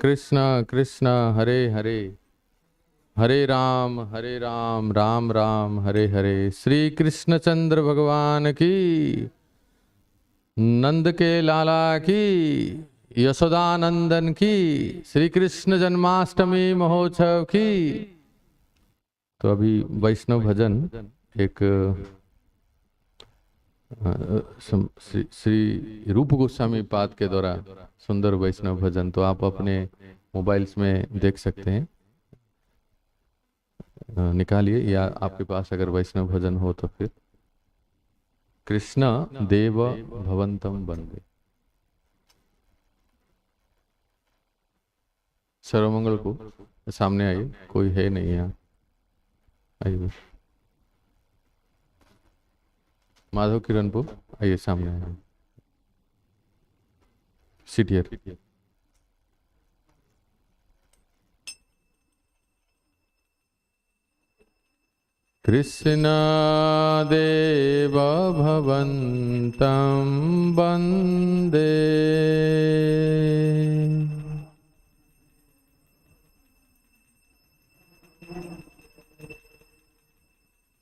कृष्ण कृष्ण हरे हरे, हरे राम राम राम हरे हरे। श्री कृष्ण चंद्र भगवान की, नंद के लाला की, यशोदानंदन की, श्री कृष्ण जन्माष्टमी महोत्सव की। तो अभी वैष्णव भजन एक श्री रूप गोस्वामी पाद के द्वारा सुंदर वैष्णव भजन, तो आप अपने मोबाइल्स में देख सकते हैं, निकालिए, या आपके पास अगर वैष्णव भजन हो तो फिर। कृष्ण देव भवंतम वंदे। सर्वमंगल को सामने आइए, कोई है नहीं यहाँ, आइए। माधव किरणपुर आइए, सामने आइए। Sit here. कृष्ण देव भवन्तं वन्दे,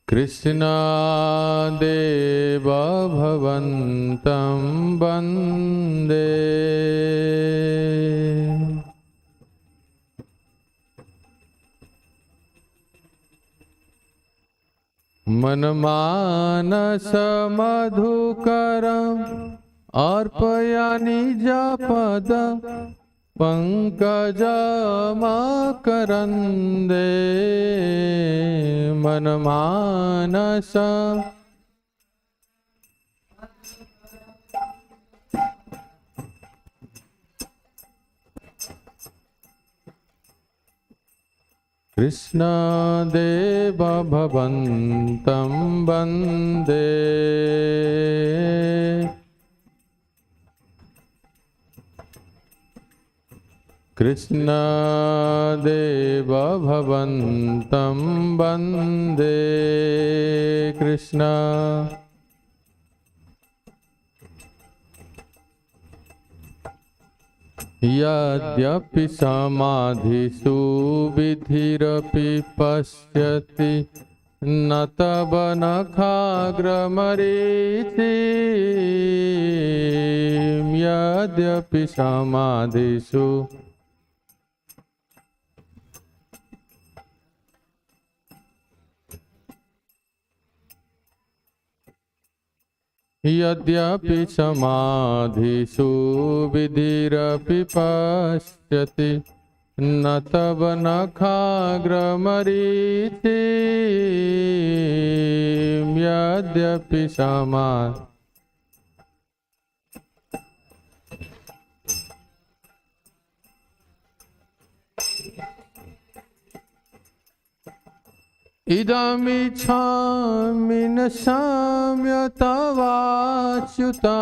कृष्ण देव भवन्तं वन्दे, मनमानस मधुकरम् अर्पयामि निजपद पंकजमकरन्दे, मनमानस कृष्ण देव भवन्तं वन्दे, कृष्ण देव भवन्तं वन्दे, कृष्ण यद्यपि समाधिषु विधिरपि पश्यति न तव नखाग्रमरीचिं, यद्यपि समाधिषु यद्यपि समाधिषु विधिरपि पश्यति न तव नखाग्रमरीचिं, यद्यपि समाधि इदमिच्छामि न शाम्य तवाच्युता,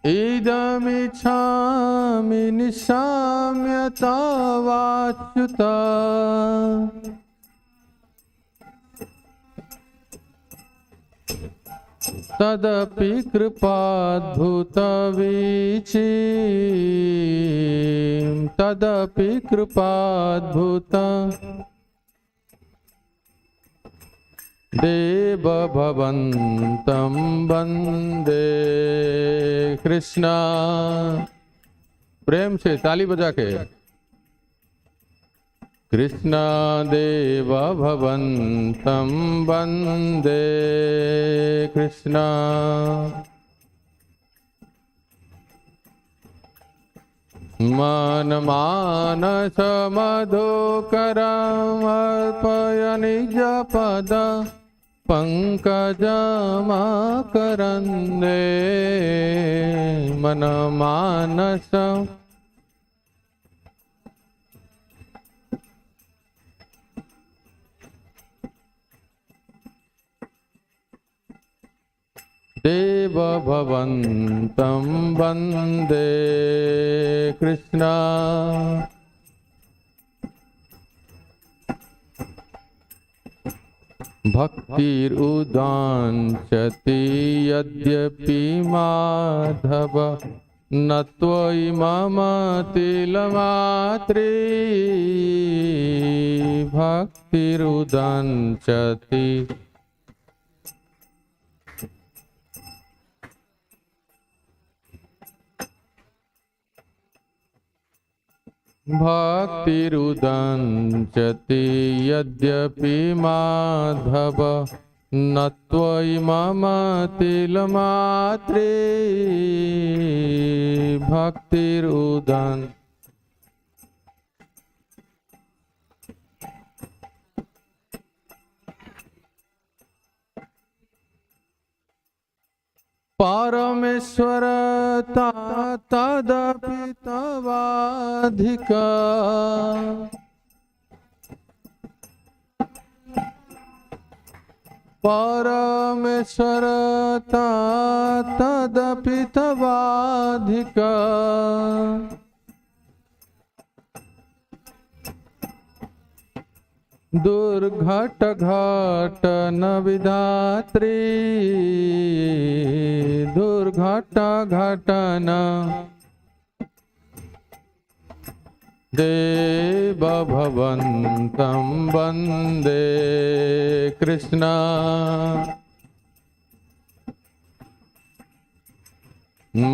इदमिच्छामि निशाम्य तवाच्युता, तदपि कृपाद्भुतवीचिं, तदपि कृपाद्भुत देव भवन्तं वन्दे। कृष्णा, प्रेम से ताली बजा के। कृष्ण देव भवन्तं वन्दे, कृष्ण मनमानस मधुकरम् अर्पयामि निजपद पंकजमकरन्दे, मनमानस देव भवन्तं वन्दे, कृष्ण भक्तिरुदांचति यद्यपि माधव न त्वयि मम तिलमात्रे भक्तिरुदांचति भक्तिरुदंचति यद्यपि माधव न त्वयि मम तिलमात्रे भक्तिरुदन् परमेश्वरता तदपि तवाधिका परमेश्वरता तदपि तवाधिका दुर्घट घटन विधात्री दुर्घट घटन देव भवन्तं वन्दे कृष्ण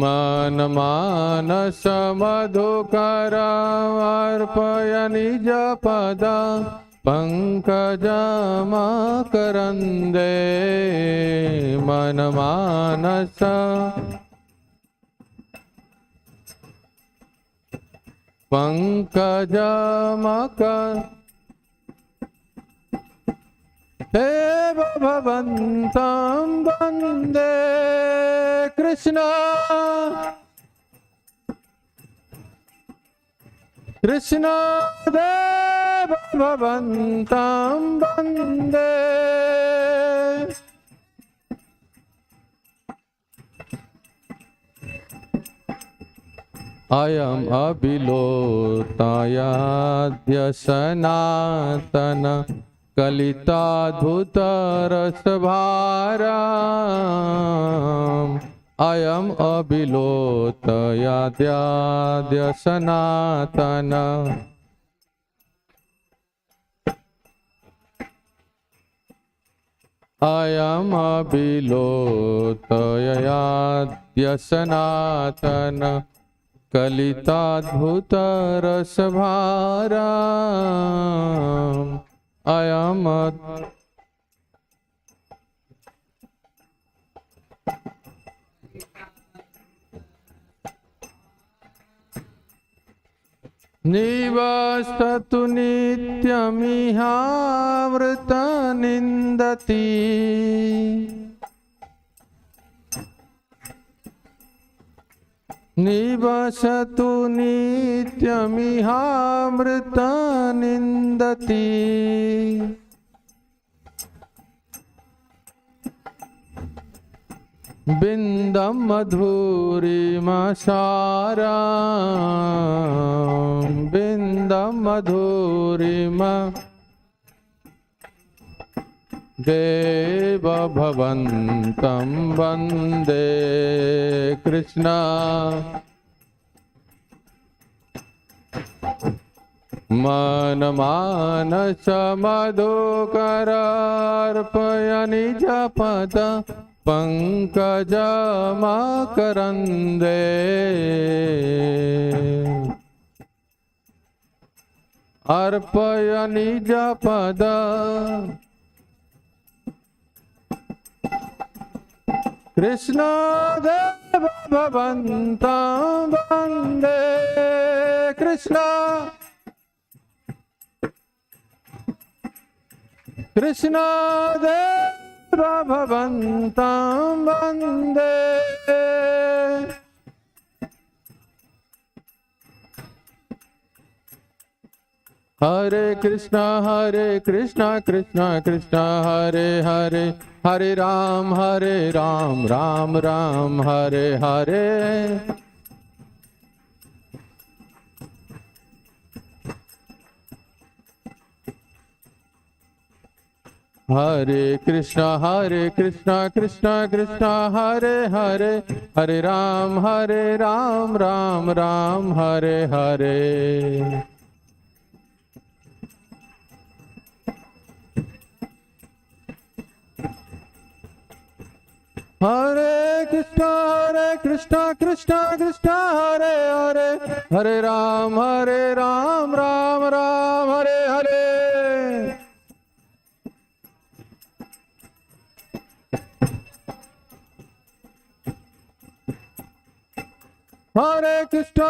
मन मानस मधुकर अर्पय निज पद पंकजमकरन्दे मन मानस पंकजमकर देव भवन्तं वन्दे कृष्ण कृष्ण देव भवन्तं वन्दे अयम् अभिलोतायाद्य सनातन कलिताद्भुतरसभारम् अयम् अभिलोतायाद्य सनातन अयम् अभिलोतायाद्य सनातन कलिताद्भुतरसभारम् अयम् निवसतु नित्यमिहावृतनिन्दति निवसतु नित्यमिहावृतनिन्दति बिन्दं मधुरिमसारं बिन्दं मधुरिम देव भवन्तं वन्दे कृष्ण मन मानस मधुकर अर्पय निज पद पंकजमकरन्दे अर्पय निज पद कृष्ण देव भवन्तं वन्दे कृष्ण कृष्ण देव भवन्तं वन्दे हरे कृष्णा कृष्णा कृष्णा हरे हरे हरे राम राम राम हरे हरे हरे कृष्णा कृष्णा कृष्णा हरे हरे, हरे राम राम राम हरे हरे। हरे कृष्णा कृष्णा कृष्णा हरे हरे, हरे राम राम राम हरे हरे। हरे कृष्णा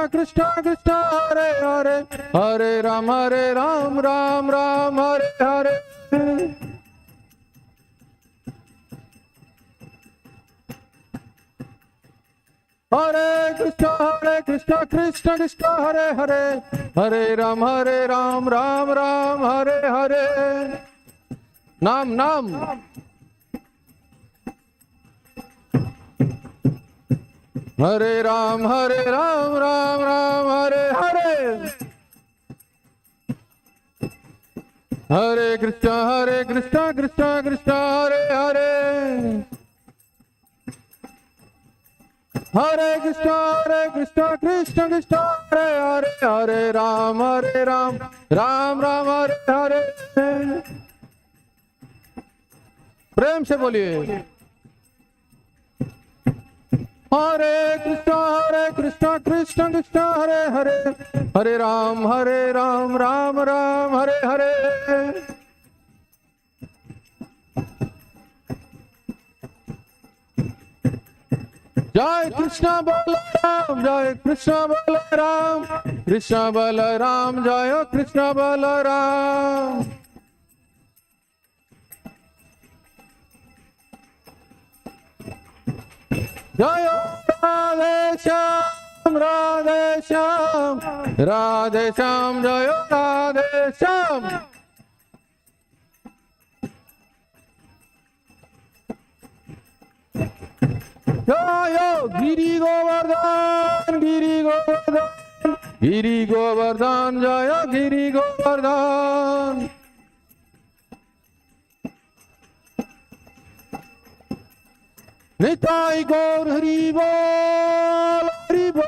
कृष्णा कृष्णा हरे हरे, हरे राम राम राम हरे हरे। हरे कृष्णा कृष्णा कृष्णा हरे हरे, हरे राम राम राम हरे हरे। नाम नाम हरे राम राम राम हरे हरे। हरे कृष्णा कृष्णा हरे हरे। हरे कृष्णा कृष्णा कृष्णा हरे हरे, हरे राम राम राम हरे हरे। प्रेम से बोलिए। हरे कृष्णा कृष्णा कृष्णा हरे हरे, हरे राम राम राम हरे हरे। जय कृष्णा बलराम, जय कृष्णा बलराम, कृष्णा बलराम जय कृष्णा बलराम। जय राधे श्याम राधे श्याम, राधे श्याम जय राधे श्याम। जय गिरि गोवर्धन, गिरि गोवर्धन, गिरि गोवर्धन जय गिरि गोवर्धन। निताई गौर हरि बोल, हरि बोल,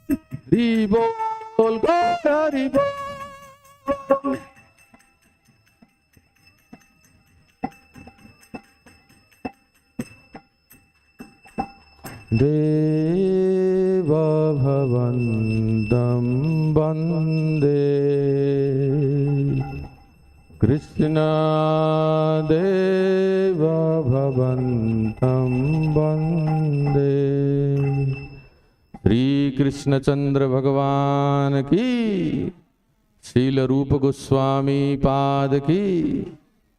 हरि बोल गौर हरि बोल। देव भवन्तं वन्दे कृष्ण, देव भवन्तं वन्दे। श्री कृष्णचंद्र भगवान की, श्रील रूप गोस्वामी पाद की,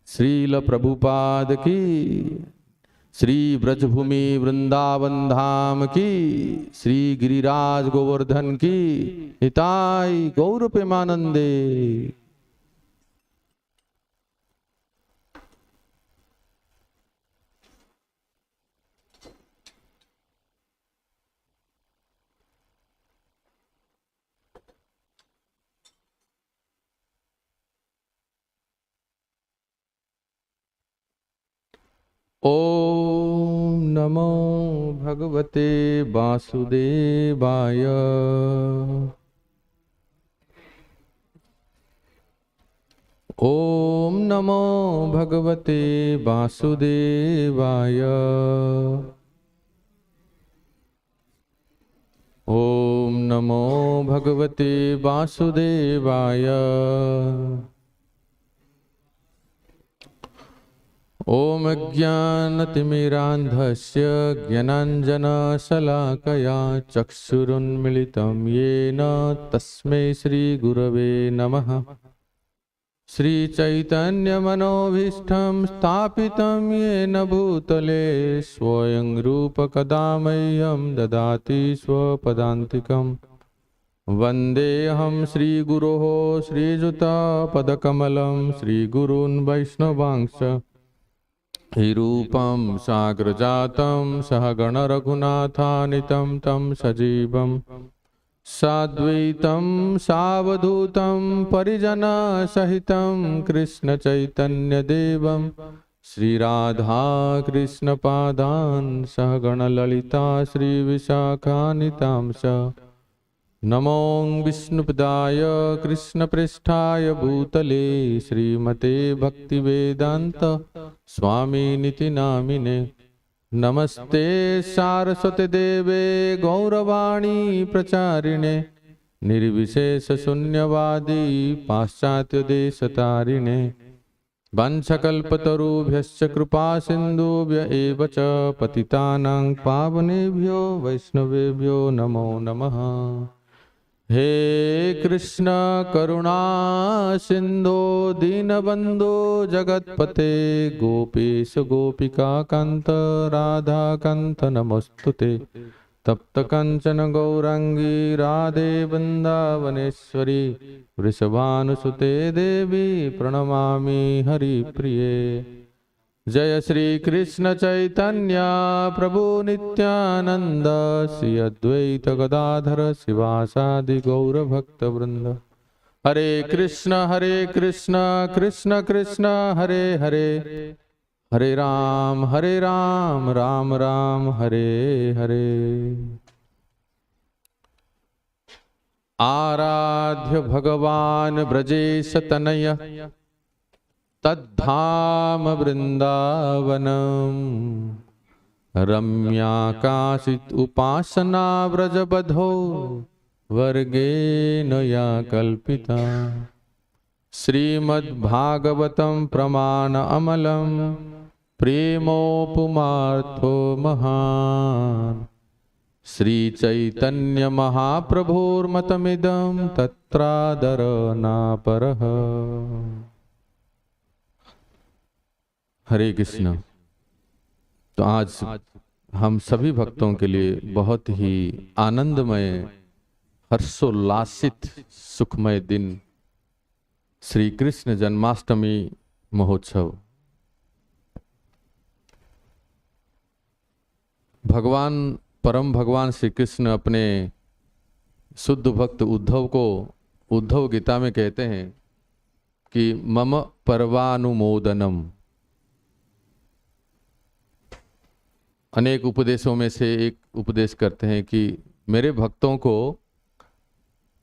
श्रील प्रभुपाद की, श्री ब्रजभूमि वृंदावन धाम की, श्री गिरिराज गोवर्धन की, हिताई गौर प्रेमानंदे। ओम नमो भगवते वासुदेवाय। ओम नमो भगवते वासुदेवाय। ओम नमो भगवते वासुदेवाय। ओम ज्ञानतिमिरान्धस्य ज्ञानाञ्जनशलाकया चक्षुरुन्मिलितं येन तस्मै श्रीगुरवे नमः। श्रीचैतन्यमनोभीष्टं स्थापितं येन भूतले स्वयं रूपकदा मह्यं ददाति स्वपदान्तिकम्। वन्देऽहं श्रीगुरोः श्रीयुतपदकमलं श्रीगुरून् वैष्णवांश्च रूपं साग्रजातं सहगण रघुनाथानितं तं सजीवं साद्वैतं सावधूतं परिजनसहितं कृष्ण चैतन्यदेवं श्रीराधा कृष्णपादान् सहगणललिता श्रीविशाखान्वितांश्च नमो विष्णुपदाय कृष्णप्रेष्ठाय भूतले श्रीमते भक्तिवेदांत स्वामिनिति नामिने नमस्ते सारस्वती देवे गौरवाणी प्रचारिणे निर्विशेषशून्यवादी पाश्चात्यदेशतारिणे वंशकल्पतरुभ्यश्च कृपा सिन्धुभ्य एव च पतितानां पावनेभ्यो वैष्णवेभ्यो नमो नमः। हे कृष्ण करुणा सिंधो दीनबंधो जगतपते गोपेश गोपिका कांत राधा कांत नमस्तुते तप्त कंचन गौरांगी राधे वृंदावनेश्वरी वृषभानुसुते देवी प्रणमामि हरिप्रिये। जय श्री कृष्ण चैतन्य प्रभु नित्यानंद श्री अद्वैत गदाधर शिवासादि गौर भक्त वृंद। हरे कृष्ण कृष्ण कृष्ण हरे हरे हरे राम राम राम हरे हरे। आराध्य भगवान ब्रजेश तनय तद्धाम वृंदावनम रम्याकाशित उपासना व्रजबधो वर्गेण या कल्पिता श्रीमद्भागवतं प्रमाण अमलं प्रेमोपमार्थो महान् श्री चैतन्य महाप्रभुर्मतमिदं तत्रादरनापरः। हरे कृष्ण। तो आज हम सभी भक्तों के लिए बहुत ही आनंदमय हर्षोल्लासित सुखमय दिन श्री कृष्ण जन्माष्टमी महोत्सव। भगवान परम भगवान श्री कृष्ण अपने शुद्ध भक्त उद्धव को उद्धव गीता में कहते हैं कि मम पर्वानुमोदनम। अनेक उपदेशों में से एक उपदेश करते हैं कि मेरे भक्तों को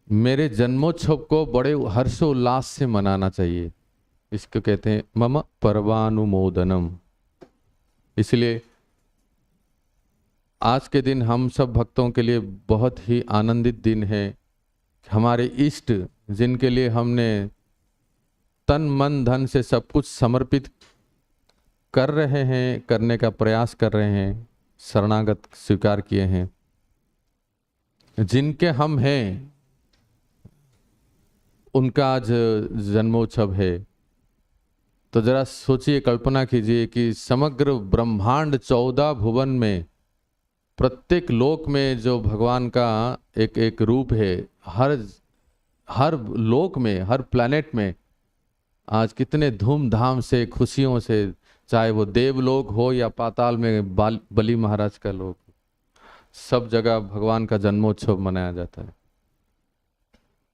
मेरे जन्मोत्सव को बड़े हर्षोल्लास से मनाना चाहिए। इसको कहते हैं मम पर्वानुमोदनम। इसलिए आज के दिन हम सब भक्तों के लिए बहुत ही आनंदित दिन है। हमारे इष्ट जिनके लिए हमने तन मन धन से सब कुछ समर्पित कर रहे हैं, करने का प्रयास कर रहे हैं, शरणागत स्वीकार किए हैं, जिनके हम हैं, उनका आज जन्मोत्सव है। तो जरा सोचिए, कल्पना कीजिए कि समग्र ब्रह्मांड 14 भुवन में प्रत्येक लोक में जो भगवान का एक एक रूप है, हर लोक में, हर प्लैनेट में आज कितने धूमधाम से, खुशियों से, चाहे वो देवलोक हो या पाताल में बलि महाराज का लोक, सब जगह भगवान का जन्मोत्सव मनाया जाता है।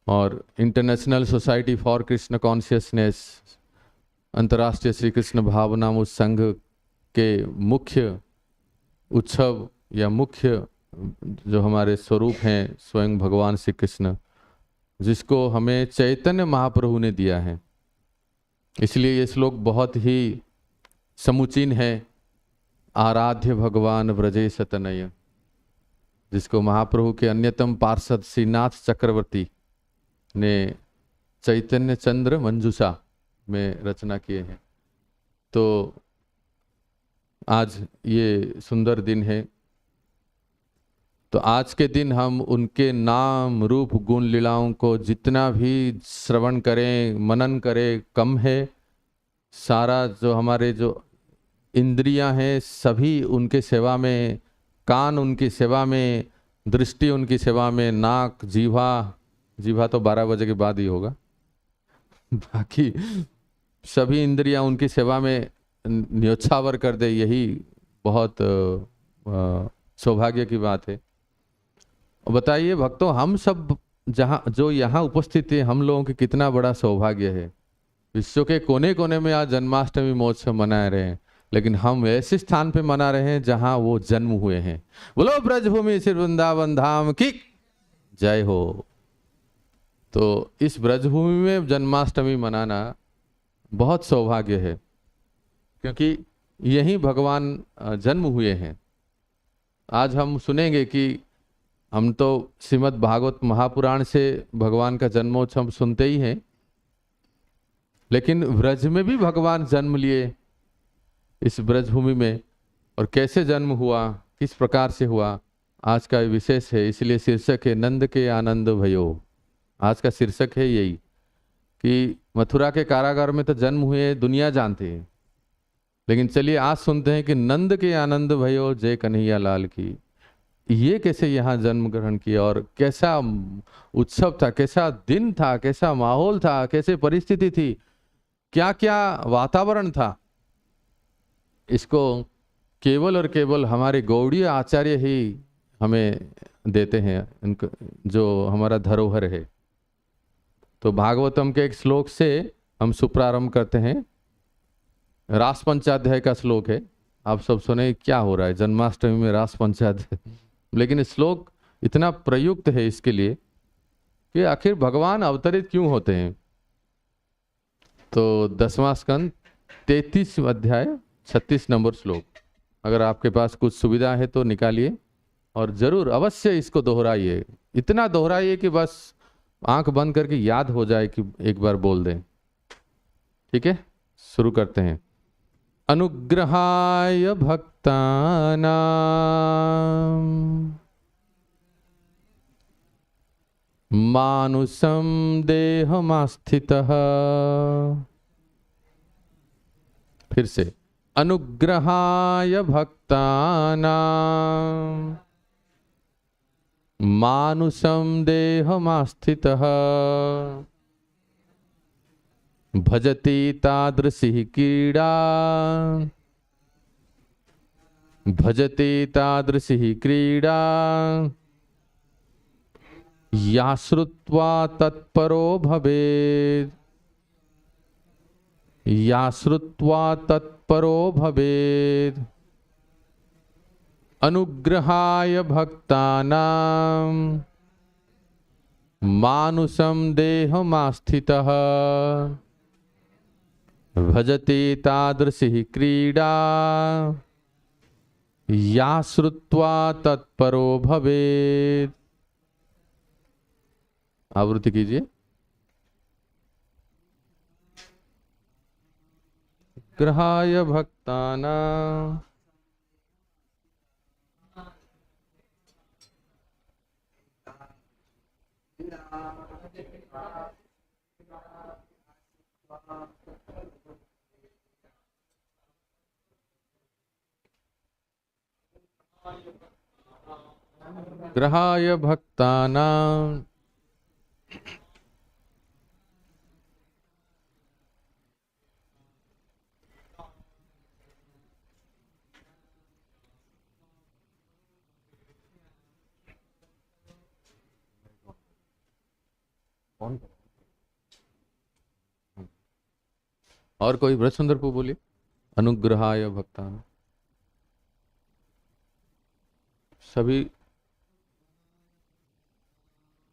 और international society for Krishna consciousness, अंतर्राष्ट्रीय श्री कृष्ण भावनामृत संघ के मुख्य उत्सव या मुख्य जो हमारे स्वरूप हैं स्वयं भगवान श्री कृष्ण, जिसको हमें चैतन्य महाप्रभु ने दिया है। इसलिए ये श्लोक बहुत ही समुचीन है। आराध्य भगवान ब्रजेश तनय, जिसको महाप्रभु के अन्यतम पार्षद श्रीनाथ चक्रवर्ती ने चैतन्य चंद्र मंजूषा में रचना किए हैं। तो आज ये सुंदर दिन है। तो आज के दिन हम उनके नाम रूप गुण लीलाओं को जितना भी श्रवण करें, मनन करें, कम है। सारा जो हमारे जो इंद्रियां हैं सभी उनके सेवा में, कान उनकी सेवा में, दृष्टि उनकी सेवा में, नाक, जीवा तो 12 बजे के बाद ही होगा, बाकी सभी इंद्रियां उनकी सेवा में न्योछावर कर दे, यही बहुत सौभाग्य की बात है। बताइए भक्तों, हम सब जहाँ जो यहाँ उपस्थित है, हम लोगों के कितना बड़ा सौभाग्य है। विश्व के कोने कोने में आज जन्माष्टमी महोत्सव मना रहे हैं, लेकिन हम ऐसे स्थान पे मना रहे हैं जहाँ वो जन्म हुए हैं। बोलो ब्रजभूमि श्री वृंदावन धाम की जय हो। तो इस ब्रजभूमि में जन्माष्टमी मनाना बहुत सौभाग्य है, क्योंकि यही भगवान जन्म हुए हैं। आज हम सुनेंगे कि हम तो श्रीमद् भागवत महापुराण से भगवान का जन्मोत्सव सुनते ही हैं, लेकिन ब्रज में भी भगवान जन्म लिए इस ब्रजभूमि में, और कैसे जन्म हुआ, किस प्रकार से हुआ, आज का विशेष है। इसलिए शीर्षक है नंद के आनंद भयो। आज का शीर्षक है यही कि मथुरा के कारागार में तो जन्म हुए दुनिया जानते हैं, लेकिन चलिए आज सुनते हैं कि नंद के आनंद भयो जय कन्हैया लाल की, ये कैसे यहाँ जन्म ग्रहण किया और कैसा उत्सव था, कैसा दिन था, कैसा माहौल था, कैसे परिस्थिति थी, क्या क्या वातावरण था। इसको केवल और केवल हमारे गौड़ीय आचार्य ही हमें देते हैं, उनको जो हमारा धरोहर है। तो भागवतम के एक श्लोक से हम सुप्रारंभ करते हैं। रास पंचाध्याय का श्लोक है। आप सब सुने क्या हो रहा है जन्माष्टमी में रास पंचाध्याय, लेकिन श्लोक इतना प्रयुक्त है इसके लिए कि आखिर भगवान अवतरित क्यों होते हैं। तो 10वां स्कंद 33 अध्याय 36 नंबर श्लोक, अगर आपके पास कुछ सुविधा है तो निकालिए और जरूर अवश्य इसको दोहराइए। इतना दोहराइए कि बस आंख बंद करके याद हो जाए कि एक बार बोल दें। ठीक है, शुरू करते हैं। अनुग्रहाय भक्तानां मानुषं देहमास्थितः। फिर से, अनुग्रहाय भक्तानां मानुषं देहमास्थितः भजति तादृशी क्रीड़ा, भजति तादृशी क्रीड़ा या श्रुत्वा तत्परो भवेत्, या श्रुत्वा तत्परो भवेत्। अनुग्रहाय भक्तानां मानुषं देहमास्थितः भजति तादृशी क्रीड़ा या श्रुत्वा तत्परो भवेत्। आवृत्ति कीजिए। ग्रहाय भक्तानां ग्रहाय भक्तानां और कोई ब्रज सुंदरपुर बोलिए। अनुग्रहाय भक्तानां सभी।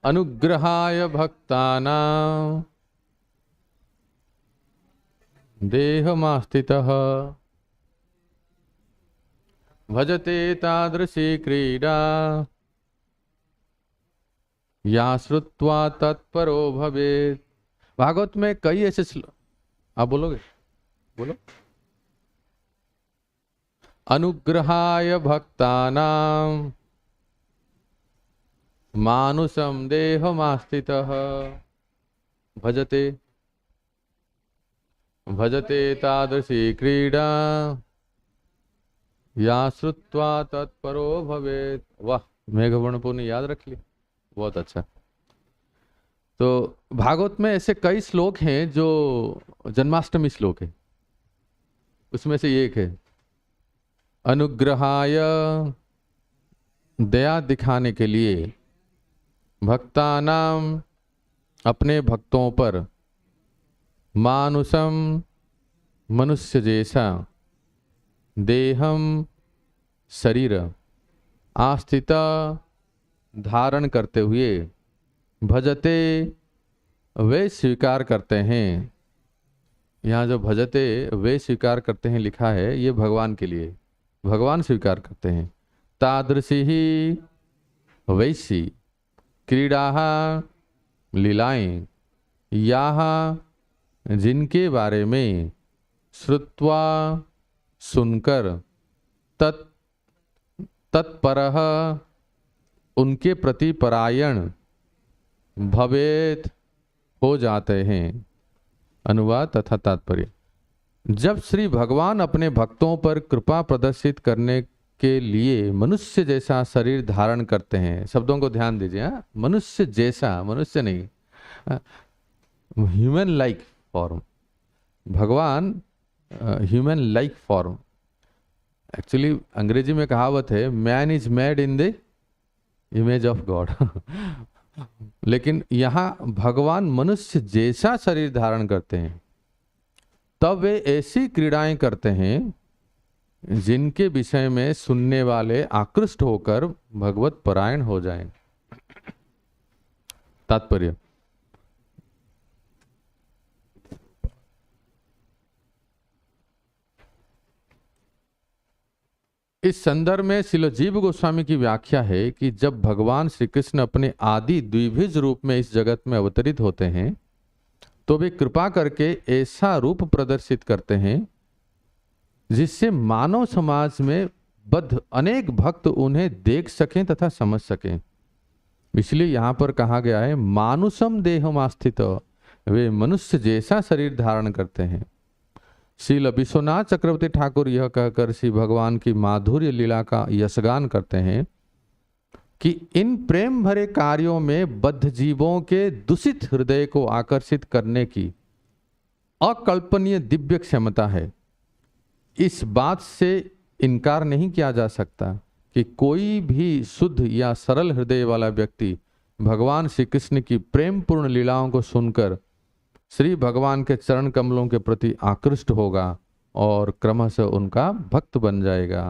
अनुग्रहाय भक्तानां देहमास्थितः भजते तादृशी क्रीड़ा या श्रुत्वा तत्परो भवेत्। भागवत में कई ऐसे आप बोलोगे, बोलो। अनुग्रहाय भक्तानां मानुषं देहमास्थितः भजते, भजते तादृशी क्रीड़ा या श्रुत्वा तत्परो भवेत्। वाह, मेघवर्णपुर ने याद रख लिया, बहुत अच्छा। तो भागवत में ऐसे कई श्लोक हैं जो जन्माष्टमी श्लोक है, उसमें से एक है अनुग्रहाय, दया दिखाने के लिए, भक्तानाम अपने भक्तों पर, मानुषम मनुष्य जैसा, देहम शरीर, आस्थिता धारण करते हुए, भजते वे स्वीकार करते हैं। यहाँ जो भजते वे स्वीकार करते हैं लिखा है, ये भगवान के लिए, भगवान स्वीकार करते हैं। तादृशी ही वैसी क्रीड़ा लीलाएं, यहाँ जिनके बारे में श्रुत्वा सुनकर, तत्परः उनके प्रति परायण, भवेत हो जाते हैं। अनुवाद तथा तात्पर्य। जब श्री भगवान अपने भक्तों पर कृपा प्रदर्शित करने के लिए मनुष्य जैसा शरीर धारण करते हैं, शब्दों को ध्यान दीजिए, हाँ, मनुष्य जैसा, मनुष्य नहीं, ह्यूमन लाइक फॉर्म, भगवान ह्यूमन लाइक फॉर्म। एक्चुअली अंग्रेजी में कहावत है, man is made in the image of God. लेकिन यहाँ भगवान मनुष्य जैसा शरीर धारण करते हैं, तब वे ऐसी क्रीड़ाएं करते हैं जिनके विषय में सुनने वाले आकृष्ट होकर भगवत परायण हो जाएं। तात्पर्य। इस संदर्भ में श्रील जीव गोस्वामी की व्याख्या है कि जब भगवान श्री कृष्ण अपने आदि द्विभुज रूप में इस जगत में अवतरित होते हैं, तो वे कृपा करके ऐसा रूप प्रदर्शित करते हैं जिससे मानव समाज में बद्ध अनेक भक्त उन्हें देख सकें तथा समझ सकें। इसलिए यहाँ पर कहा गया है, मानुषम देहमास्थित, वे मनुष्य जैसा शरीर धारण करते हैं। श्रील विश्वनाथ चक्रवर्ती ठाकुर यह कहकर श्री भगवान की माधुर्य लीला का यशगान करते हैं कि इन प्रेम भरे कार्यों में बद्ध जीवों के दूषित हृदय को आकर्षित करने की अकल्पनीय दिव्य क्षमता है। इस बात से इनकार नहीं किया जा सकता कि कोई भी शुद्ध या सरल हृदय वाला व्यक्ति भगवान श्री कृष्ण की प्रेम पूर्ण लीलाओं को सुनकर श्री भगवान के चरण कमलों के प्रति आकृष्ट होगा और क्रमशः उनका भक्त बन जाएगा।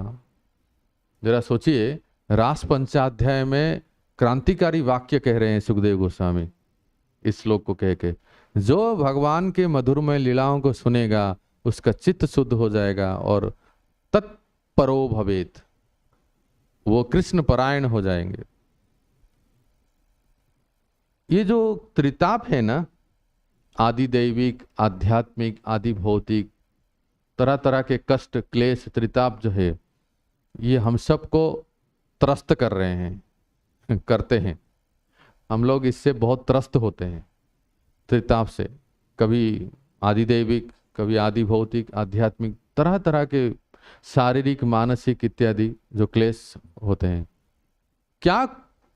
जरा सोचिए, रास पंचाध्याय में क्रांतिकारी वाक्य कह रहे हैं सुखदेव गोस्वामी इस श्लोक को कह के, जो भगवान के मधुरमय लीलाओं को सुनेगा उसका चित्त शुद्ध हो जाएगा और तत्परो भवेत, वो कृष्ण परायण हो जाएंगे। ये जो त्रिताप है ना, आदि दैविक, आध्यात्मिक, आदि भौतिक, तरह तरह के कष्ट क्लेश त्रिताप जो है, ये हम सबको त्रस्त कर रहे हैं, करते हैं। हम लोग इससे बहुत त्रस्त होते हैं त्रिताप से, कभी आदि दैविक, कभी आदि भौतिक, आध्यात्मिक, तरह तरह के शारीरिक, मानसिक इत्यादि जो क्लेश होते हैं। क्या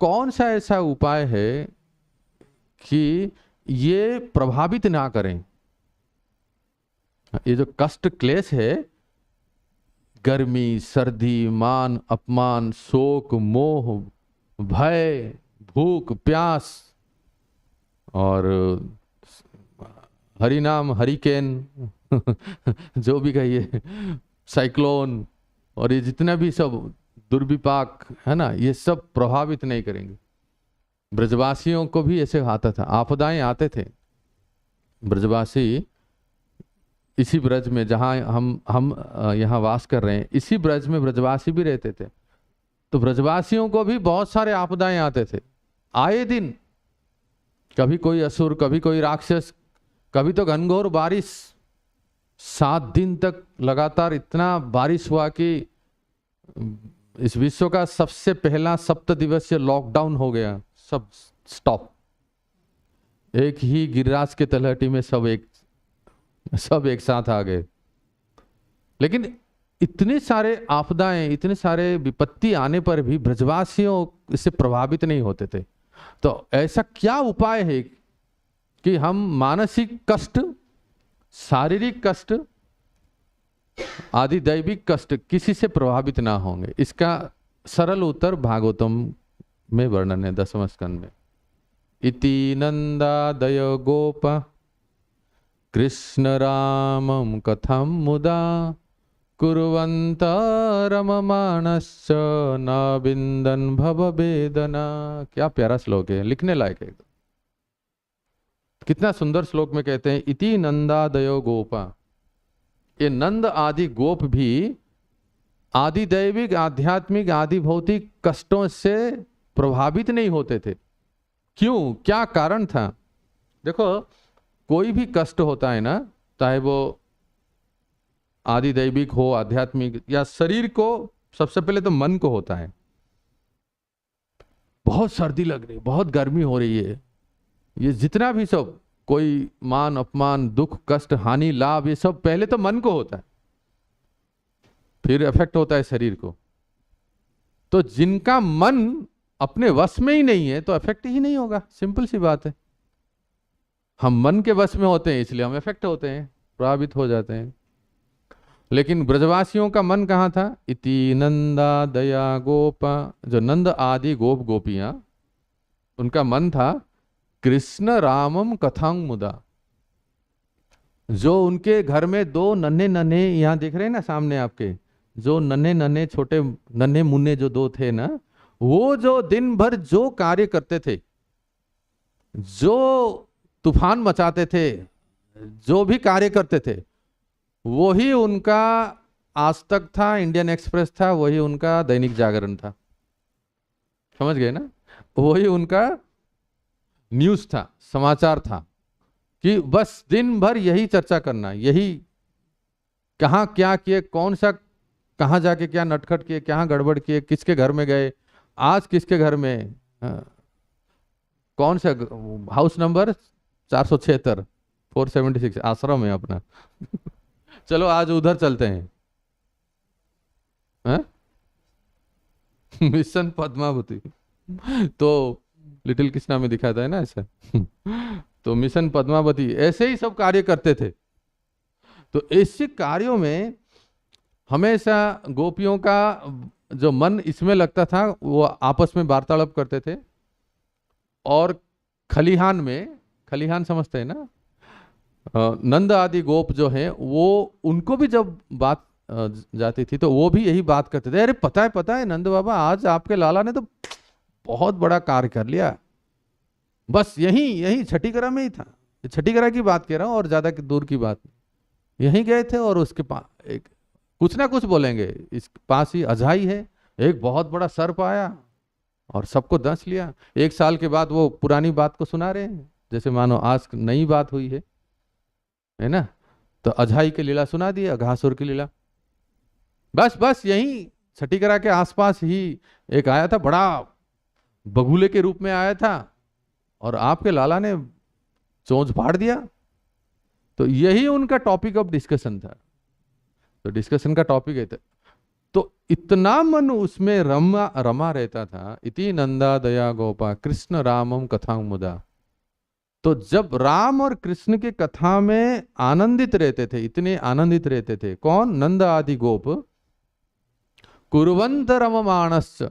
कौन सा ऐसा उपाय है कि ये प्रभावित ना करें? ये जो कष्ट क्लेश है, गर्मी, सर्दी, मान अपमान, शोक, मोह, भय, भूख, प्यास और हरि नाम, हरिकेन जो भी कहिए, साइक्लोन, और ये जितना भी सब दुर्विपाक है ना, ये सब प्रभावित नहीं करेंगे। ब्रजवासियों को भी ऐसे आता था, आपदाएं आते थे। ब्रजवासी इसी ब्रज में जहाँ हम यहाँ वास कर रहे हैं, इसी ब्रज में ब्रजवासी भी रहते थे। तो ब्रजवासियों को भी बहुत सारे आपदाएं आते थे आए दिन, कभी कोई असुर, कभी कोई राक्षस, कभी तो घनघोर बारिश। 7 दिन तक लगातार इतना बारिश हुआ कि इस विश्व का सबसे पहला 7 दिवसीय लॉकडाउन हो गया, सब स्टॉप। एक ही गिरिराज के तलहटी में सब एक साथ आ गए। लेकिन इतने सारे आपदाएं, इतने सारे विपत्ति आने पर भी ब्रजवासियों इससे प्रभावित नहीं होते थे। तो ऐसा क्या उपाय है कि हम मानसिक कष्ट, शारीरिक कष्ट, आदि दैविक कष्ट किसी से प्रभावित ना होंगे? इसका सरल उत्तर भागवतम में वर्णन है 10वें स्कंद में। इति नंदादय गोप कृष्ण रामं कथं मुदा कुर्वन्त रममाणश्च न विन्दन् भववेदना। क्या प्यारा श्लोक है, लिखने लायक है। कितना सुंदर श्लोक में कहते हैं इति नंदादयो गोपा। ये नंद आदि गोप भी आदि दैविक आध्यात्मिक आदि भौतिक कष्टों से प्रभावित नहीं होते थे। क्यों, क्या कारण था? देखो, कोई भी कष्ट होता है ना, चाहे वो आदि दैविक हो, आध्यात्मिक या शरीर को, सबसे पहले तो मन को होता है। बहुत सर्दी लग रही, बहुत गर्मी हो रही है, ये जितना भी सब कोई मान अपमान दुख कष्ट हानि लाभ, ये सब पहले तो मन को होता है, फिर इफेक्ट होता है शरीर को। तो जिनका मन अपने वश में ही नहीं है तो इफेक्ट ही नहीं होगा, सिंपल सी बात है। हम मन के वश में होते हैं इसलिए हम इफेक्ट होते हैं, प्रभावित हो जाते हैं। लेकिन ब्रजवासियों का मन कहाँ था? इति नंदा दया गोपा, जो नंद आदि गोप गोपियां, उनका मन था कृष्ण रामम कथांग मुदा। जो उनके घर में दो नन्हे नन्हे, यहाँ देख रहे हैं ना सामने आपके, जो नन्हे नन्हे छोटे नन्हे मुन्ने जो दो थे ना, वो जो दिन भर जो कार्य करते थे, जो तूफान मचाते थे, जो भी कार्य करते थे, वही उनका आज तक था, इंडियन एक्सप्रेस था, वही उनका दैनिक जागरण था। समझ गए ना? वही उनका न्यूज था, समाचार था, कि बस दिन भर यही चर्चा करना, यही कहाँ क्या किए, कौन सा कहाँ जाके क्या नटखट किए, क्या गड़बड़ किए, किसके घर में गए, आज किसके घर में कौन सा हाउस नंबर 476 476 आश्रम है अपना चलो आज उधर चलते हैं, मिशन पद्मावती। तो लिटिल कृष्णा में दिखाता है ना ऐसा तो मिशन पद्मावती, ऐसे ही सब कार्य करते थे। तो ऐसे कार्यों में हमेशा गोपियों का जो मन इसमें लगता था, वो आपस में वार्तालाप करते थे। और खलिहान में, खलिहान समझते हैं ना, नंद आदि गोप जो हैं, वो उनको भी जब बात जाती थी तो वो भी यही बात करते थे, अरे पता है नंद बाबा, आज आपके लाला ने तो बहुत बड़ा कार्य कर लिया। बस यही छठीकरा में ही था, छठीकरा की बात कह रहा हूँ, और ज्यादा दूर की बात, यहीं गए थे और उसके पास एक कुछ ना कुछ बोलेंगे, इस पास ही अजाई है, एक बहुत बड़ा सर्प आया और सबको दंश लिया। एक साल के बाद वो पुरानी बात को सुना रहे हैं, जैसे मानो आज नई बात हुई है ना। तो अजाई की लीला सुना दी, अघासुर की लीला। बस यही छठीकरा के आसपास ही एक आया था, बड़ा बगुले के रूप में आया था, और आपके लाला ने चोंच फाड़ दिया। तो यही उनका टॉपिक ऑफ डिस्कशन था। तो डिस्कशन का टॉपिक है, तो इतना मन उसमें रमा रहता था। इति नंदा दया गोपा कृष्ण रामम कथांग मुदा। तो जब राम और कृष्ण की कथा में आनंदित रहते थे, इतने आनंदित रहते थे, कौन? नंद आदि गोप। कुर्वन्त रममाणश्च,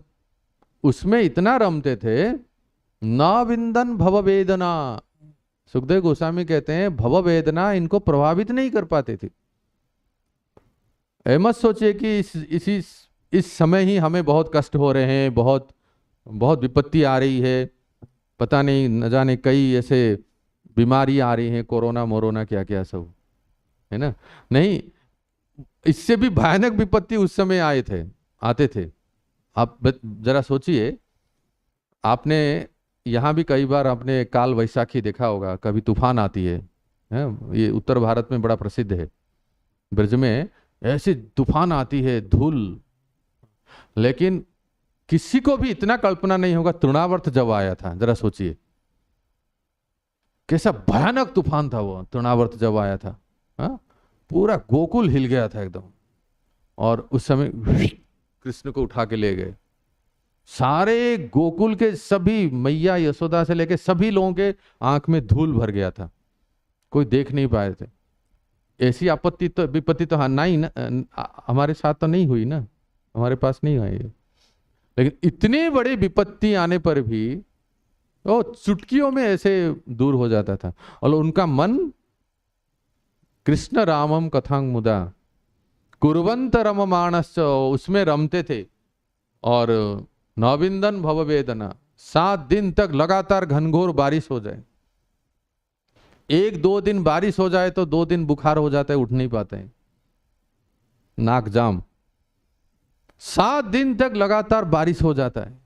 उसमें इतना रमते थे, न विंदन भव वेदना। सुखदेव गोस्वामी कहते हैं भव वेदना इनको प्रभावित नहीं कर पाते थे। मत सोचिए कि इस समय ही हमें बहुत कष्ट हो रहे हैं, बहुत बहुत विपत्ति आ रही है, पता नहीं न जाने कई ऐसे बीमारी आ रही हैं, कोरोना मोरोना क्या क्या सब, है ना। नहीं, इससे भी भयानक विपत्ति उस समय आते थे। आप जरा सोचिए, आपने यहाँ भी कई बार आपने काल वैशाखी देखा होगा, कभी तूफान आती है, ये उत्तर भारत में बड़ा प्रसिद्ध है। ब्रज में ऐसी तूफान आती है, धूल, लेकिन किसी को भी इतना कल्पना नहीं होगा तृणावर्त जब आया था। जरा सोचिए कैसा भयानक तूफान था वो तृणावर्त जब आया था। पूरा गोकुल हिल गया था एकदम, और उस समय कृष्ण को उठा के ले गए। सारे गोकुल के सभी, मैया यशोदा से लेके सभी लोगों के आंख में धूल भर गया था, कोई देख नहीं पाए थे। ऐसी आपत्ति तो विपत्ति तो हाँ नहीं ना, हमारे साथ तो नहीं हुई ना, हमारे पास नहीं आई। लेकिन इतने बड़े विपत्ति आने पर भी वो चुटकियों में ऐसे दूर हो जाता था। और उनका मन कृष्ण रामम कथांग मुदा कुर्वंत रम मानस, उसमें रमते थे। और नविंदन भव वेदना, 7 दिन तक लगातार घनघोर बारिश हो जाए, 1-2 दिन बारिश हो जाए तो 2 दिन बुखार हो जाता है, उठ नहीं पाते हैं, नाक जाम। 7 दिन तक लगातार बारिश हो जाता है।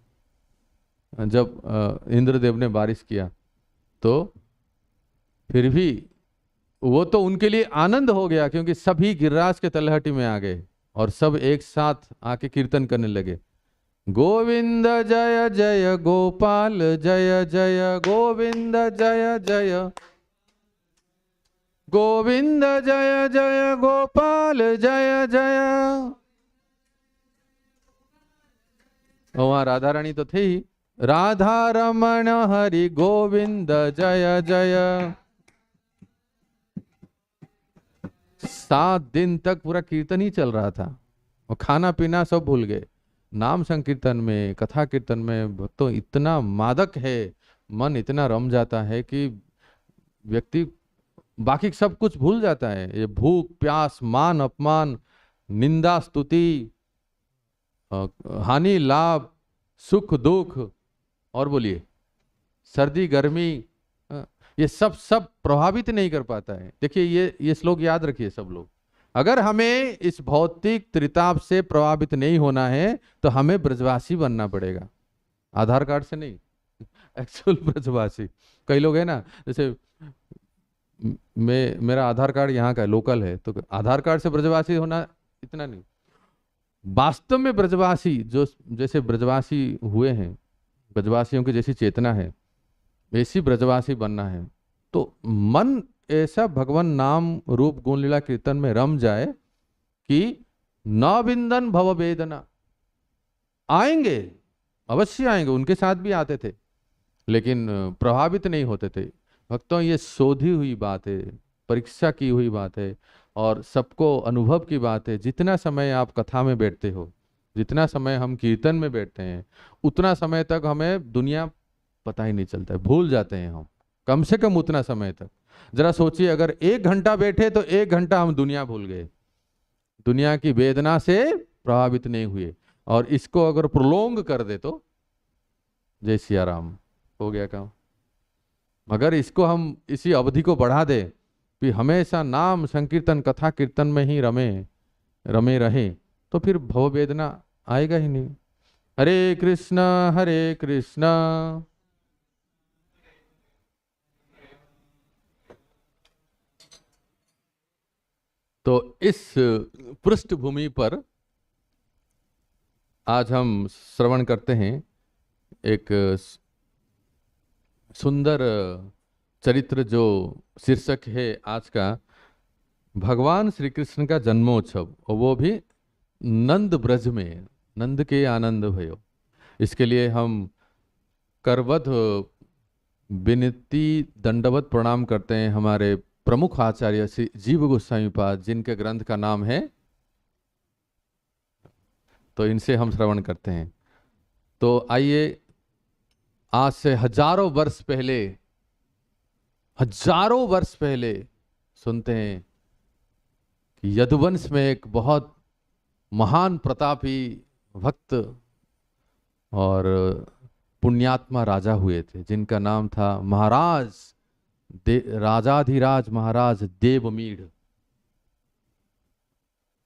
जब इंद्रदेव ने बारिश किया तो फिर भी वो तो उनके लिए आनंद हो गया, क्योंकि सभी गिरिराज के तलहटी में आ गए और सब एक साथ आके कीर्तन करने लगे। गोविंद जय जय गोपाल जय जय गोविंद जय जय गोविंद जय जय गोपाल जय जय। और वहां राधा रानी तो थे ही, राधा रमण हरि गोविंद जय जय। 7 दिन तक पूरा कीर्तन ही चल रहा था और खाना पीना सब भूल गए। नाम संकीर्तन में, कथा कीर्तन में भक्तों इतना मादक है, मन इतना रम जाता है कि व्यक्ति बाकी सब कुछ भूल जाता है। ये भूख प्यास, मान अपमान, निंदा स्तुति, हानि लाभ, सुख दुख, और बोलिए सर्दी गर्मी, ये सब प्रभावित नहीं कर पाता है। देखिए ये श्लोक याद रखिए सब लोग। अगर हमें इस भौतिक त्रिताप से प्रभावित नहीं होना है तो हमें ब्रजवासी बनना पड़ेगा, आधार कार्ड से नहीं, एक्चुअल ब्रजवासी। कई लोग है ना, जैसे मेरा आधार कार्ड यहाँ का लोकल है, तो आधार कार्ड से ब्रजवासी होना इतना नहीं। वास्तव में ब्रजवासी जो जैसे ब्रजवासी हुए हैं, ब्रजवासियों की जैसी चेतना है, ऐसी ब्रजवासी बनना है तो मन ऐसा भगवान नाम रूप गुण लीला कीर्तन में रम जाए कि न बिंदन भव वेदना। आएंगे, अवश्य आएंगे, उनके साथ भी आते थे, लेकिन प्रभावित नहीं होते थे। भक्तों ये शोधी हुई बात है, परीक्षा की हुई बात है और सबको अनुभव की बात है। जितना समय आप कथा में बैठते हो, जितना समय हम कीर्तन में बैठते हैं, उतना समय तक हमें दुनिया पता ही नहीं चलता है, भूल जाते हैं हम, कम से कम उतना समय तक। जरा सोचिए, अगर 1 घंटा बैठे तो 1 घंटा हम दुनिया भूल गए, दुनिया की वेदना से प्रभावित नहीं हुए। और इसको अगर प्रोलोंग कर दे तो जय सिया राम, हो गया काम। मगर इसको हम इसी अवधि को बढ़ा दे कि हमेशा नाम संकीर्तन कथा कीर्तन में ही रमे रहे, तो फिर भव वेदना आएगा ही नहीं। हरे कृष्ण तो इस पृष्ठभूमि पर आज हम श्रवण करते हैं एक सुंदर चरित्र, जो शीर्षक है आज का भगवान श्री कृष्ण का जन्मोत्सव, और वो भी नंद ब्रज में, नंद के आनंद भयो। इसके लिए हम करवध विनती दंडवत प्रणाम करते हैं हमारे प्रमुख आचार्य श्री जीव गोस्वामी पाद, जिनके ग्रंथ का नाम है, तो इनसे हम श्रवण करते हैं। तो आइए, आज से हजारों वर्ष पहले सुनते हैं कि यदुवंश में एक बहुत महान प्रतापी भक्त और पुण्यात्मा राजा हुए थे, जिनका नाम था महाराज राजाधिराज महाराज देवमीढ़।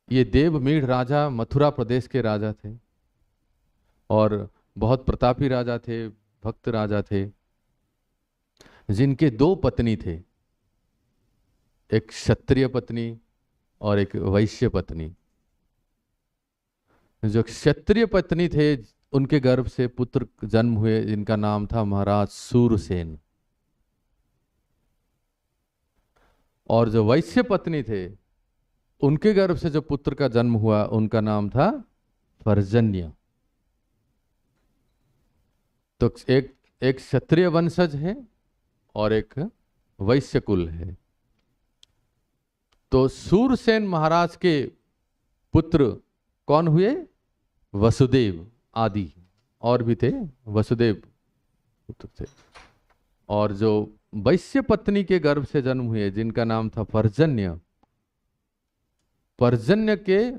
ये देवमीढ़ राजा मथुरा प्रदेश के राजा थे और बहुत प्रतापी राजा थे, भक्त राजा थे, जिनके 2 पत्नी थे, एक क्षत्रिय पत्नी और एक वैश्य पत्नी। जो क्षत्रिय पत्नी थे उनके गर्भ से पुत्र जन्म हुए, जिनका नाम था महाराज सूरसेन, और जो वैश्य पत्नी थे उनके गर्भ से जो पुत्र का जन्म हुआ उनका नाम था पर्जन्य। तो एक क्षत्रिय वंशज है और एक वैश्य कुल है। तो सूरसेन महाराज के पुत्र कौन हुए? वसुदेव आदि, और भी थे वसुदेव, पुत्र थे। और जो वैश्य पत्नी के गर्भ से जन्म हुए जिनका नाम था पर्जन्य, पर्जन्य के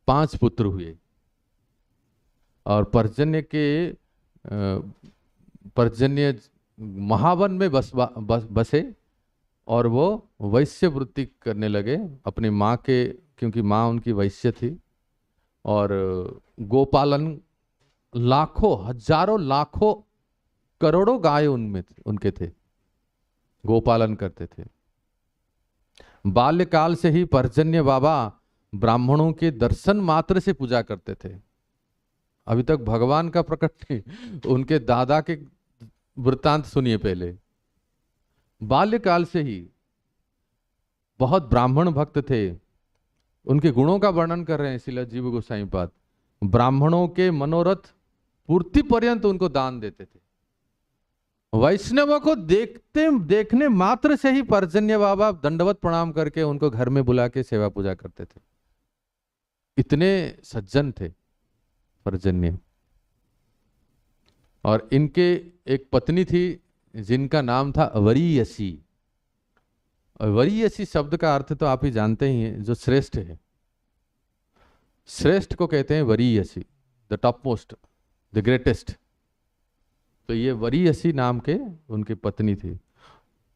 5 पुत्र हुए। और पर्जन्य के पर्जन्य महावन में बसे और वो वैश्य वृत्ति करने लगे अपनी माँ के, क्योंकि माँ उनकी वैश्य थी। और गोपालन, लाखों हजारों लाखों करोड़ों गाय उनमें उनके थे, गोपालन करते थे। बाल्यकाल से ही पर्जन्य बाबा ब्राह्मणों के दर्शन मात्र से पूजा करते थे। अभी तक भगवान का प्रकट नहीं, उनके दादा के वृत्तांत सुनिए पहले। बाल्यकाल से ही बहुत ब्राह्मण भक्त थे। उनके गुणों का वर्णन कर रहे हैं श्रील जीव गोसाई पाद। ब्राह्मणों के मनोरथ पूर्ति पर्यंत उनको दान देते थे। वैष्णवों को देखने मात्र से ही पर्जन्य बाबा दंडवत प्रणाम करके उनको घर में बुला के सेवा पूजा करते थे। इतने सज्जन थे पर्जन्य। और इनके एक पत्नी थी जिनका नाम था वरीयसी। वरीयसी शब्द का अर्थ तो आप ही जानते ही हैं, जो श्रेष्ठ है। श्रेष्ठ को कहते हैं वरीयसी, the top most, the greatest. तो ये वरीयसी नाम के उनकी पत्नी थी।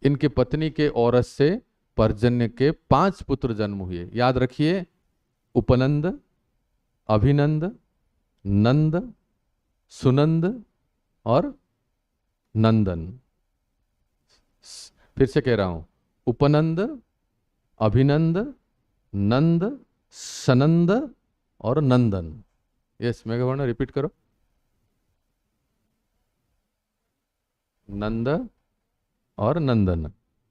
इनके पत्नी के औरत से पर्जन्य के 5 पुत्र जन्म हुए। याद रखिए, उपनंद, अभिनंद, नंद, सुनंद और नंदन। फिर से कह रहा हूं, उपनंद, अभिनंद, नंद, सनंद और नंदन। यस, मैं रिपीट करो, नंद और नंदन।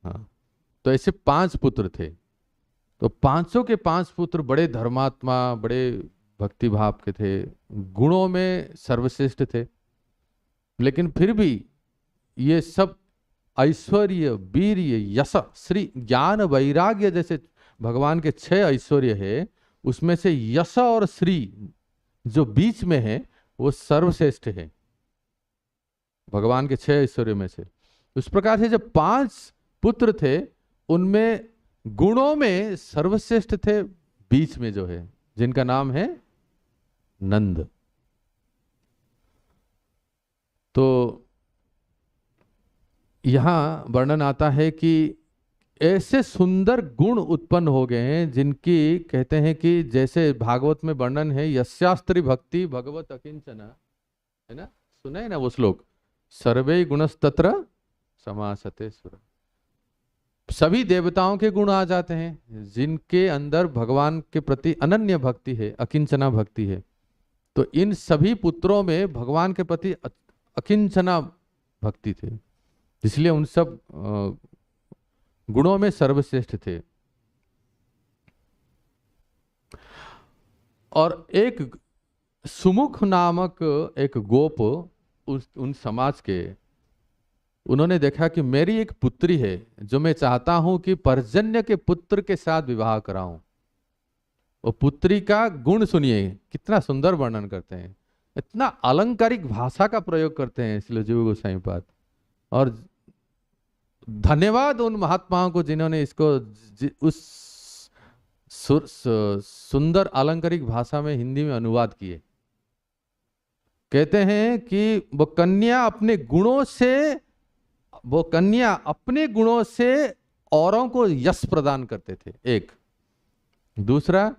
हाँ, तो ऐसे 5 पुत्र थे। तो पांचों के 5 पुत्र बड़े धर्मात्मा, बड़े भक्ति भाव के थे, गुणों में सर्वश्रेष्ठ थे। लेकिन फिर भी ये सब ऐश्वर्य, वीर्य, यश, श्री, ज्ञान, वैराग्य जैसे भगवान के 6 ऐश्वर्य है, उसमें से यश और श्री जो बीच में है वो सर्वश्रेष्ठ है भगवान के 6 ऐश्वर्य में से। उस प्रकार से जब 5 पुत्र थे, उनमें गुणों में सर्वश्रेष्ठ थे बीच में जो है, जिनका नाम है नंद। तो यहां वर्णन आता है कि ऐसे सुंदर गुण उत्पन्न हो गए हैं जिनकी कहते हैं कि जैसे भागवत में वर्णन है, यस्यास्त्री भक्ति भगवत अकिंचना, है ना, सुना है ना वो श्लोक, सर्वे गुणस्तत्र समासते सुर। सभी देवताओं के गुण आ जाते हैं जिनके अंदर भगवान के प्रति अनन्य भक्ति है, अकिंचना भक्ति है। तो इन सभी पुत्रों में भगवान के प्रति अकिंचना भक्ति थी, इसलिए उन सब गुणों में सर्वश्रेष्ठ थे। और एक सुमुख नामक एक गोप उन समाज के, उन्होंने देखा कि मेरी एक पुत्री है जो मैं चाहता हूं कि पर्जन्य के पुत्र के साथ विवाह कराऊं। वो पुत्री का गुण सुनिए, कितना सुंदर वर्णन करते हैं, इतना अलंकारिक भाषा का प्रयोग करते हैं श्रील जीव गोसाई पाद। और धन्यवाद उन महात्माओं को जिन्होंने इसको उस सुंदर अलंकारिक भाषा में हिंदी में अनुवाद किए। कहते हैं कि वो कन्या अपने गुणों से औरों को यश प्रदान करते थे, एक। दूसरा,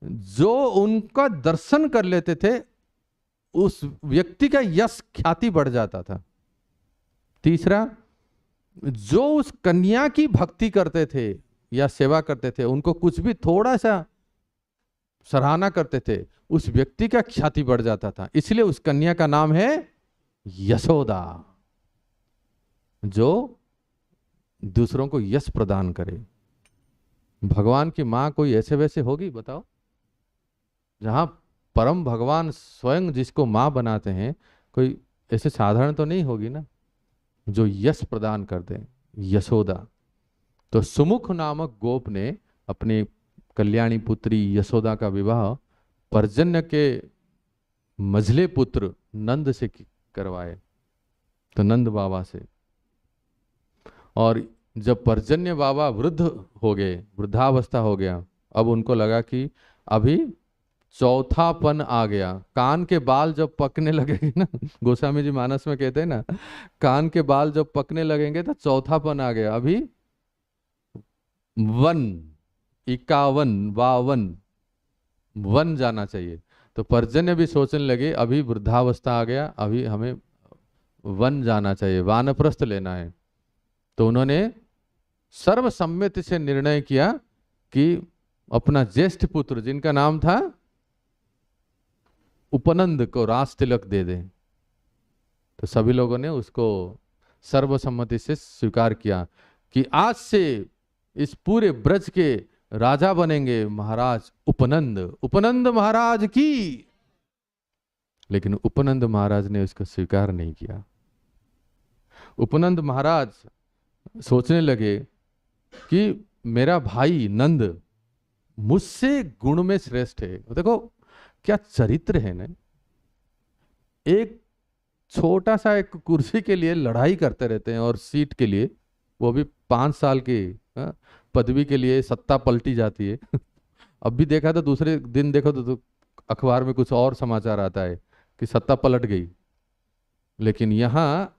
जो उनका दर्शन कर लेते थे उस व्यक्ति का यश ख्याति बढ़ जाता था। तीसरा, जो उस कन्या की भक्ति करते थे या सेवा करते थे, उनको कुछ भी थोड़ा सा सराहना करते थे, उस व्यक्ति का ख्याति बढ़ जाता था। इसलिए उस कन्या का नाम है यशोदा, जो दूसरों को यश प्रदान करे। भगवान की मां कोई ऐसे वैसे होगी बताओ? जहां परम भगवान स्वयं जिसको मां बनाते हैं, कोई ऐसे साधारण तो नहीं होगी ना, जो यश प्रदान कर दे, यशोदा। तो सुमुख नामक गोप ने अपनी कल्याणी पुत्री यशोदा का विवाह पर्जन्य के मझले पुत्र नंद से करवाए। तो नंद बाबा से। और जब पर्जन्य बाबा वृद्ध हो गए, वृद्धावस्था हो गया, अब उनको लगा कि अभी चौथापन आ गया। कान के बाल जब पकने लगेंगे ना, गोस्वामी जी मानस में कहते हैं ना, कान के बाल जब पकने लगेंगे तो चौथापन आ गया। अभी 51 जाना चाहिए। तो पर्जन्य भी सोचने लगे अभी वृद्धावस्था आ गया, अभी हमें वन जाना चाहिए, वानप्रस्थ लेना है। तो उन्होंने सर्वसम्मति से निर्णय किया कि अपना ज्येष्ठ पुत्र जिनका नाम था उपनंद को राज तिलक दे दें। तो सभी लोगों ने उसको सर्वसम्मति से स्वीकार किया कि आज से इस पूरे ब्रज के राजा बनेंगे महाराज उपनंद, उपनंद महाराज की। लेकिन उपनंद महाराज ने उसको स्वीकार नहीं किया। उपनंद महाराज सोचने लगे कि मेरा भाई नंद मुझसे गुण में श्रेष्ठ है। देखो क्या चरित्र है ना। एक छोटा सा एक कुर्सी के लिए लड़ाई करते रहते हैं, और सीट के लिए, वो भी 5 साल की पदवी के लिए सत्ता पलटी जाती है। अब भी देखा तो दूसरे दिन देखो तो अखबार में कुछ और समाचार आता है कि सत्ता पलट गई। लेकिन यहाँ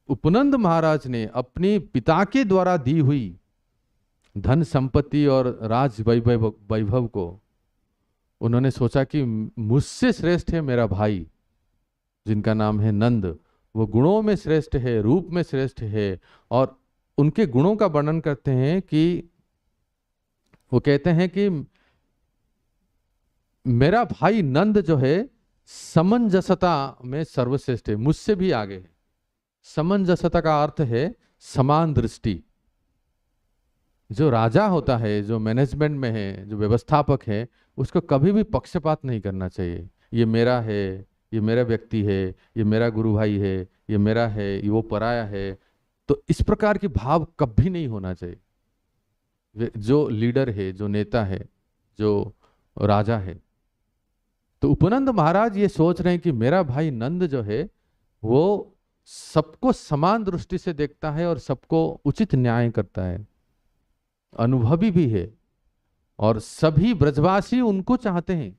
उपनंद महाराज ने अपनी पिता के द्वारा दी हुई धन संपत्ति और राज वैभव को उन्होंने सोचा कि मुझसे श्रेष्ठ है मेरा भाई जिनका नाम है नंद। वो गुणों में श्रेष्ठ है, रूप में श्रेष्ठ है। और उनके गुणों का वर्णन करते हैं कि वो कहते हैं कि मेरा भाई नंद जो है समंजसता में सर्वश्रेष्ठ है, मुझसे भी आगे है। समंजसता का अर्थ है समान दृष्टि। जो राजा होता है, जो मैनेजमेंट में है, जो व्यवस्थापक है, उसको कभी भी पक्षपात नहीं करना चाहिए। ये मेरा है, ये मेरा व्यक्ति है, ये मेरा गुरु भाई है, ये मेरा है, ये वो पराया है। तो इस प्रकार की भाव कभी नहीं होना चाहिए। जो लीडर है, जो नेता है, जो राजा है। तो उपनंद महाराज ये सोच रहे हैं कि मेरा भाई नंद जो है वो सबको समान दृष्टि से देखता है और सबको उचित न्याय करता है, अनुभवी भी है। और सभी ब्रजवासी उनको चाहते हैं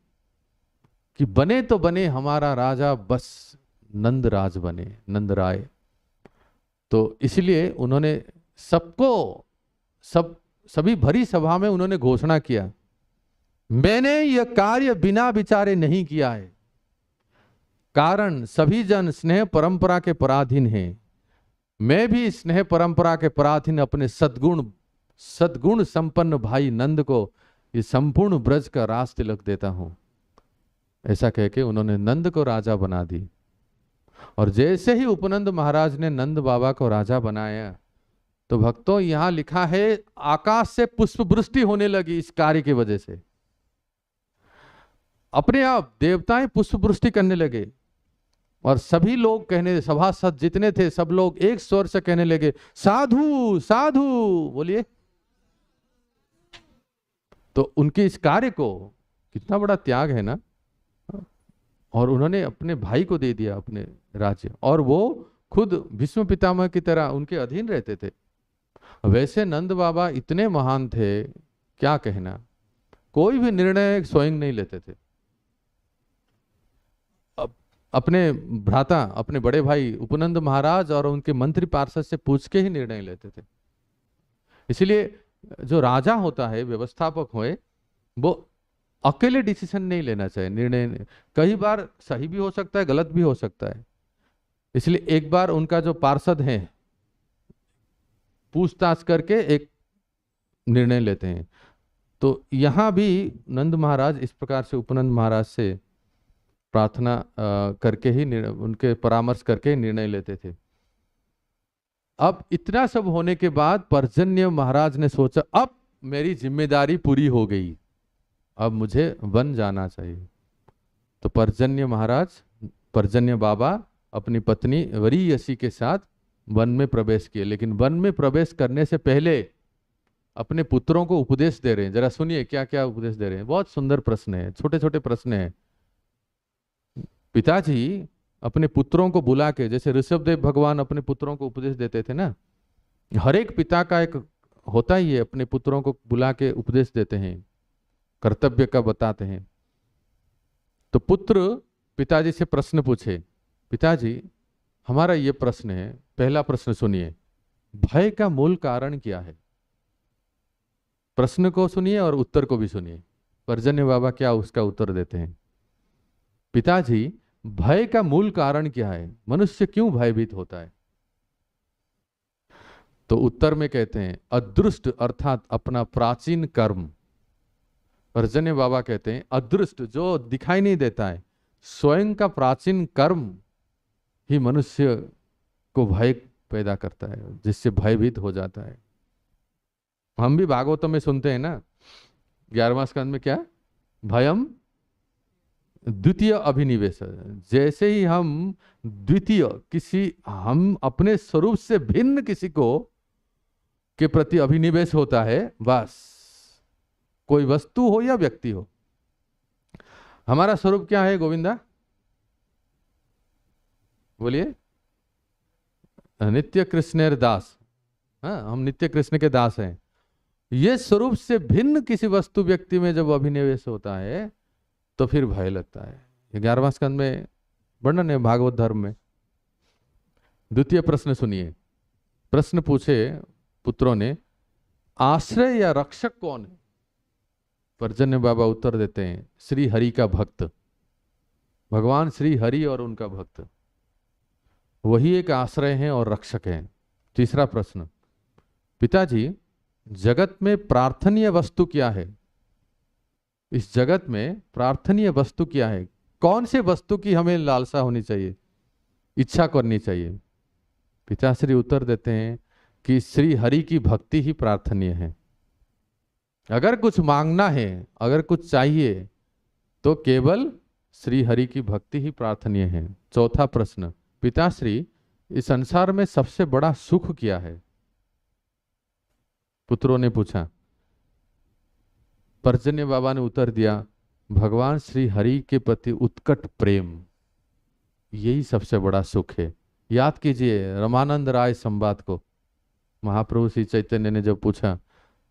कि बने तो बने हमारा राजा, बस नंद राज बने, नंद राय। तो इसलिए उन्होंने सभी भरी सभा में उन्होंने घोषणा किया, मैंने यह कार्य बिना विचारे नहीं किया है। कारण सभी जन स्नेह परंपरा के पराधीन हैं। मैं भी स्नेह परंपरा के पराधीन अपने सद्गुण संपन्न भाई नंद को ये संपूर्ण ब्रज का राज तिलक देता हूं। ऐसा कह के उन्होंने नंद को राजा बना दी। और जैसे ही उपनंद महाराज ने नंद बाबा को राजा बनाया, तो भक्तों यहां लिखा है आकाश से पुष्प वृष्टि होने लगी इस कार्य की वजह से। अपने आप देवताएं पुष्प वृष्टि करने लगे और सभी लोग कहने, सभासद जितने थे सब लोग एक स्वर से कहने लगे, साधु साधु बोलिए। तो उनके इस कार्य को, कितना बड़ा त्याग है ना। और उन्होंने अपने भाई को दे दिया अपने राज्य, और वो खुद भीष्म पितामह की तरह उनके अधीन रहते थे। वैसे नंद बाबा इतने महान थे, क्या कहना। कोई भी निर्णय स्वयं नहीं लेते थे। अपने भ्राता, अपने बड़े भाई उपनंद महाराज और उनके मंत्री पार्षद से पूछ के ही निर्णय लेते थे। इसलिए जो राजा होता है, व्यवस्थापक होए, वो अकेले डिसीजन नहीं लेना चाहिए, निर्णय। कई बार सही भी हो सकता है, गलत भी हो सकता है। इसलिए एक बार उनका जो पार्षद है पूछताछ करके एक निर्णय लेते हैं। तो यहां भी नंद महाराज इस प्रकार से उपनंद महाराज से प्रार्थना करके ही, उनके परामर्श करके ही निर्णय लेते थे। अब इतना सब होने के बाद पर्जन्य महाराज ने सोचा अब मेरी जिम्मेदारी पूरी हो गई, अब मुझे वन जाना चाहिए। तो पर्जन्य महाराज, पर्जन्य बाबा अपनी पत्नी वरीयसी के साथ वन में प्रवेश किए। लेकिन वन में प्रवेश करने से पहले अपने पुत्रों को उपदेश दे रहे हैं। जरा सुनिए क्या क्या उपदेश दे रहे हैं। बहुत सुंदर प्रश्न है, छोटे छोटे प्रश्न है। पिताजी, अपने पुत्रों को बुला के, जैसे ऋषभदेव भगवान अपने पुत्रों को उपदेश देते थे ना, हर एक पिता का एक होता ही है, अपने पुत्रों को बुला के उपदेश देते हैं, कर्तव्य का बताते हैं। तो पुत्र पिताजी से प्रश्न पूछे, पिताजी हमारा ये प्रश्न है, पहला प्रश्न सुनिए, भय का मूल कारण क्या है? प्रश्न को सुनिए और उत्तर को भी सुनिए, पर्जन्य बाबा क्या उसका उत्तर देते हैं। पिताजी भय का मूल कारण क्या है, मनुष्य क्यों भयभीत होता है? तो उत्तर में कहते हैं अदृष्ट अर्थात अपना प्राचीन कर्म। पर्जन्य बाबा कहते हैं अदृष्ट जो दिखाई नहीं देता है, स्वयं का प्राचीन कर्म ही मनुष्य को भय पैदा करता है, जिससे भयभीत हो जाता है। हम भी भागवतम में सुनते हैं ना, 11वां स्कंद में क्या, भयम द्वितीय अभिनिवेश। जैसे ही हम द्वितीय किसी, हम अपने स्वरूप से भिन्न किसी को के प्रति अभिनिवेश होता है, बस कोई वस्तु हो या व्यक्ति हो। हमारा स्वरूप क्या है गोविंदा, बोलिए? नित्य कृष्णेर दास। हाँ, हम नित्य कृष्ण के दास हैं। ये स्वरूप से भिन्न किसी वस्तु व्यक्ति में जब अभिनिवेश होता है तो फिर भय लगता है। 11वां स्कंद में वर्णन है भागवत धर्म में। द्वितीय प्रश्न सुनिए, प्रश्न पूछे पुत्रों ने, आश्रय या रक्षक कौन है? पर्जन्य बाबा उत्तर देते हैं श्री हरि का भक्त, भगवान श्री हरि और उनका भक्त, वही एक आश्रय है और रक्षक है। तीसरा प्रश्न, पिताजी जगत में प्रार्थनीय वस्तु क्या है? इस जगत में प्रार्थनीय वस्तु क्या है? कौन से वस्तु की हमें लालसा होनी चाहिए, इच्छा करनी चाहिए? पिताश्री उत्तर देते हैं कि श्री हरि की भक्ति ही प्रार्थनीय है। अगर कुछ मांगना है, अगर कुछ चाहिए तो केवल श्री हरि की भक्ति ही प्रार्थनीय है। चौथा प्रश्न, पिताश्री इस संसार में सबसे बड़ा सुख क्या है? पुत्रों ने पूछा। पर्जन्य बाबा ने उत्तर दिया, भगवान श्री हरि के प्रति उत्कट प्रेम, यही सबसे बड़ा सुख है। याद कीजिए रमानंद राय संवाद को, महाप्रभु श्री चैतन्य ने जब पूछा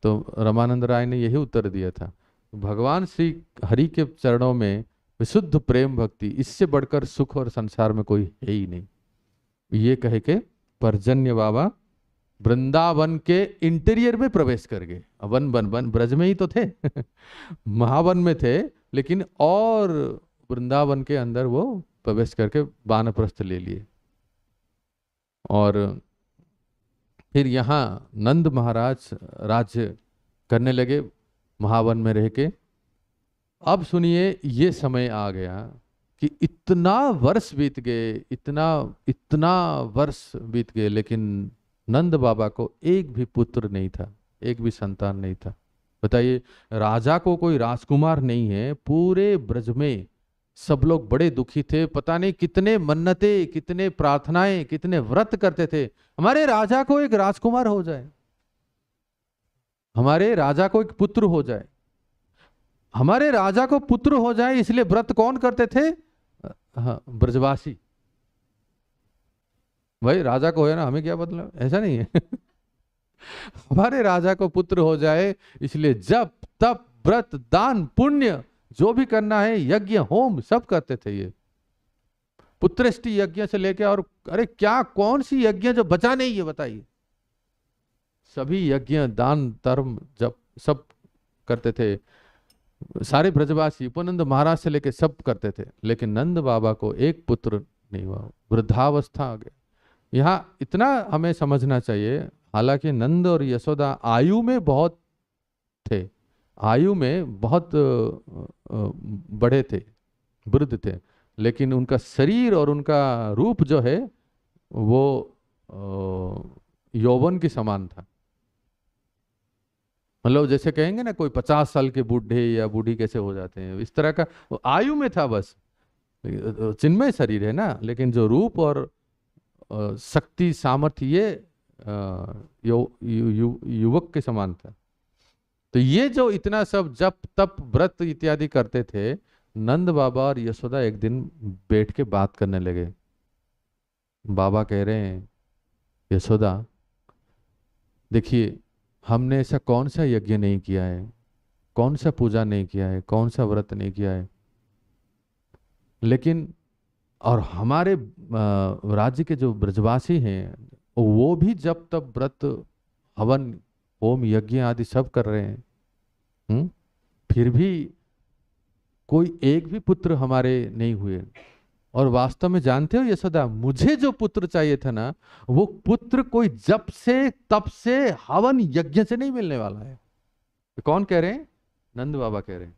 तो रमानंद राय ने यही उत्तर दिया था, भगवान श्री हरि के चरणों में विशुद्ध प्रेम भक्ति, इससे बढ़कर सुख और संसार में कोई है ही नहीं। ये कह के पर्जन्य बाबा वृंदावन के इंटीरियर में प्रवेश कर गए। वन वन वन ब्रज में ही तो थे महावन में थे, लेकिन और वृंदावन के अंदर वो प्रवेश करके वानप्रस्थ ले लिए। और फिर यहाँ नंद महाराज राज्य करने लगे महावन में रह के। अब सुनिए, ये समय आ गया कि इतना वर्ष बीत गए, इतना वर्ष बीत गए, लेकिन नंद बाबा को एक भी पुत्र नहीं था, एक भी संतान नहीं था। बताइए, राजा को कोई राजकुमार नहीं है। पूरे ब्रज में सब लोग बड़े दुखी थे, पता नहीं कितने मन्नतें, कितने प्रार्थनाएं, कितने व्रत करते थे, हमारे राजा को एक राजकुमार हो जाए, हमारे राजा को एक पुत्र हो जाए, हमारे राजा को पुत्र हो जाए। इसलिए व्रत कौन करते थे? हाँ, ब्रजवासी। भाई राजा को है ना, हमें क्या मतलब, ऐसा नहीं है हमारे राजा को पुत्र हो जाए, इसलिए जप तप व्रत दान पुण्य जो भी करना है, यज्ञ होम सब करते थे। ये पुत्रेष्टि यज्ञ से लेके, और अरे क्या कौन सी यज्ञ जो बचा नहीं है बताइए, सभी यज्ञ दान धर्म जब सब करते थे। सारे ब्रजवासी उपनंद महाराज से लेके सब करते थे, लेकिन नंद बाबा को एक पुत्र नहीं हुआ, वृद्धावस्था आ गई। यहाँ इतना हमें समझना चाहिए, हालांकि नंद और यशोदा आयु में बहुत थे, आयु में बहुत बड़े थे, वृद्ध थे, लेकिन उनका शरीर और उनका रूप जो है वो यौवन के समान था। मतलब जैसे कहेंगे ना कोई 50 साल के बूढ़े या बूढ़ी कैसे हो जाते हैं, इस तरह का आयु में था। बस चिन्मय शरीर है ना, लेकिन जो रूप और शक्ति सामर्थ्य ये युवक के समान था। तो ये जो इतना सब जप तप व्रत इत्यादि करते थे, नंद बाबा और यशोदा एक दिन बैठ के बात करने लगे। बाबा कह रहे हैं, यशोदा देखिए, हमने ऐसा कौन सा यज्ञ नहीं किया है, कौन सा पूजा नहीं किया है, कौन सा व्रत नहीं किया है, लेकिन और हमारे राज्य के जो ब्रजवासी हैं वो भी जब तब व्रत हवन होम यज्ञ आदि सब कर रहे हैं, फिर भी कोई एक भी पुत्र हमारे नहीं हुए। और वास्तव में जानते हो यशोदा, मुझे जो पुत्र चाहिए था ना, वो पुत्र कोई जब से तब से हवन यज्ञ से नहीं मिलने वाला है। तो कौन कह रहे हैं? नंद बाबा कह रहे हैं।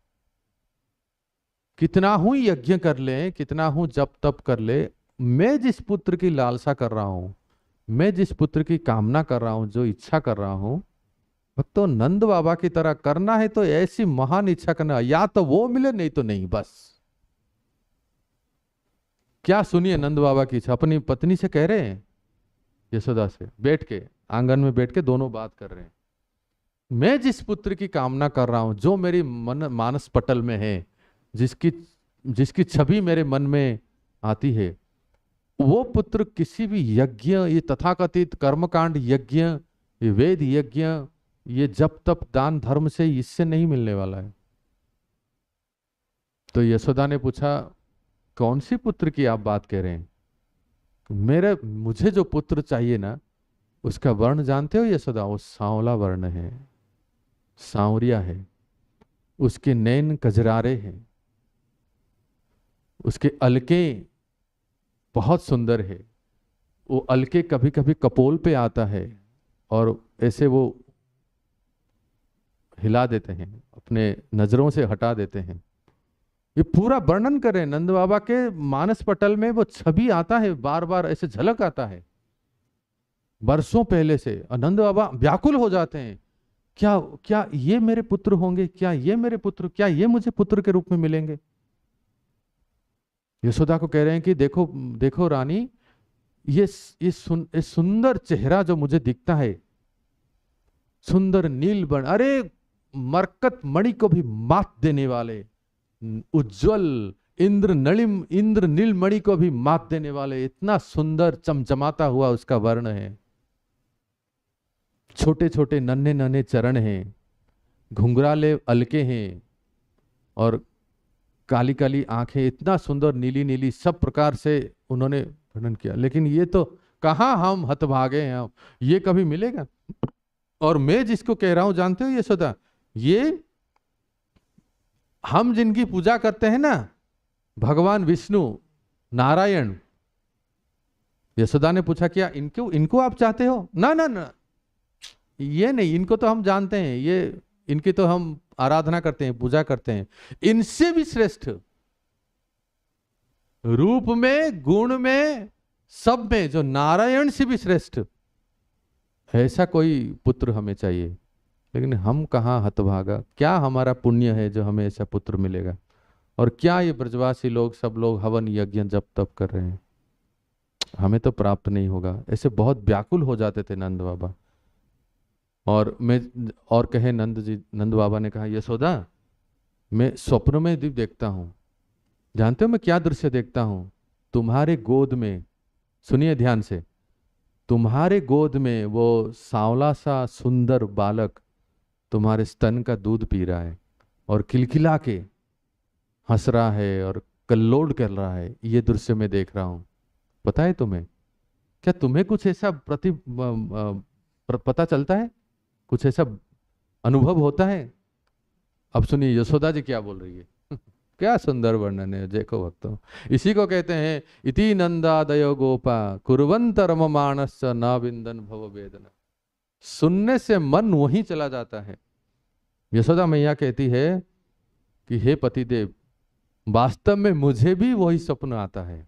कितना हूं यज्ञ कर ले, कितना हूं जब तब कर ले, मैं जिस पुत्र की लालसा कर रहा हूं, मैं जिस पुत्र की कामना कर रहा हूं, जो इच्छा कर रहा हूं, तो नंद बाबा की तरह करना है तो ऐसी महान इच्छा करना, या तो वो मिले नहीं तो नहीं, बस। क्या सुनिए नंद बाबा की इच्छा, अपनी पत्नी से कह रहे हैं, यशोदा से बैठ के आंगन में बैठ के दोनों बात कर रहे हैं। मैं जिस पुत्र की कामना कर रहा हूं, जो मेरी मन मानस पटल में है, जिसकी जिसकी छवि मेरे मन में आती है, वो पुत्र किसी भी यज्ञ, ये तथाकथित कर्मकांड यज्ञ, ये वेद यज्ञ, ये जब तप दान धर्म से इससे नहीं मिलने वाला है। तो यशोदा ने पूछा, कौन सी पुत्र की आप बात कह रहे हैं? मुझे जो पुत्र चाहिए ना, उसका वर्ण जानते हो यशोदा? वो सांवला वर्ण है, सांवरिया है, उसके नैन कजरारे हैं, उसके अलके बहुत सुंदर है। वो अलके कभी कभी कपोल पे आता है और ऐसे वो हिला देते हैं, अपने नजरों से हटा देते हैं। ये पूरा वर्णन करें, नंद बाबा के मानस पटल में वो छवि आता है, बार बार ऐसे झलक आता है वर्षों पहले से। नंद बाबा व्याकुल हो जाते हैं, क्या क्या ये मेरे पुत्र होंगे? क्या ये मेरे पुत्र, क्या ये मुझे पुत्र के रूप में मिलेंगे? यशोदा को कह रहे हैं कि देखो देखो रानी, ये सुंदर चेहरा जो मुझे दिखता है, सुंदर नील वर्ण, अरे मरकत मणि को भी मात देने वाले, उज्जवल इंद्र नील मणि को भी मात देने वाले, इतना सुंदर चमचमाता हुआ उसका वर्ण है। छोटे छोटे नन्हे नन्हे चरण हैं, घुंघराले अलके हैं और काली काली आंखें, इतना सुंदर नीली नीली, सब प्रकार से उन्होंने वर्णन किया। लेकिन ये तो कहां हम हतभागे हैं, ये कभी मिलेगा? और मैं जिसको कह रहा हूं जानते हो यशोदा, ये हम जिनकी पूजा करते हैं ना, भगवान विष्णु नारायण। यशोदा ने पूछा, क्या इनको आप चाहते हो? ना ना ना, ये नहीं, इनको तो हम जानते हैं, ये इनकी तो हम आराधना करते हैं, पूजा करते हैं। इनसे भी श्रेष्ठ, रूप में, गुण में, सब में जो नारायण से भी श्रेष्ठ, ऐसा कोई पुत्र हमें चाहिए। लेकिन हम कहाँ हतभागा, क्या हमारा पुण्य है जो हमें ऐसा पुत्र मिलेगा? और क्या ये ब्रजवासी लोग, सब लोग हवन यज्ञ जप तप कर रहे हैं, हमें तो प्राप्त नहीं होगा। ऐसे बहुत व्याकुल हो जाते थे नंद बाबा। और कहे नंद बाबा ने कहा, यशोदा मैं स्वप्न में भी देखता हूं। जानते हो मैं क्या दृश्य देखता हूं? तुम्हारे गोद में, सुनिए ध्यान से, तुम्हारे गोद में वो सांवला सा सुंदर बालक तुम्हारे स्तन का दूध पी रहा है और खिलखिला के हंस रहा है और कल्लोल कर रहा है। ये दृश्य मैं देख रहा हूं। पता है तुम्हें? क्या तुम्हें कुछ ऐसा पता चलता है? कुछ ऐसा अनुभव होता है? अब सुनिए यशोदा जी क्या बोल रही है। क्या सुंदर वर्णन है, देखो भक्तों। इसी को कहते हैं, इति नंदादयो गोपा कुर्वन्त रममाणश्च न विन्दन् भव वेदना। सुनने से मन वहीं चला जाता है। यशोदा मैया कहती है कि हे पतिदेव, वास्तव में मुझे भी वही स्वप्न आता है।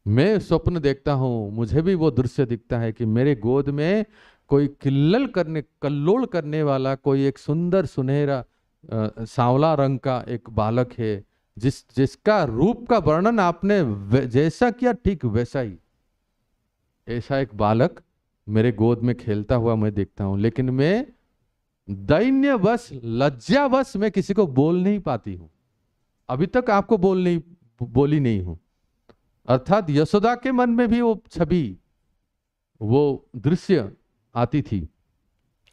मैं स्वप्न देखता हूं, मुझे भी वो दृश्य दिखता है कि मेरे गोद में कोई कल्लोल करने वाला कोई एक सुंदर सुनहरा सांवला रंग का एक बालक है, जिसका रूप का वर्णन आपने जैसा किया ठीक वैसा ही, ऐसा एक बालक मेरे गोद में खेलता हुआ मैं देखता हूं। लेकिन मैं दैन्यवश, लज्जावश मैं किसी को बोल नहीं पाती हूं। अभी तक आपको बोली नहीं हूं। अर्थात यशोदा के मन में भी वो छवि, वो दृश्य आती थी,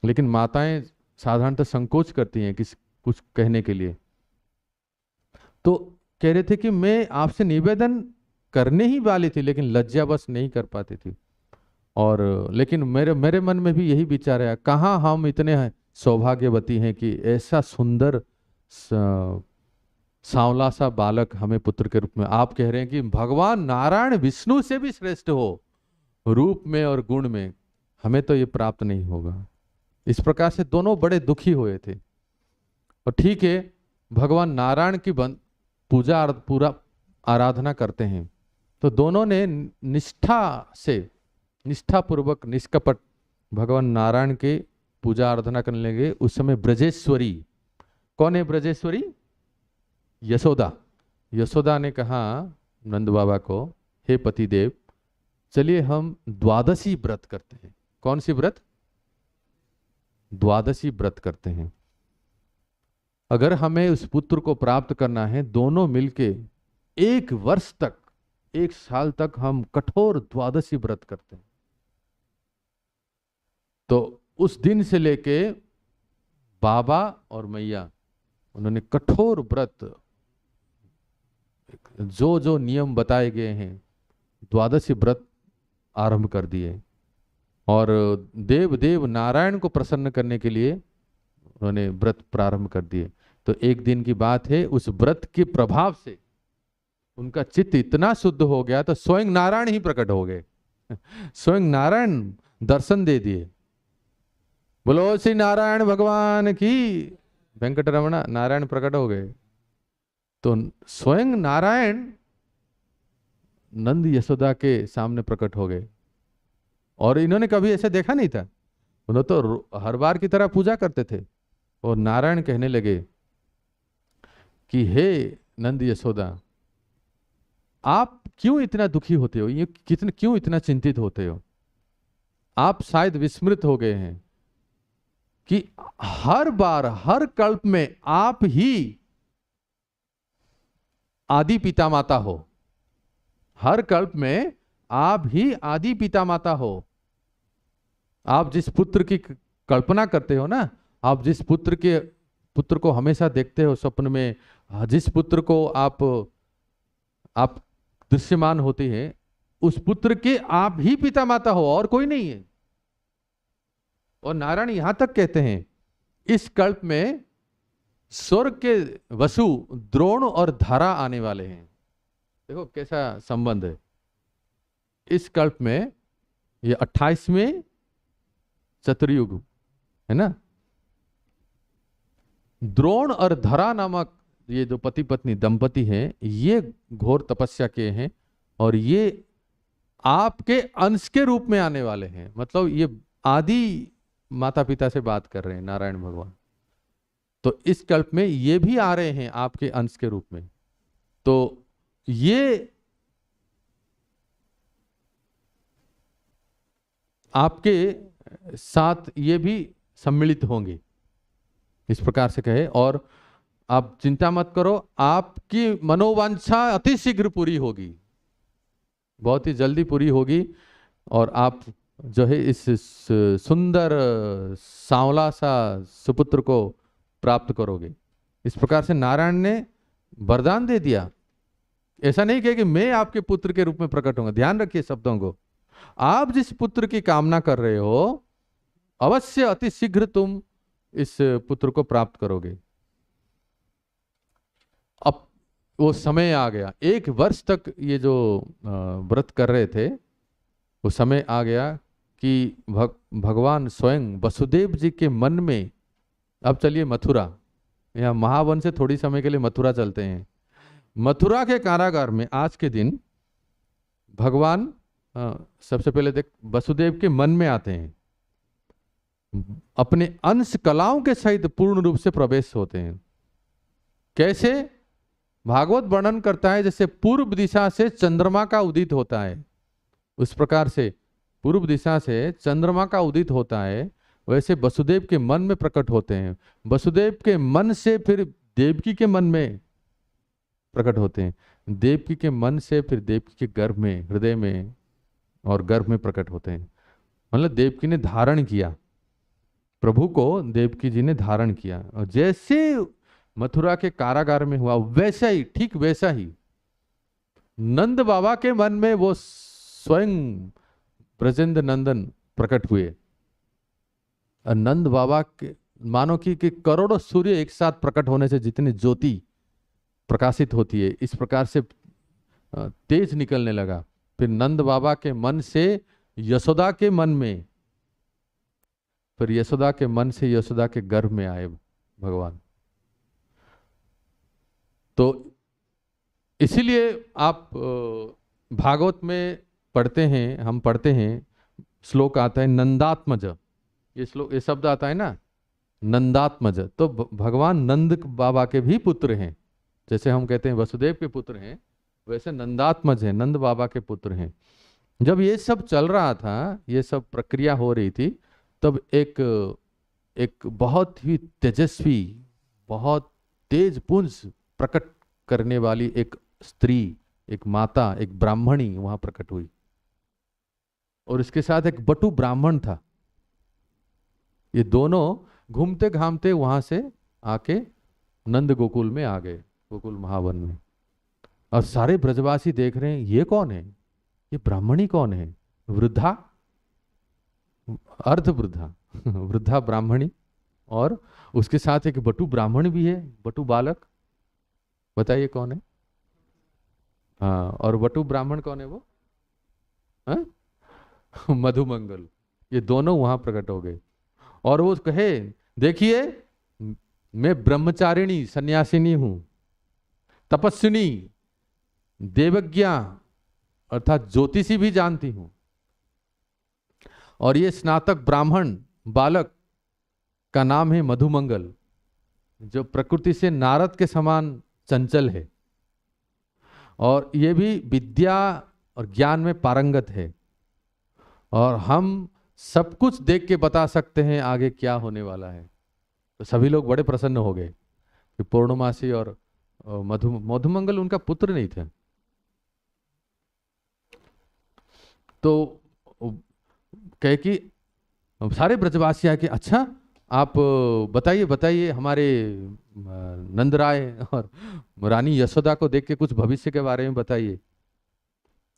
लेकिन माताएं साधारणतः संकोच करती हैं किसी कुछ कहने के लिए। तो कह रहे थे कि मैं आपसे निवेदन करने ही वाली थी, लेकिन लज्जावश नहीं कर पाती थी। और लेकिन मेरे मेरे मन में भी यही विचार है, कहाँ हम इतने सौभाग्यवती हैं कि ऐसा सुंदर सांवला सा बालक हमें पुत्र के रूप में। आप कह रहे हैं कि भगवान नारायण विष्णु से भी श्रेष्ठ हो रूप में और गुण में, हमें तो ये प्राप्त नहीं होगा। इस प्रकार से दोनों बड़े दुखी हुए थे। और ठीक है, भगवान नारायण की पूजा पूरा आराधना करते हैं, तो दोनों ने निष्ठापूर्वक निष्कपट भगवान नारायण के पूजा आराधना करने लगे। उस समय ब्रजेश्वरी, कौन है ब्रजेश्वरी? यशोदा। यशोदा ने कहा नंद बाबा को, हे पतिदेव, चलिए हम द्वादशी व्रत करते हैं। कौन सी व्रत? द्वादशी व्रत करते हैं। अगर हमें उस पुत्र को प्राप्त करना है, दोनों मिलके 1 वर्ष तक, 1 साल तक हम कठोर द्वादशी व्रत करते हैं। तो उस दिन से लेके बाबा और मैया, उन्होंने कठोर व्रत, जो जो नियम बताए गए हैं, द्वादशी व्रत आरंभ कर दिए। और देव देव नारायण को प्रसन्न करने के लिए उन्होंने व्रत प्रारंभ कर दिए। तो एक दिन की बात है, उस व्रत के प्रभाव से उनका चित्त इतना शुद्ध हो गया, तो स्वयं नारायण ही प्रकट हो गए। स्वयं नारायण दर्शन दे दिए। बोलो श्री नारायण भगवान की। वेंकटरमण नारायण प्रकट हो गए। तो स्वयं नारायण नंद यशोदा के सामने प्रकट हो गए। और इन्होंने कभी ऐसे देखा नहीं था, उन्होंने तो हर बार की तरह पूजा करते थे। और नारायण कहने लगे कि हे नंद यशोदा, आप क्यों इतना दुखी होते हो, ये क्यों इतना चिंतित होते हो? आप शायद विस्मृत हो गए हैं कि हर बार, हर कल्प में आप ही आदि पिता माता हो। हर कल्प में आप ही आदि पिता माता हो। आप जिस पुत्र की कल्पना करते हो ना, आप जिस पुत्र को हमेशा देखते हो स्वप्न में, जिस पुत्र को आप दृश्यमान होती है, उस पुत्र के आप ही पिता माता हो, और कोई नहीं है। और नारायण यहां तक कहते हैं, इस कल्प में स्वर्ग के वसु द्रोण और धरा आने वाले हैं। देखो कैसा संबंध है। इस कल्प में ये 28वें चतुर्युग है ना, द्रोण और धरा नामक ये जो पति पत्नी दंपति हैं, ये घोर तपस्या किए हैं, और ये आपके अंश के रूप में आने वाले हैं। मतलब ये आदि माता पिता से बात कर रहे हैं नारायण भगवान। तो इस कल्प में ये भी आ रहे हैं आपके अंश के रूप में। तो ये आपके साथ ये भी सम्मिलित होंगे, इस प्रकार से कहे। और आप चिंता मत करो, आपकी मनोवांछा अति शीघ्र पूरी होगी, बहुत ही जल्दी पूरी होगी। और आप जो है इस सुंदर सांवला सा सुपुत्र को प्राप्त करोगे। इस प्रकार से नारायण ने वरदान दे दिया। ऐसा नहीं कहे कि मैं आपके पुत्र के रूप में प्रकट होऊंगा। ध्यान रखिए शब्दों को। आप जिस पुत्र की कामना कर रहे हो, अवश्य अति शीघ्र तुम इस पुत्र को प्राप्त करोगे। अब वो समय आ गया, 1 वर्ष तक ये जो व्रत कर रहे थे, वो समय आ गया कि भगवान स्वयं वसुदेव जी के मन में, अब चलिए मथुरा, यहाँ महावन से थोड़ी समय के लिए मथुरा चलते हैं। मथुरा के कारागार में आज के दिन भगवान सबसे पहले देख वसुदेव के मन में आते हैं, अपने अंश कलाओं के सहित पूर्ण रूप से प्रवेश होते हैं। कैसे? भागवत वर्णन करता है जैसे पूर्व दिशा से चंद्रमा का उदित होता है, उस प्रकार से पूर्व दिशा से चंद्रमा का उदित होता है, वैसे वसुदेव के मन में प्रकट होते हैं। वसुदेव के मन से फिर देवकी के मन में प्रकट होते हैं। देवकी के मन से फिर देवकी के गर्भ में, हृदय में और गर्भ में प्रकट होते हैं। मतलब देवकी ने धारण किया, प्रभु को देवकी जी ने धारण किया, और जैसे मथुरा के कारागार में हुआ वैसा ही, ठीक वैसा ही नंद बाबा के मन में वो स्वयं ब्रजेंद्र नंदन प्रकट हुए। और नंद बाबा के मानो कि करोड़ों सूर्य एक साथ प्रकट होने से जितनी ज्योति प्रकाशित होती है, इस प्रकार से तेज निकलने लगा। फिर नंद बाबा के मन से यशोदा के मन में, फिर यशोदा के मन से यशोदा के गर्भ में आए भगवान। तो इसीलिए आप भागवत में पढ़ते हैं, हम पढ़ते हैं, श्लोक आता है नंदात्मज, ये श्लोक, ये शब्द आता है ना नंदात्मज, तो भगवान नंद बाबा के भी पुत्र हैं। जैसे हम कहते हैं वसुदेव के पुत्र हैं, वैसे नंदात्मज हैं, नंद बाबा के पुत्र हैं। जब ये सब चल रहा था, ये सब प्रक्रिया हो रही थी, तब एक बहुत ही तेजस्वी, बहुत तेज पुंज प्रकट करने वाली एक स्त्री, एक माता, एक ब्राह्मणी वहां प्रकट हुई, और इसके साथ एक बटु ब्राह्मण था। ये दोनों घूमते घामते वहां से आके नंद गोकुल में आ गए, गोकुल महावन में। और सारे ब्रजवासी देख रहे हैं ये कौन है, ये ब्राह्मणी कौन है, वृद्धा, अर्ध वृद्धा वृद्धा ब्राह्मणी, और उसके साथ एक बटु ब्राह्मण भी है, बटु बालक। बताइए कौन है? हाँ, और बटु ब्राह्मण कौन है वो? हाँ? मधुमंगल। ये दोनों वहां प्रकट हो गए, और वो कहे देखिए मैं ब्रह्मचारिणी सन्यासिनी हूं, तपस्विनी, देवज्ञा अर्थात ज्योतिषी भी जानती हूं, और ये स्नातक ब्राह्मण बालक का नाम है मधुमंगल, जो प्रकृति से नारद के समान चंचल है, और ये भी विद्या और ज्ञान में पारंगत है, और हम सब कुछ देख के बता सकते हैं आगे क्या होने वाला है। तो सभी लोग बड़े प्रसन्न हो गए कि पूर्णमासी और मधुमंगल उनका पुत्र नहीं थे। तो कहे कि सारे ब्रजवासी आके अच्छा आप बताइए बताइए, हमारे नंद राय और रानी यशोदा को देख के कुछ भविष्य के बारे में बताइए।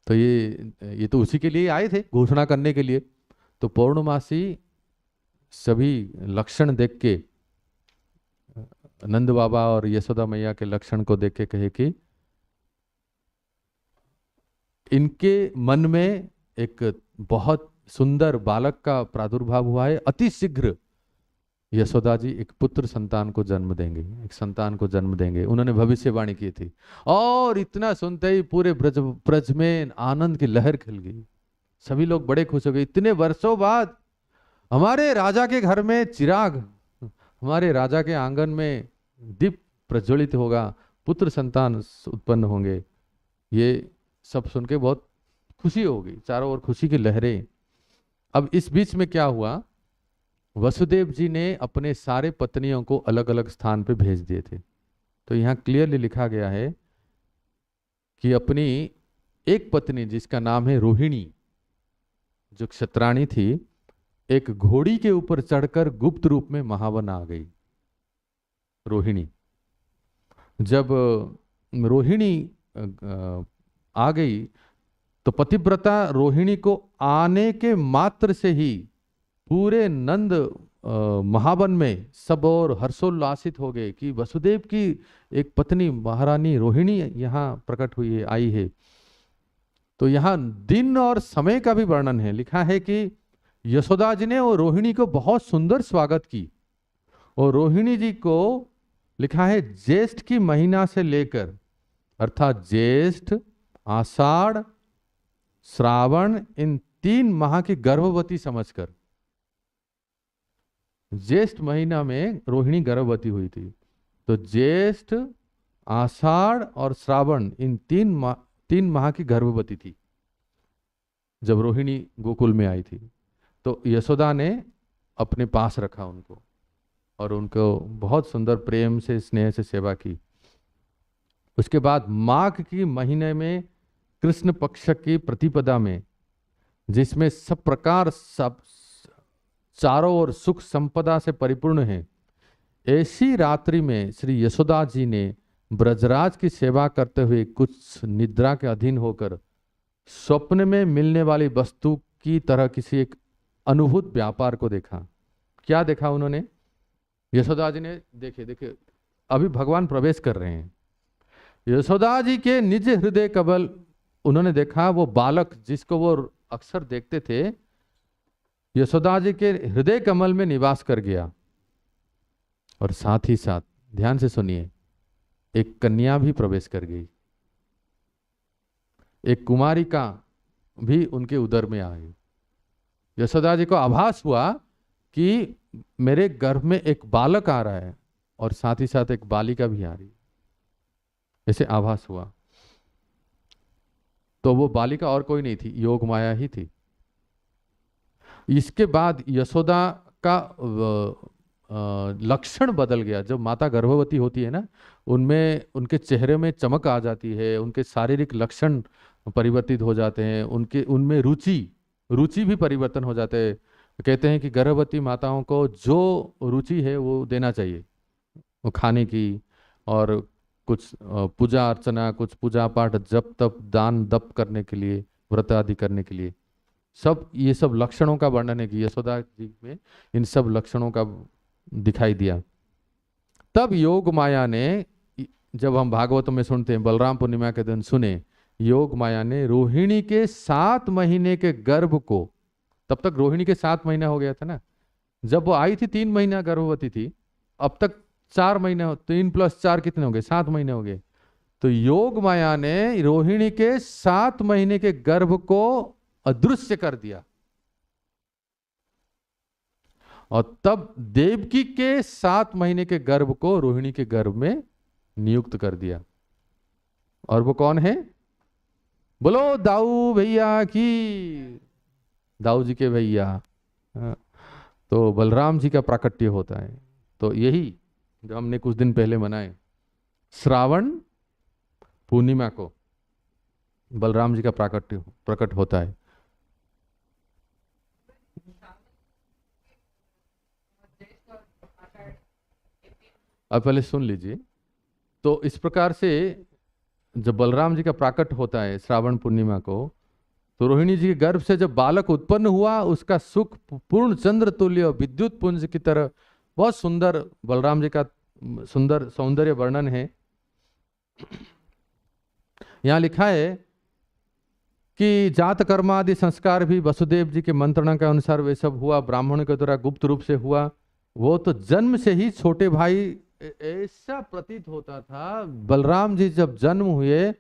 तो ये तो उसी के लिए आए थे, घोषणा करने के लिए। तो पौर्णमासी सभी लक्षण देख के, नंद बाबा और यशोदा मैया के लक्षण को देख के कहे कि इनके मन में एक बहुत सुंदर बालक का प्रादुर्भाव हुआ है, अति शीघ्र यशोदा जी एक पुत्र संतान को जन्म देंगे, एक संतान को जन्म देंगे, उन्होंने भविष्यवाणी की थी। और इतना सुनते ही पूरे ब्रज में आनंद की लहर खिल गई, सभी लोग बड़े खुश हो गए। इतने वर्षों बाद हमारे राजा के घर में चिराग, हमारे राजा के आंगन में दीप प्रज्वलित होगा, पुत्र संतान उत्पन्न होंगे। ये सब सुन के बहुत खुशी हो गई, चारों ओर खुशी की लहरें। अब इस बीच में क्या हुआ, वसुदेव जी ने अपने सारे पत्नियों को अलग अलग स्थान पे भेज दिए थे। तो यहाँ क्लियरली लिखा गया है कि अपनी एक पत्नी जिसका नाम है रोहिणी, जो क्षत्राणी थी, एक घोड़ी के ऊपर चढ़कर गुप्त रूप में महावन आ गई। रोहिणी, जब रोहिणी आ गई तो पतिव्रता रोहिणी को आने के मात्र से ही पूरे नंद महावन में सब और हर्षोल्लासित हो गए कि वसुदेव की एक पत्नी महारानी रोहिणी यहाँ प्रकट हुई है, आई है। तो यहाँ दिन और समय का भी वर्णन है, लिखा है कि यशोदा जी ने और रोहिणी को बहुत सुंदर स्वागत की, और रोहिणी जी को लिखा है ज्येष्ठ की महीना से लेकर, अर्थात ज्येष्ठ, आषाढ़, श्रावण, इन 3 माह की गर्भवती समझकर। ज्येष्ठ महीना में रोहिणी गर्भवती हुई थी, तो ज्येष्ठ, आषाढ़ और श्रावण, इन 3 माह की गर्भवती थी जब रोहिणी गोकुल में आई थी। तो यशोदा ने अपने पास रखा उनको, और उनको बहुत सुंदर प्रेम से स्नेह से सेवा की। उसके बाद माघ की महीने में कृष्ण पक्ष की प्रतिपदा में, जिसमें सब प्रकार सब चारों ओर सुख संपदा से परिपूर्ण है, ऐसी रात्रि में श्री यशोदा जी ने ब्रजराज की सेवा करते हुए कुछ निद्रा के अधीन होकर स्वप्न में मिलने वाली वस्तु की तरह किसी एक अनुभूत व्यापार को देखा। क्या देखा उन्होंने? यशोदा जी ने देखे अभी भगवान प्रवेश कर रहे हैं। यशोदा जी के निज हृदय कमल उन्होंने देखा, वो बालक जिसको वो अक्सर देखते थे, यशोदा जी के हृदय कमल में निवास कर गया। और साथ ही साथ ध्यान से सुनिए, एक कन्या भी प्रवेश कर गई, एक कुमारिका भी उनके उदर में आई। यशोदा जी को आभास हुआ कि मेरे गर्भ में एक बालक आ रहा है और साथ ही साथ एक बालिका भी आ रही, ऐसे आभास हुआ। तो वो बालिका और कोई नहीं थी, योग माया ही थी। इसके बाद यशोदा का लक्षण बदल गया। जब माता गर्भवती होती है ना, उनमें उनके चेहरे में चमक आ जाती है, उनके शारीरिक लक्षण परिवर्तित हो जाते हैं, उनमें रुचि भी परिवर्तन हो जाते हैं। कहते हैं कि गर्भवती माताओं को जो रुचि है वो देना चाहिए, वो खाने की, और कुछ पूजा अर्चना, कुछ पूजा पाठ, जप तप, दान दप करने के लिए, व्रत आदि करने के लिए, सब ये सब लक्षणों का वर्णन है कि यशोदा जी में इन सब लक्षणों का दिखाई दिया। तब योग माया ने, जब हम भागवत में सुनते हैं, बलराम पूर्णिमा के दिन सुने, योग माया ने रोहिणी के 7 महीने के गर्भ को, तब तक रोहिणी के 7 महीना हो गया था ना, जब वो आई थी 3 महीना गर्भवती थी, अब तक 4 महीने, 3 + 4 कितने हो गए? 7 महीने हो गए। तो योग माया ने रोहिणी के 7 महीने के गर्भ को अदृश्य कर दिया, और तब देवकी के 7 महीने के गर्भ को रोहिणी के गर्भ में नियुक्त कर दिया। और वो कौन है? बोलो दाऊ भैया की, दाऊ जी के भैया। तो बलराम जी का प्राकट्य होता है। तो यही जो हमने कुछ दिन पहले मनाए, श्रावण पूर्णिमा को बलराम जी का प्राकट्य प्रकट होता है। अब पहले सुन लीजिए। तो इस प्रकार से जब बलराम जी का प्राकट होता है श्रावण पूर्णिमा को, तो रोहिणी जी के गर्भ से जब बालक उत्पन्न हुआ, उसका सुख पूर्ण चंद्र तुल्य विद्युत पुंज की तरह, बहुत सुंदर बलराम जी का सुंदर सौंदर्य वर्णन है। यहां लिखा है कि जात कर्मादि संस्कार भी वसुदेव जी के मंत्रणा के अनुसार वे सब हुआ, ब्राह्मण के द्वारा गुप्त रूप से हुआ। वो तो जन्म से ही छोटे भाई, ऐसा प्रतीत होता था बलराम जी जब जन्म हुए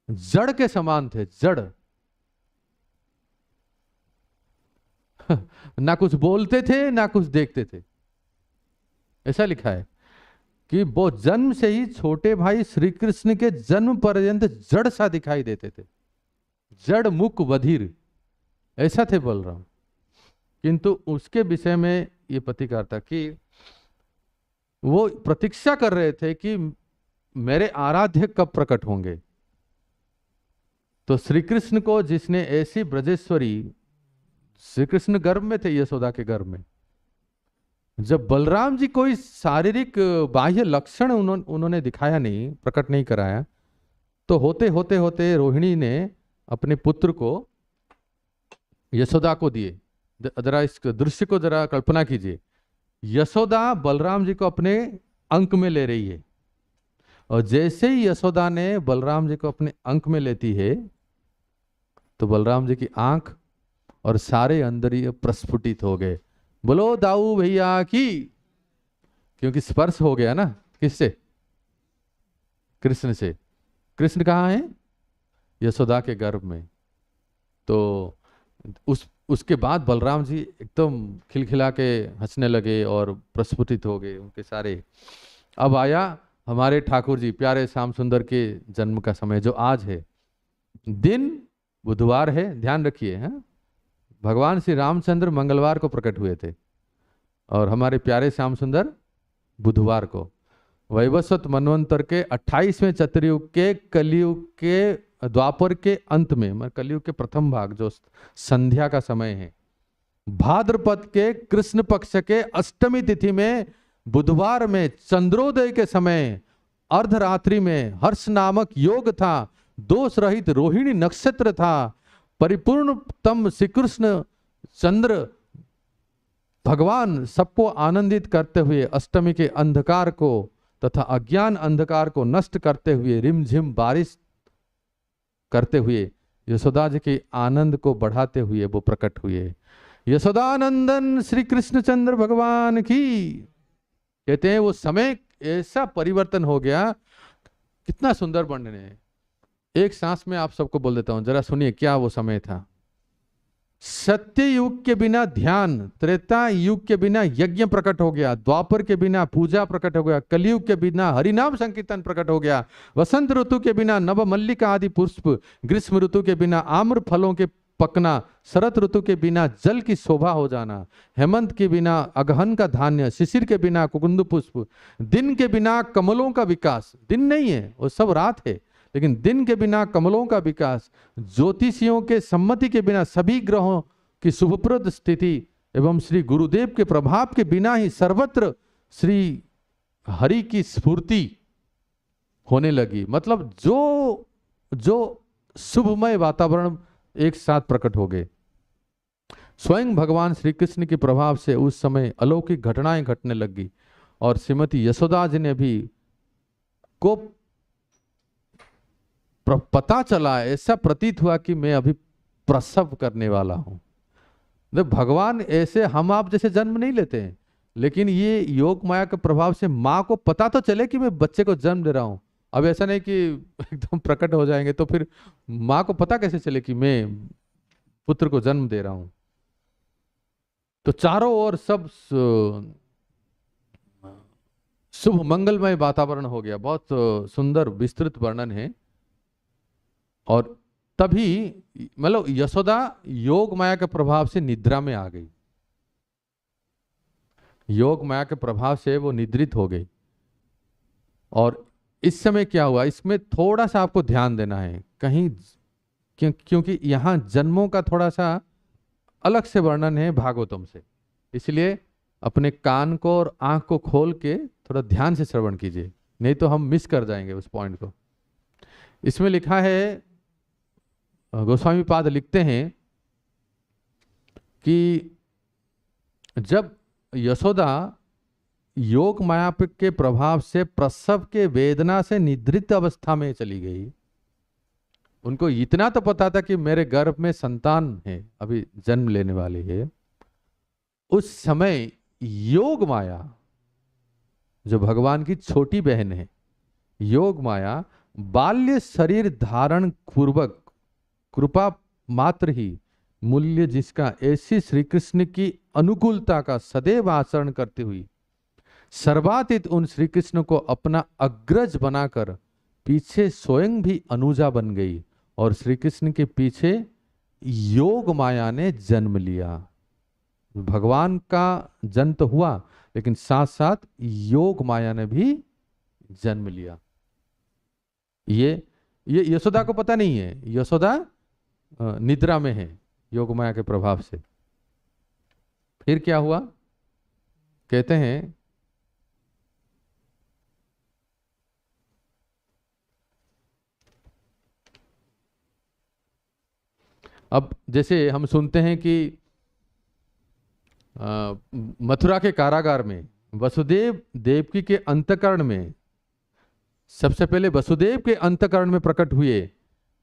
जड़ के समान थे, जड़। ना कुछ बोलते थे ना कुछ देखते थे। ऐसा लिखा है कि वो जन्म से ही छोटे भाई श्री कृष्ण के जन्म पर्यंत जड़ सा दिखाई देते थे, जड़ मुक बधिर, ऐसा थे बलराम। किंतु उसके विषय में ये प्रतिकार था कि वो प्रतीक्षा कर रहे थे कि मेरे आराध्य कब प्रकट होंगे। तो श्री कृष्ण को जिसने ऐसी ब्रजेश्वरी, श्री कृष्ण गर्भ में थे, यशोदा के गर्भ में, जब बलराम जी कोई शारीरिक बाह्य लक्षण उन्होंने दिखाया नहीं, प्रकट नहीं कराया, तो होते होते होते रोहिणी ने अपने पुत्र को यशोदा को दिए। जरा इस दृश्य को जरा कल्पना कीजिए। यशोदा बलराम जी को अपने अंक में ले रही है, और जैसे ही यशोदा ने बलराम जी को अपने अंक में लेती है, तो बलराम जी की आंख और सारे अंदर प्रस्फुटित हो गए। बोलो दाऊ भैया की, क्योंकि स्पर्श हो गया ना, किससे? कृष्ण से। कृष्ण कहाँ है? यशोदा के गर्भ में। तो उसके बाद बलराम जी एकदम खिलखिला के हंसने लगे और प्रस्फुटित हो गए उनके सारे। अब आया हमारे ठाकुर जी प्यारे श्याम सुंदर के जन्म का समय, जो आज है। दिन बुधवार है, ध्यान रखिए। हैं, भगवान श्री रामचंद्र मंगलवार को प्रकट हुए थे और हमारे प्यारे श्याम सुंदर बुधवार को। वैवस्वत मनवंतर के 28वें चतुर्युग के कलयुग के द्वापर के अंत में, मतलब कलयुग के प्रथम भाग जो संध्या का समय है, भाद्रपद के कृष्ण पक्ष के अष्टमी तिथि में बुधवार में चंद्रोदय के समय अर्धरात्रि में हर्ष नामक योग था, दोष रहित रोहिणी नक्षत्र था, परिपूर्णतम श्री कृष्ण चंद्र भगवान सबको आनंदित करते हुए अष्टमी के अंधकार को तथा अज्ञान अंधकार को नष्ट करते हुए रिमझिम बारिश करते हुए यशोदा जी के आनंद को बढ़ाते हुए वो प्रकट हुए। यशोदानंदन श्री कृष्णचंद्र भगवान की। कहते हैं वो समय ऐसा परिवर्तन हो गया, कितना सुंदर वर्णन है। एक सांस में आप सबको बोल देता हूं, जरा सुनिए क्या वो समय था। सत्य युग के बिना ध्यान, त्रेता युग के बिना यज्ञ प्रकट हो गया, द्वापर के बिना पूजा प्रकट हो गया, कलयुग के बिना हरिनाम संकीर्तन प्रकट हो गया, वसंत ऋतु के बिना नव मल्लिका आदि पुष्प, ग्रीष्म ऋतु के बिना आम्र फलों के पकना, शरत ऋतु के बिना जल की शोभा हो जाना, हेमंत के बिना अगहन का धान्य, शिशिर के बिना कुकुंद पुष्प, दिन के बिना कमलों का विकास, दिन नहीं है वो सब रात है, लेकिन दिन के बिना कमलों का विकास, ज्योतिषियों के सम्मति के बिना सभी ग्रहों की शुभप्रद स्थिति एवं श्री गुरुदेव के प्रभाव के बिना ही सर्वत्र श्री हरि की स्फूर्ति होने लगी। मतलब जो शुभमय वातावरण एक साथ प्रकट हो गए। स्वयं भगवान श्री कृष्ण के प्रभाव से उस समय अलौकिक घटनाएं घटने लगी और श्रीमती यशोदा जी ने भी को पता चला, ऐसा प्रतीत हुआ कि मैं अभी प्रसव करने वाला हूं। भगवान ऐसे हम आप जैसे जन्म नहीं लेते हैं, लेकिन ये योग माया के प्रभाव से माँ को पता तो चले कि मैं बच्चे को जन्म दे रहा हूं। अब ऐसा नहीं कि एकदम प्रकट हो जाएंगे, तो फिर माँ को पता कैसे चले कि मैं पुत्र को जन्म दे रहा हूं। तो चारों ओर सब शुभ मंगलमय वातावरण हो गया। बहुत सुंदर विस्तृत वर्णन है। और तभी मतलब यशोदा योग माया के प्रभाव से निद्रा में आ गई। योग माया के प्रभाव से वो निद्रित हो गई। और इस समय क्या हुआ, इसमें थोड़ा सा आपको ध्यान देना है कहीं, क्योंकि यहां जन्मों का थोड़ा सा अलग से वर्णन है भागवतम से, इसलिए अपने कान को और आंख को खोल के थोड़ा ध्यान से श्रवण कीजिए, नहीं तो हम मिस कर जाएंगे उस पॉइंट को। इसमें लिखा है, गोस्वामी पाद लिखते हैं कि जब यशोदा योग माया के प्रभाव से प्रसव के वेदना से निद्रित अवस्था में चली गई, उनको इतना तो पता था कि मेरे गर्भ में संतान है, अभी जन्म लेने वाली है। उस समय योग माया जो भगवान की छोटी बहन है, योग माया बाल्य शरीर धारण पूर्वक कृपा मात्र ही मूल्य जिसका ऐसी श्री कृष्ण की अनुकूलता का सदैव आचरण करती हुई सर्वातीत उन श्री कृष्ण को अपना अग्रज बनाकर पीछे स्वयं भी अनुजा बन गई और श्री कृष्ण के पीछे योग माया ने जन्म लिया। भगवान का जन्म तो हुआ, लेकिन साथ साथ योग माया ने भी जन्म लिया। ये यशोदा को पता नहीं है, यशोदा निद्रा में है योग माया के प्रभाव से। फिर क्या हुआ, कहते हैं अब जैसे हम सुनते हैं कि मथुरा के कारागार में वसुदेव देवकी के अंतःकरण में, सबसे पहले वसुदेव के अंतःकरण में प्रकट हुए,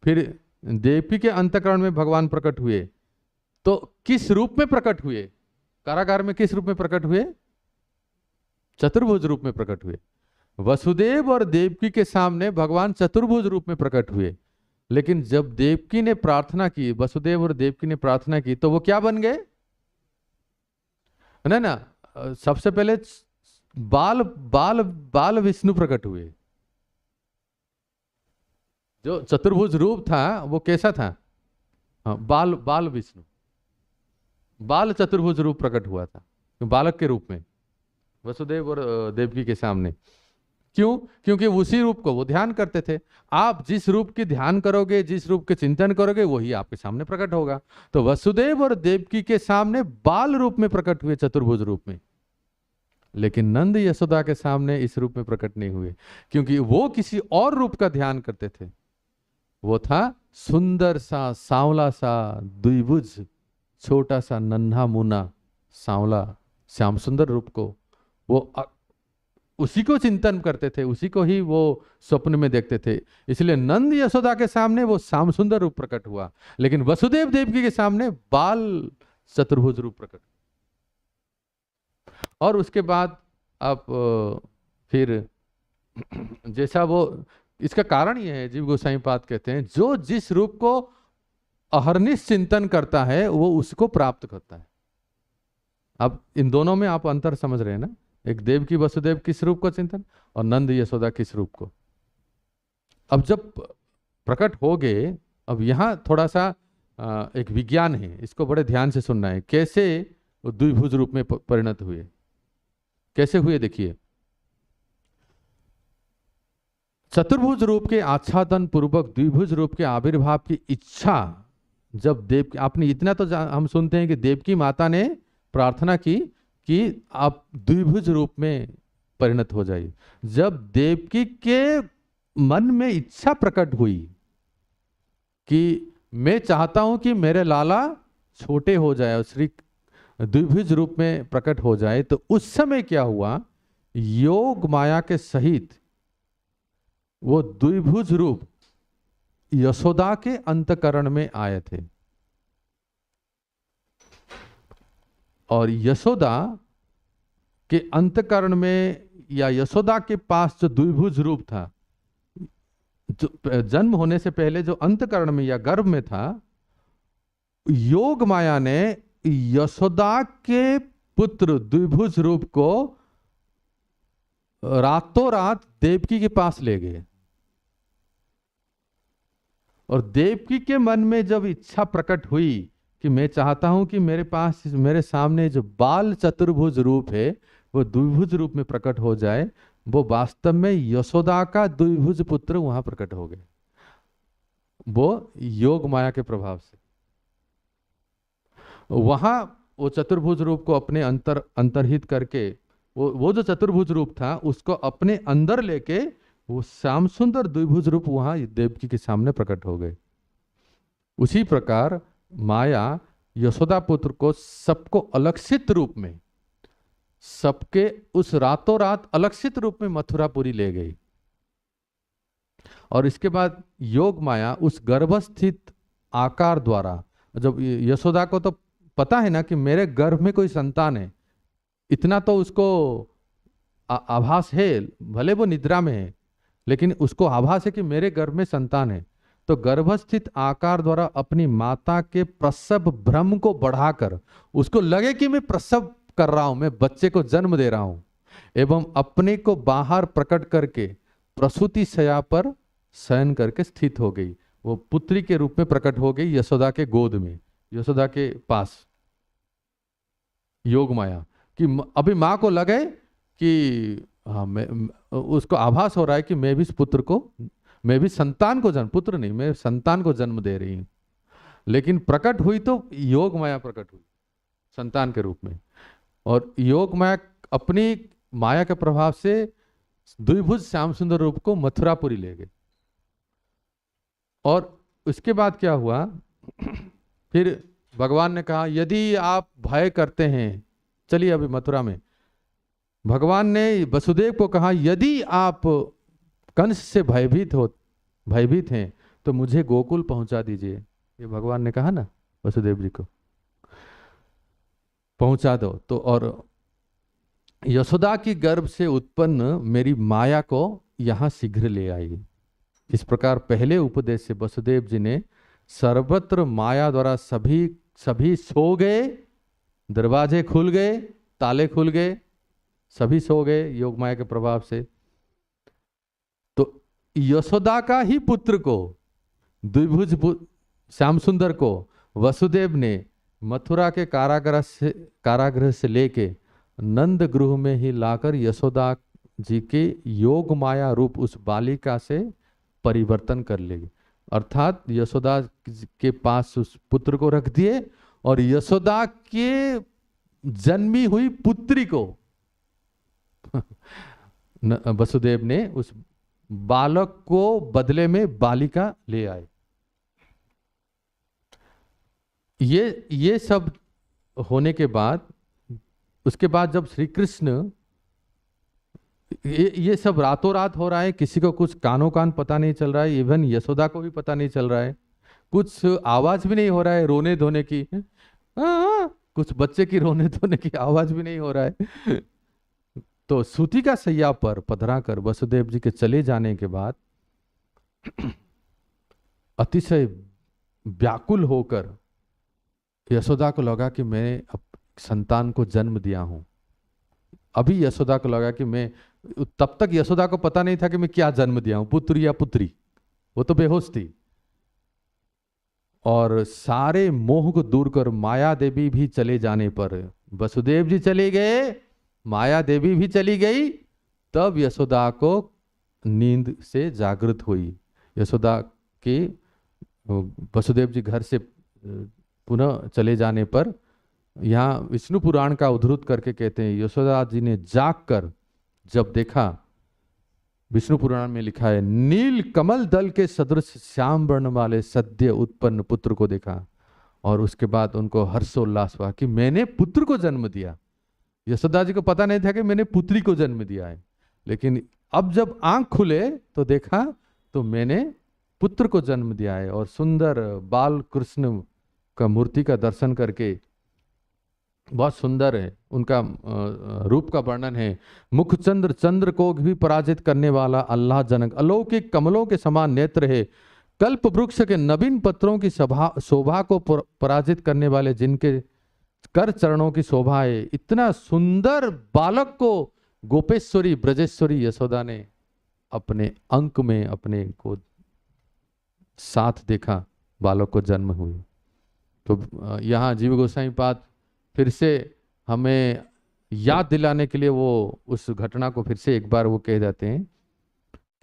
फिर देवकी के अंतःकरण में भगवान प्रकट हुए। तो किस रूप में प्रकट हुए, कारागार में किस रूप में प्रकट हुए? चतुर्भुज रूप में प्रकट हुए। वसुदेव और देवकी के सामने भगवान चतुर्भुज रूप में प्रकट हुए, लेकिन जब देवकी ने प्रार्थना की, वसुदेव और देवकी ने प्रार्थना की, तो वो क्या बन गए? ना सबसे पहले बाल बाल बाल विष्णु प्रकट हुए। जो चतुर्भुज रूप था वो कैसा था? हाँ, बाल विष्णु, बाल चतुर्भुज रूप प्रकट हुआ था, बालक के रूप में वसुदेव और देवकी के सामने। क्यों? क्योंकि उसी रूप को वो ध्यान करते थे। आप जिस रूप की ध्यान करोगे, जिस रूप के चिंतन करोगे, वही आपके सामने प्रकट होगा। तो वसुदेव और देवकी के सामने बाल रूप में प्रकट हुए, चतुर्भुज रूप में, लेकिन नंद यशोदा के सामने इस रूप में प्रकट नहीं हुए, क्योंकि वो किसी और रूप का ध्यान करते थे। वो था सुंदर सा, सांवला सा, द्विभुज, छोटा सा, नन्हा मुन्ना, सांवला, श्याम सुंदर रूप को वो उसी को चिंतन करते थे, उसी को ही वो स्वप्न में देखते थे। इसलिए नंद यशोदा के सामने वो श्याम सुंदर रूप प्रकट हुआ, लेकिन वसुदेव देवकी के सामने बाल चतुर्भुज रूप प्रकट। और उसके बाद आप फिर जैसा वो, इसका कारण यह है, जीव गोसाई पाद कहते हैं, जो जिस रूप को अहर्निश चिंतन करता है वो उसको प्राप्त करता है। अब इन दोनों में आप अंतर समझ रहे हैं ना, एक देव की वसुदेव किस रूप का चिंतन और नंद यशोदा किस रूप को। अब जब प्रकट हो गए, अब यहां थोड़ा सा एक विज्ञान है, इसको बड़े ध्यान से सुनना है। कैसे वो द्विभुज रूप में परिणत हुए, कैसे हुए देखिए। चतुर्भुज रूप के आच्छादन पूर्वक द्विभुज रूप के आविर्भाव की इच्छा जब देव, आपने इतना तो हम सुनते हैं कि देवकी माता ने प्रार्थना की कि आप द्विभुज रूप में परिणत हो जाइए। जब देवकी के मन में इच्छा प्रकट हुई कि मैं चाहता हूं कि मेरे लाला छोटे हो जाए और श्री द्विभुज रूप में प्रकट हो जाए, तो उस समय क्या हुआ, योग माया के सहित वो द्विभुज रूप यशोदा के अंतकरण में आए थे। और यशोदा के अंतकरण में या यशोदा के पास जो द्विभुज रूप था, जो जन्म होने से पहले जो अंतकरण में या गर्भ में था, योग माया ने यशोदा के पुत्र द्विभुज रूप को रातों रात देवकी के पास ले गए। और देवकी के मन में जब इच्छा प्रकट हुई कि मैं चाहता हूं कि मेरे पास, मेरे सामने जो बाल चतुर्भुज रूप है वो द्विभुज रूप में प्रकट हो जाए, वो वास्तव में यशोदा का द्विभुज पुत्र वहां प्रकट हो गए, वो योग माया के प्रभाव से। वहां वो चतुर्भुज रूप को अपने अंतर्हित करके, वो जो चतुर्भुज रूप था उसको अपने अंदर लेके वो श्याम सुंदर द्विभुज रूप वहां देवकी के सामने प्रकट हो गए। उसी प्रकार माया यशोदा पुत्र को सबको अलक्षित रूप में, सबके उस रातों रात अलक्षित रूप में मथुरापुरी ले गई। और इसके बाद योग माया उस गर्भस्थित आकार द्वारा, जब यशोदा को तो पता है ना कि मेरे गर्भ में कोई संतान है, इतना तो उसको आभास है, भले वो निद्रा में है लेकिन उसको आभास है कि मेरे गर्भ में संतान है। तो गर्भस्थित आकार द्वारा अपनी माता के प्रसव भ्रम को बढ़ाकर उसको लगे कि मैं प्रसव कर रहा हूं, मैं बच्चे को जन्म दे रहा हूं, एवं अपने को बाहर प्रकट करके प्रसूति शया पर शयन करके स्थित हो गई। वो पुत्री के रूप में प्रकट हो गई यशोदा के गोद में, यशोदा के पास। योग माया कि अभी माँ को लगे कि हाँ, मैं, उसको आभास हो रहा है कि मैं भी इस पुत्र को, मैं भी संतान को जन्म, पुत्र नहीं, मैं संतान को जन्म दे रही हूं। लेकिन प्रकट हुई तो योग माया प्रकट हुई संतान के रूप में। और योग माया अपनी माया के प्रभाव से द्विभुज श्याम सुंदर रूप को मथुरापुरी ले गए। और उसके बाद क्या हुआ, फिर भगवान ने कहा यदि आप भय करते हैं, चलिए अभी मथुरा में भगवान ने वसुदेव को कहा यदि आप कंस से भयभीत हैं तो मुझे गोकुल पहुंचा दीजिए। ये भगवान ने कहा ना वसुदेव जी को, पहुंचा दो। तो और यशोदा की गर्भ से उत्पन्न मेरी माया को यहां शीघ्र ले आई। इस प्रकार पहले उपदेश से वसुदेव जी ने सर्वत्र माया द्वारा सभी सो गए, दरवाजे खुल गए, ताले खुल गए, सभी सो गए योग माया के प्रभाव से। तो यशोदा का ही पुत्र को, द्विभुज श्याम सुंदर को वसुदेव ने मथुरा के कारागृह से लेके नंद गृह में ही लाकर यशोदा जी के योग माया रूप उस बालिका से परिवर्तन कर लेगी। अर्थात यशोदा के पास उस पुत्र को रख दिए और यशोदा के जन्मी हुई पुत्री को वसुदेव ने उस बालक को बदले में बालिका ले आए। ये सब होने के बाद, उसके बाद जब श्री कृष्ण, ये सब रातों रात हो रहा है, किसी को कुछ कानों कान पता नहीं चल रहा है, इवन यशोदा को भी पता नहीं चल रहा है, कुछ आवाज भी नहीं हो रहा है रोने धोने की, कुछ बच्चे की रोने धोने की आवाज भी नहीं हो रहा है। तो सूती का सैया पर पधरा कर वसुदेव जी के चले जाने के बाद अतिशय व्याकुल होकर यशोदा को लगा कि मैं संतान को जन्म दिया हूं। अभी यशोदा को लगा कि मैं, तब तक यशोदा को पता नहीं था कि मैं क्या जन्म दिया हूं, पुत्र या पुत्री, वो तो बेहोश थी। और सारे मोह को दूर कर माया देवी भी चले जाने पर, वसुदेव जी चले गए, माया देवी भी चली गई, तब यशोदा को नींद से जागृत हुई। यशोदा के वसुदेव जी घर से पुनः चले जाने पर, यहाँ विष्णु पुराण का उद्धृत करके कहते हैं, यशोदा जी ने जाग कर जब देखा, विष्णु पुराण में लिखा है, नील कमल दल के सदृश श्याम वर्ण वाले सद्य उत्पन्न पुत्र को देखा, और उसके बाद उनको हर्षोल्लास हुआ कि मैंने पुत्र को जन्म दिया। यशोदा जी को पता नहीं था कि मैंने पुत्री को जन्म दिया है, लेकिन अब जब आंख खुले तो देखा तो मैंने पुत्र को जन्म दिया है। और सुंदर बाल कृष्ण का मूर्ति का दर्शन करके, बहुत सुंदर है उनका रूप का वर्णन है। मुखचंद्र चंद्र को भी पराजित करने वाला अल्लाह जनक, अलौकिक कमलों के समान नेत्र है, कल्प वृक्ष के नवीन पत्रों की शोभा को पराजित करने वाले जिनके कर चरणों की शोभा है। इतना सुंदर बालक को गोपेश्वरी ब्रजेश्वरी यशोदा ने अपने अंक में अपने को साथ देखा, बालक को जन्म हुई। तो यहाँ जीव गोसाई पाद फिर से हमें याद दिलाने के लिए वो उस घटना को फिर से एक बार वो कह जाते हैं,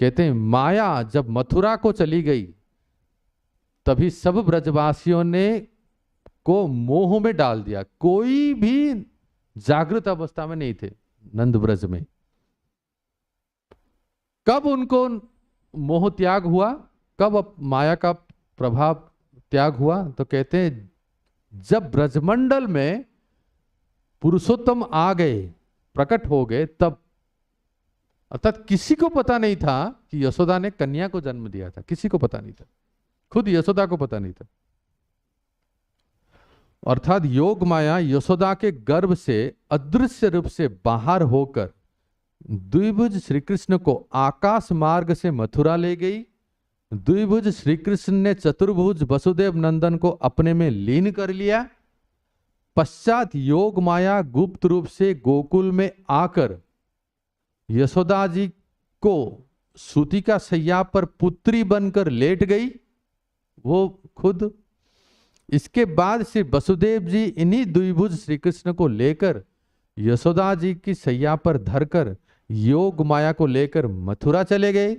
कहते हैं, माया जब मथुरा को चली गई तभी सब ब्रजवासियों ने को मोह में डाल दिया। कोई भी जागृत अवस्था में नहीं थे नंद ब्रज में। कब उनको मोह त्याग हुआ, कब माया का प्रभाव त्याग हुआ, तो कहते हैं जब ब्रजमंडल में पुरुषोत्तम आ गए, प्रकट हो गए, तब। अर्थात किसी को पता नहीं था कि यशोदा ने कन्या को जन्म दिया था, किसी को पता नहीं था, खुद यशोदा को पता नहीं था। अर्थात योग माया यशोदा के गर्भ से अदृश्य रूप से बाहर होकर द्विभुज श्री कृष्ण को आकाश मार्ग से मथुरा ले गई। द्विभुज श्री कृष्ण ने चतुर्भुज वसुदेव नंदन को अपने में लीन कर लिया। पश्चात योग माया गुप्त रूप से गोकुल में आकर यशोदा जी को सूती का सैया पर पुत्री बनकर लेट गई, वो खुद। इसके बाद से वसुदेव जी इन्हीं द्विभुज श्री कृष्ण को लेकर यशोदा जी की सैया पर धरकर योग माया को लेकर मथुरा चले गए।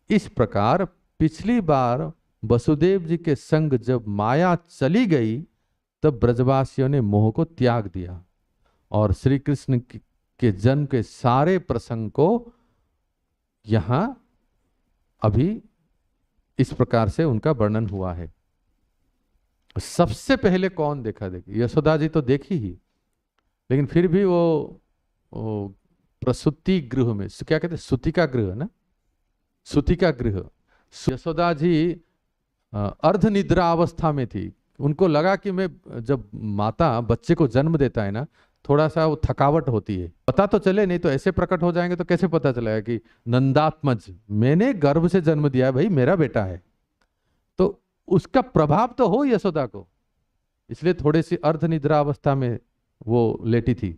इस प्रकार पिछली बार वसुदेव जी के संग जब माया चली गई तब ब्रजवासियों ने मोह को त्याग दिया और श्री कृष्ण के जन्म के सारे प्रसंग को यहां अभी इस प्रकार से उनका वर्णन हुआ है। सबसे पहले कौन देखा? देखिए यशोदा जी तो देखी ही, लेकिन फिर भी वो प्रसूति गृह में, क्या कहते हैं, सूतिका गृह ना, सूतिका गृह, यशोदा जी अर्ध निद्रा अवस्था में थी। उनको लगा कि मैं, जब माता बच्चे को जन्म देता है ना, थोड़ा सा वो थकावट होती है, पता तो चले, नहीं तो ऐसे प्रकट हो जाएंगे तो कैसे पता चलेगा कि नंदात्मज, मैंने गर्भ से जन्म दिया है, भाई मेरा बेटा है, तो उसका प्रभाव तो हो यशोदा को। इसलिए थोड़ी सी अर्ध निद्रा अवस्था में वो लेटी थी।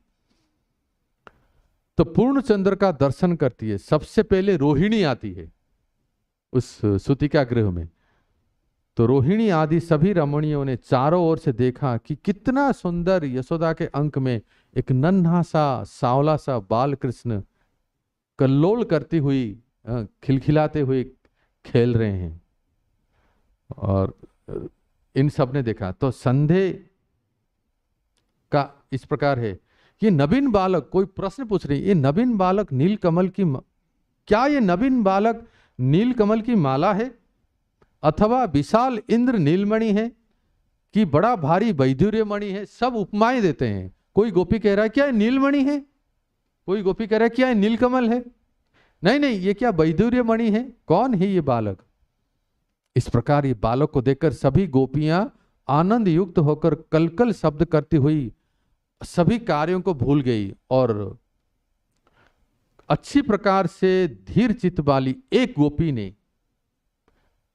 तो पूर्ण चंद्र का दर्शन करती है। सबसे पहले रोहिणी आती है उस सूतिका गृह में। तो रोहिणी आदि सभी रमणियों ने चारों ओर से देखा कि कितना सुंदर यशोदा के अंक में एक नन्हा सा सांवला सा बाल कृष्ण कल्लोल करती हुई, खिलखिलाते हुए खेल रहे हैं। और इन सब ने देखा। तो संदेह का इस प्रकार है, ये नवीन बालक, कोई प्रश्न पूछ रही, ये नवीन बालक नीलकमल की क्या ये नवीन बालक नीलकमल की माला है, अथवा विशाल इंद्र नीलमणि है, कि बड़ा भारी वैदुर्य मणि है। सब उपमाएं देते हैं। कोई गोपी कह रहा है क्या नीलमणि है, कोई गोपी कह रहा है क्या नीलकमल है, नहीं नहीं ये क्या वैदुर्य मणि है, कौन है ये बालक। इस प्रकार ये बालक को देखकर सभी गोपियां आनंद युक्त होकर कलकल शब्द करती हुई सभी कार्यों को भूल गई, और अच्छी प्रकार से धीर चित्त वाली एक गोपी ने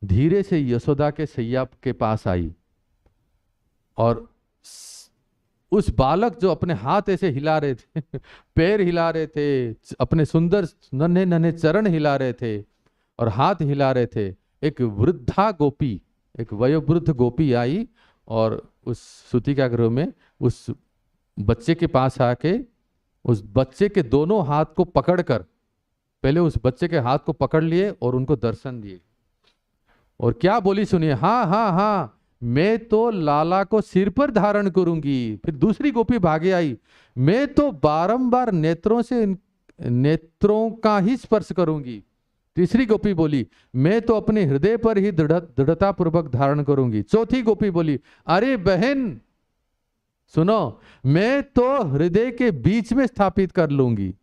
धीरे से यशोदा के सैया के पास आई, और उस बालक जो अपने हाथ ऐसे हिला रहे थे, पैर हिला रहे थे, अपने सुंदर नन्हे नन्हे चरण हिला रहे थे और हाथ हिला रहे थे, एक वृद्धा गोपी, एक वयोवृद्ध गोपी आई और उस सूतिका गृह में उस बच्चे के पास आके उस बच्चे के दोनों हाथ को पकड़कर, पहले उस बच्चे के हाथ को पकड़ लिए और उनको दर्शन दिए, और क्या बोली सुनिए, हाँ हाँ हाँ मैं तो लाला को सिर पर धारण करूंगी। फिर दूसरी गोपी भागे आई, मैं तो बारंबार नेत्रों का ही स्पर्श करूंगी। तीसरी गोपी बोली, मैं तो अपने हृदय पर ही दृढ़ता पूर्वक धारण करूंगी। चौथी गोपी बोली, अरे बहन सुनो, मैं तो हृदय के बीच में स्थापित कर लूंगी।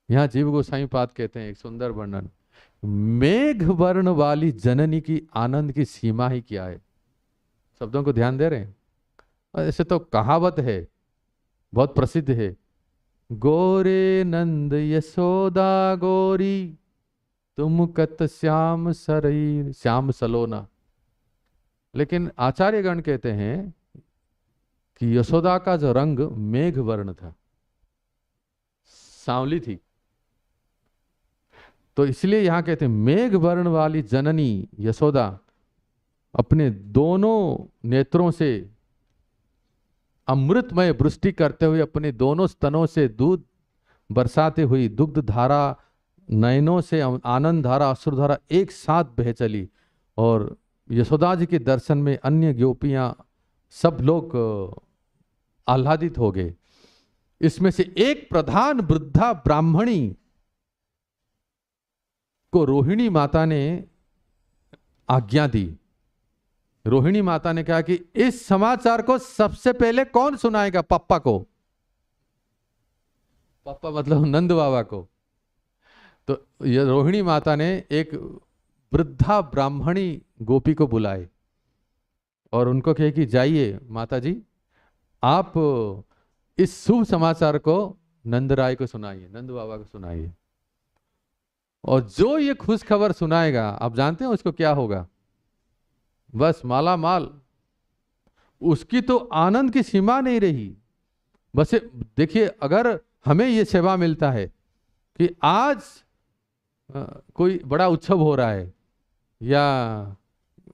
यहां जीव गोसाई पाद कहते हैं एक सुंदर वर्णन, मेघ वर्ण वाली जननी की आनंद की सीमा ही क्या है। शब्दों को ध्यान दे रहे हैं। ऐसे तो कहावत है, बहुत प्रसिद्ध है, गोरे नंद यशोदा गोरी तुम कत श्याम सरई श्याम सलोना। लेकिन आचार्यगण कहते हैं कि यशोदा का जो रंग मेघ वर्ण था, सांवली थी, तो इसलिए यहां कहते हैं मेघ वर्ण वाली जननी यशोदा अपने दोनों नेत्रों से अमृतमय वृष्टि करते हुए अपने दोनों स्तनों से दूध बरसाते हुई दुग्ध धारा, नयनों से आनंद धारा, अश्रुधारा एक साथ बह चली, और यशोदा जी के दर्शन में अन्य गोपियां सब लोग आह्लादित हो गए। इसमें से एक प्रधान वृद्धा ब्राह्मणी को रोहिणी माता ने आज्ञा दी। रोहिणी माता ने कहा कि इस समाचार को सबसे पहले कौन सुनाएगा, पापा को, पापा मतलब नंद बाबा को। तो ये रोहिणी माता ने एक वृद्धा ब्राह्मणी गोपी को बुलाए और उनको कहे कि जाइए माता जी, आप इस शुभ समाचार को नंद राय को सुनाइए, नंद बाबा को सुनाइए, और जो ये खुश खबर सुनाएगा आप जानते हैं उसको क्या होगा, बस माला माल, उसकी तो आनंद की सीमा नहीं रही। बस देखिए, अगर हमें ये सेवा मिलता है कि आज कोई बड़ा उत्सव हो रहा है, या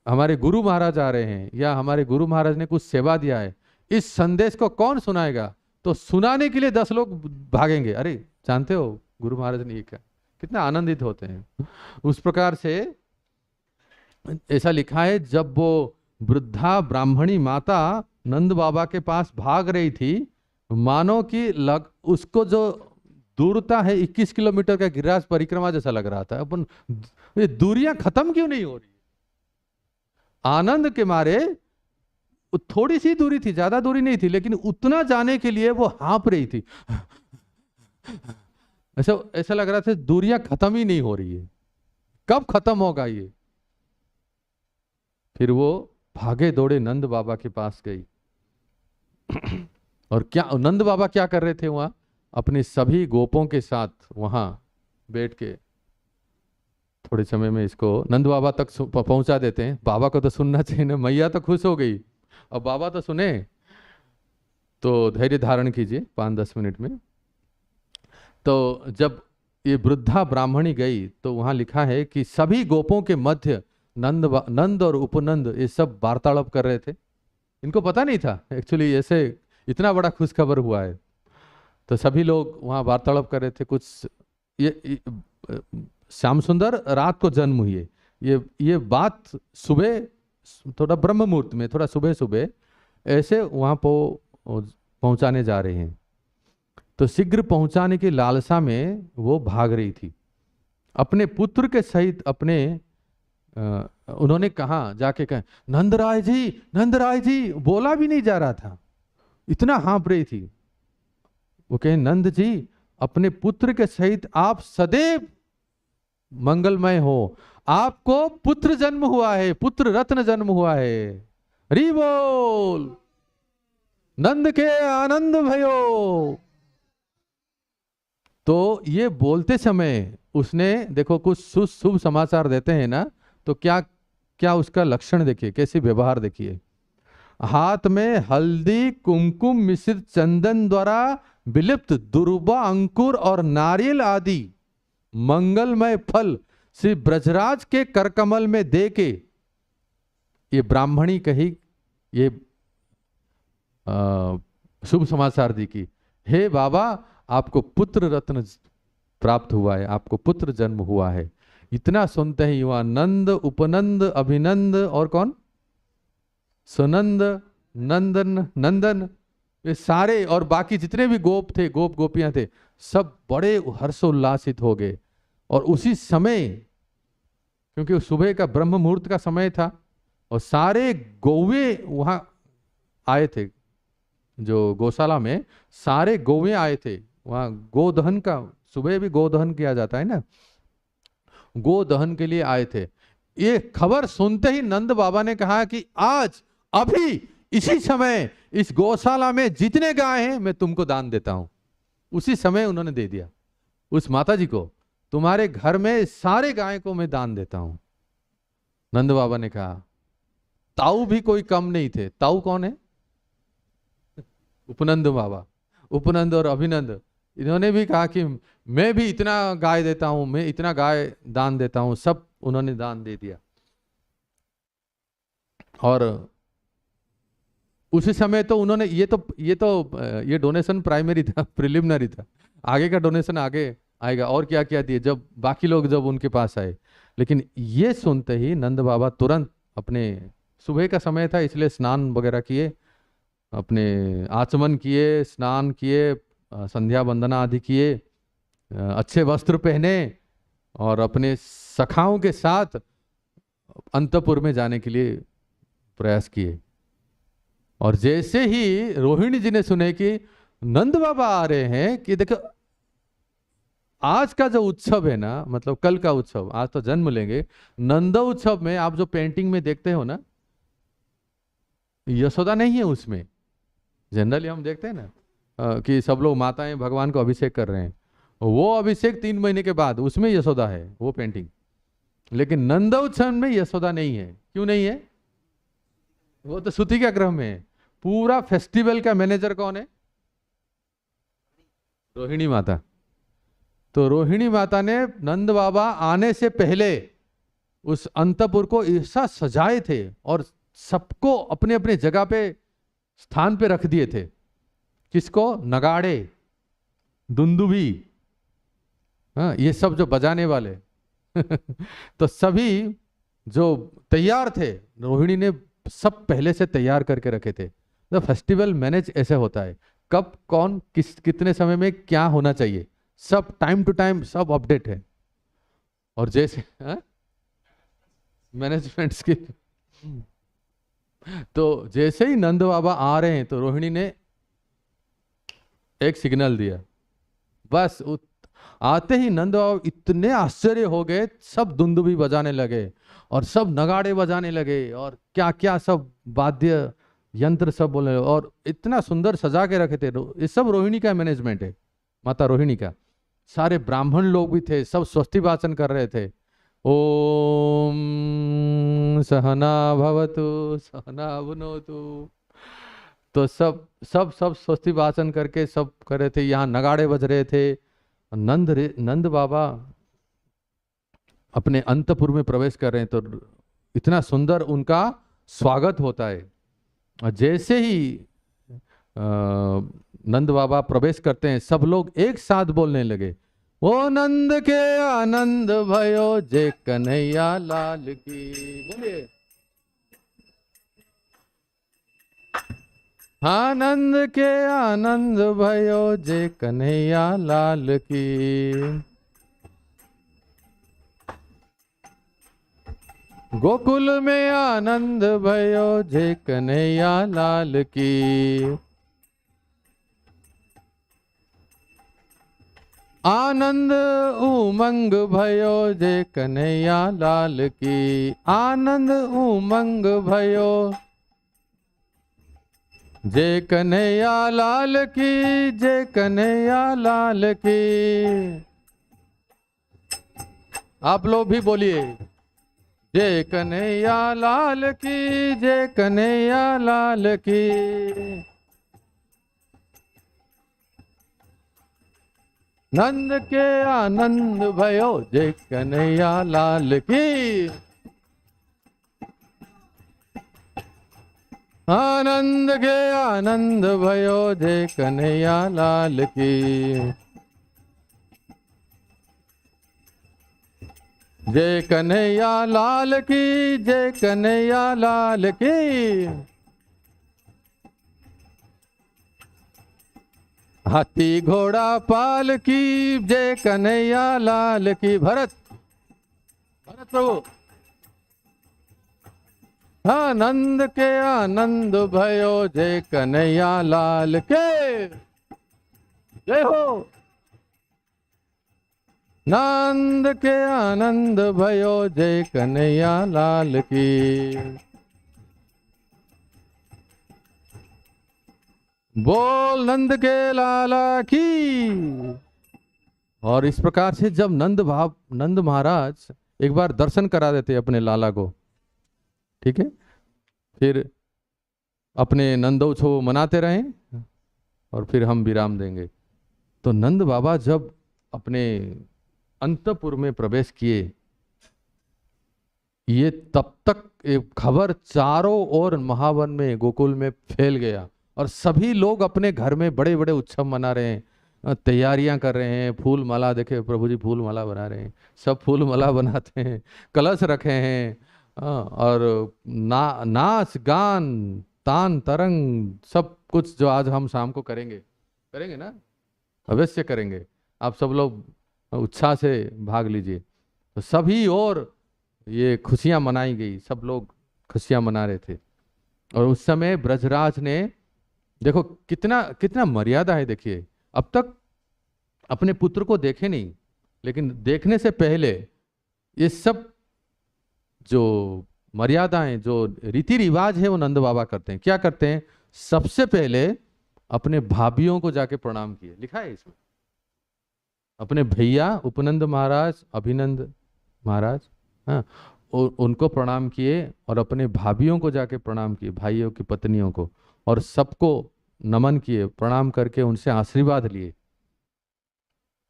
हमारे गुरु महाराज आ रहे हैं, या हमारे गुरु महाराज ने कुछ सेवा दिया है, इस संदेश को कौन सुनाएगा, तो सुनाने के लिए 10 लोग भागेंगे। अरे जानते हो गुरु महाराज ने ये क्या, कितना आनंदित होते हैं। उस प्रकार से ऐसा लिखा है, जब वो वृद्धा ब्राह्मणी माता नंद बाबा के पास भाग रही थी, मानो कि उसको जो दूरता है 21 किलोमीटर का गिरिराज परिक्रमा जैसा लग रहा था। अपन ये दूरियां खत्म क्यों नहीं हो रही, आनंद के मारे थोड़ी सी दूरी थी, ज्यादा दूरी नहीं थी, लेकिन उतना जाने के लिए वो हाँप रही थी। ऐसा लग रहा था दूरियां खत्म ही नहीं हो रही है, कब खत्म होगा ये। फिर वो भागे दौड़े नंद बाबा के पास गई। और क्या नंद बाबा क्या कर रहे थे वहां, अपने सभी गोपों के साथ वहां बैठ के, थोड़े समय में इसको नंद बाबा तक पहुंचा देते हैं। बाबा को तो सुनना चाहिए ना, मैया तो खुश हो गई, अब बाबा तो सुने, तो धैर्य धारण कीजिए 5-10 मिनट में। तो जब ये वृद्धा ब्राह्मणी गई तो वहां लिखा है कि सभी गोपों के मध्य नंद और उपनंद ये सब वार्तालाप कर रहे थे। इनको पता नहीं था एक्चुअली ऐसे इतना बड़ा खुशखबर हुआ है। तो सभी लोग वहाँ वार्तालाप कर रहे थे। कुछ ये श्याम सुंदर रात को जन्म हुई है, ये बात सुबह थोड़ा ब्रह्म मुहूर्त में, थोड़ा सुबह सुबह ऐसे वहाँ पहुँचाने जा रहे हैं। तो शीघ्र पहुँचाने की लालसा में वो भाग रही थी अपने पुत्र के सहित। अपने उन्होंने कहा, जाके कहा नंदराय जी, नंदराय जी, बोला भी नहीं जा रहा था, इतना हाँफ रही थी। वो कहे नंद जी, अपने पुत्र के सहित आप सदैव मंगलमय हो, आपको पुत्र जन्म हुआ है, पुत्र रत्न जन्म हुआ है। हरि बोल, नंद के आनंद भयो। तो ये बोलते समय उसने, देखो कुछ शुभ समाचार देते हैं ना, तो क्या क्या उसका लक्षण देखिए, कैसी व्यवहार देखिए। हाथ में हल्दी कुमकुम मिश्रित चंदन द्वारा विलिप्त दुर्वा अंकुर और नारियल आदि मंगलमय फल श्री ब्रजराज के करकमल में दे के ये ब्राह्मणी कही, ये शुभ समाचार दी कि हे बाबा, आपको पुत्र रत्न प्राप्त हुआ है, आपको पुत्र जन्म हुआ है। इतना सुनते ही हुआ नंद, उपनंद, अभिनंद और कौन, सुनंद, नंदन, नंदन, ये सारे और बाकी जितने भी गोप थे, गोप गोपियां थे, सब बड़े हर्षोल्लासित हो गए। और उसी समय, क्योंकि सुबह का ब्रह्म मुहूर्त का समय था, और सारे गौवे वहां आए थे, जो गौशाला में सारे गौवे आए थे वहां गोदहन का, सुबह भी गोदहन किया जाता है ना, गोदहन के लिए आए थे। ये खबर सुनते ही नंद बाबा ने कहा कि आज अभी इसी समय इस गौशाला में जितने गाय हैं मैं तुमको दान देता हूं। उसी समय उन्होंने दे दिया उस माता जी को, तुम्हारे घर में सारे गाय को मैं दान देता हूं। नंद बाबा ने कहा, ताऊ भी कोई कम नहीं थे। ताऊ कौन है? उपनंद बाबा, उपनंद और अभिनंद, इन्होंने भी कहा कि मैं भी इतना गाय देता हूं, मैं इतना गाय दान देता हूं। सब उन्होंने दान दे दिया। और उसी समय तो उन्होंने ये डोनेशन प्राइमरी था, प्रिलिमिनरी था, आगे का डोनेशन आगे आएगा और क्या क्या दिए जब बाकी लोग जब उनके पास आए। लेकिन ये सुनते ही नंद बाबा तुरंत अपने, सुबह का समय था इसलिए स्नान वगैरह किए, अपने आचमन किए, स्नान किए, संध्या वंदना आदि किए, अच्छे वस्त्र पहने और अपने सखाओं के साथ अंतपुर में जाने के लिए प्रयास किए। और जैसे ही रोहिणी जी ने सुने कि नंद बाबा आ रहे हैं, कि देखो आज का जो उत्सव है ना, मतलब कल का उत्सव, आज तो जन्म लेंगे, नंद उत्सव में आप जो पेंटिंग में देखते हो ना, यशोदा नहीं है उसमें। जनरली हम देखते हैं ना कि सब लोग माताएं भगवान को अभिषेक कर रहे हैं, वो अभिषेक 3 महीने के बाद, उसमें यशोदा है वो पेंटिंग। लेकिन नंद उत्सव में यशोदा नहीं है। क्यों नहीं है? वो तो सूतिका ग्रह में है। पूरा फेस्टिवल का मैनेजर कौन है? रोहिणी माता। तो रोहिणी माता ने नंद बाबा आने से पहले उस अंतपुर को ऐसा सजाए थे और सबको अपने अपने जगह पे, स्थान पे रख दिए थे। किसको? नगाड़े, दुंदुभी, हाँ, ये सब जो बजाने वाले तो सभी जो तैयार थे, रोहिणी ने सब पहले से तैयार करके रखे थे। तो फेस्टिवल मैनेज ऐसे होता है, कब कौन कितने समय में क्या होना चाहिए, सब टाइम टू टाइम सब अपडेट है। और जैसे मैनेजमेंट स्किल। तो जैसे ही नंद बाबा आ रहे हैं तो रोहिणी ने एक सिग्नल दिया, बस आते ही नंद बाबा इतने आश्चर्य हो गए, सब दुंदुभी बजाने लगे और सब नगाड़े बजाने लगे और क्या क्या सब वाद्य यंत्र सब बोले, और इतना सुंदर सजा के रखे थे। ये सब रोहिणी का मैनेजमेंट है, माता रोहिणी का। सारे ब्राह्मण लोग भी थे, सब स्वस्ति वाचन कर रहे थे। ओम सहना भवतु सहना भुनोतु। तो सब सब सब स्वस्ति वाचन करके सब कर रहे थे, यहाँ नगाड़े बज रहे थे। नंद बाबा अपने अंतपुर में प्रवेश कर रहे हैं, तो इतना सुंदर उनका स्वागत होता है। और जैसे ही नंद बाबा प्रवेश करते हैं, सब लोग एक साथ बोलने लगे, ओ नंद के आनंद भयो जे कन्हैया लाल की। बोलिए, आनंद के आनंद भयो जे कन्हैया लाल की। गोकुल में आनंद भयो जे कन्हैया लाल की। आनंद उमंग भयो जे कन्हैया लाल की। आनंद उमंग भयो जे कन्हैया लाल की, जे कन्हैया लाल की। आप लोग भी बोलिए, जे कन्हैया लाल की, जे कन्हैया लाल की। नंद के आनंद भयो जे कन्हैया लाल की। आनंद के आनंद भयो जे कन्हैया लाल की। जे कन्हैया लाल की, जे कन्हैया लाल की। हाथी घोड़ा पाल की, जय कन्हैया लाल की। भरत, भरत प्रभु। आनंद के आनंद भयो जय कन्हैया लाल के। जय हो। नंद के आनंद भयो जय कन्हैया लाल की। बोल नंद के लाला की। और इस प्रकार से जब नंद महाराज एक बार दर्शन करा देते अपने लाला को, ठीक है, फिर अपने नंदोत्सव मनाते रहे और फिर हम विराम देंगे। तो नंद बाबा जब अपने अंतपुर में प्रवेश किए, ये तब तक एक खबर चारों ओर महावन में गोकुल में फैल गया और सभी लोग अपने घर में बड़े बड़े उत्सव मना रहे हैं, तैयारियां कर रहे हैं। फूल माला, देखे प्रभु जी फूल माला बना रहे हैं, सब फूल माला बनाते हैं, कलश रखे हैं, और नाच गान तान तरंग सब कुछ जो आज हम शाम को करेंगे ना, अवश्य करेंगे। आप सब लोग उत्साह से भाग लीजिए। तो सभी और ये खुशियां मनाई गई, सब लोग खुशियां मना रहे थे। और उस समय ब्रजराज ने, देखो कितना कितना मर्यादा है। देखिए, अब तक अपने पुत्र को देखे नहीं, लेकिन देखने से पहले ये सब जो मर्यादाएं, जो रीति रिवाज है, वो नंद बाबा करते हैं। क्या करते हैं? सबसे पहले अपने भाभियों को जाके प्रणाम किए, लिखा है इसमें। अपने भैया उपनंद महाराज, अभिनंद महाराज, हाँ, उनको प्रणाम किए और अपने भाभियों को जाके प्रणाम किए, भाइयों की पत्नियों को, और सबको नमन किए, प्रणाम करके उनसे आशीर्वाद लिए।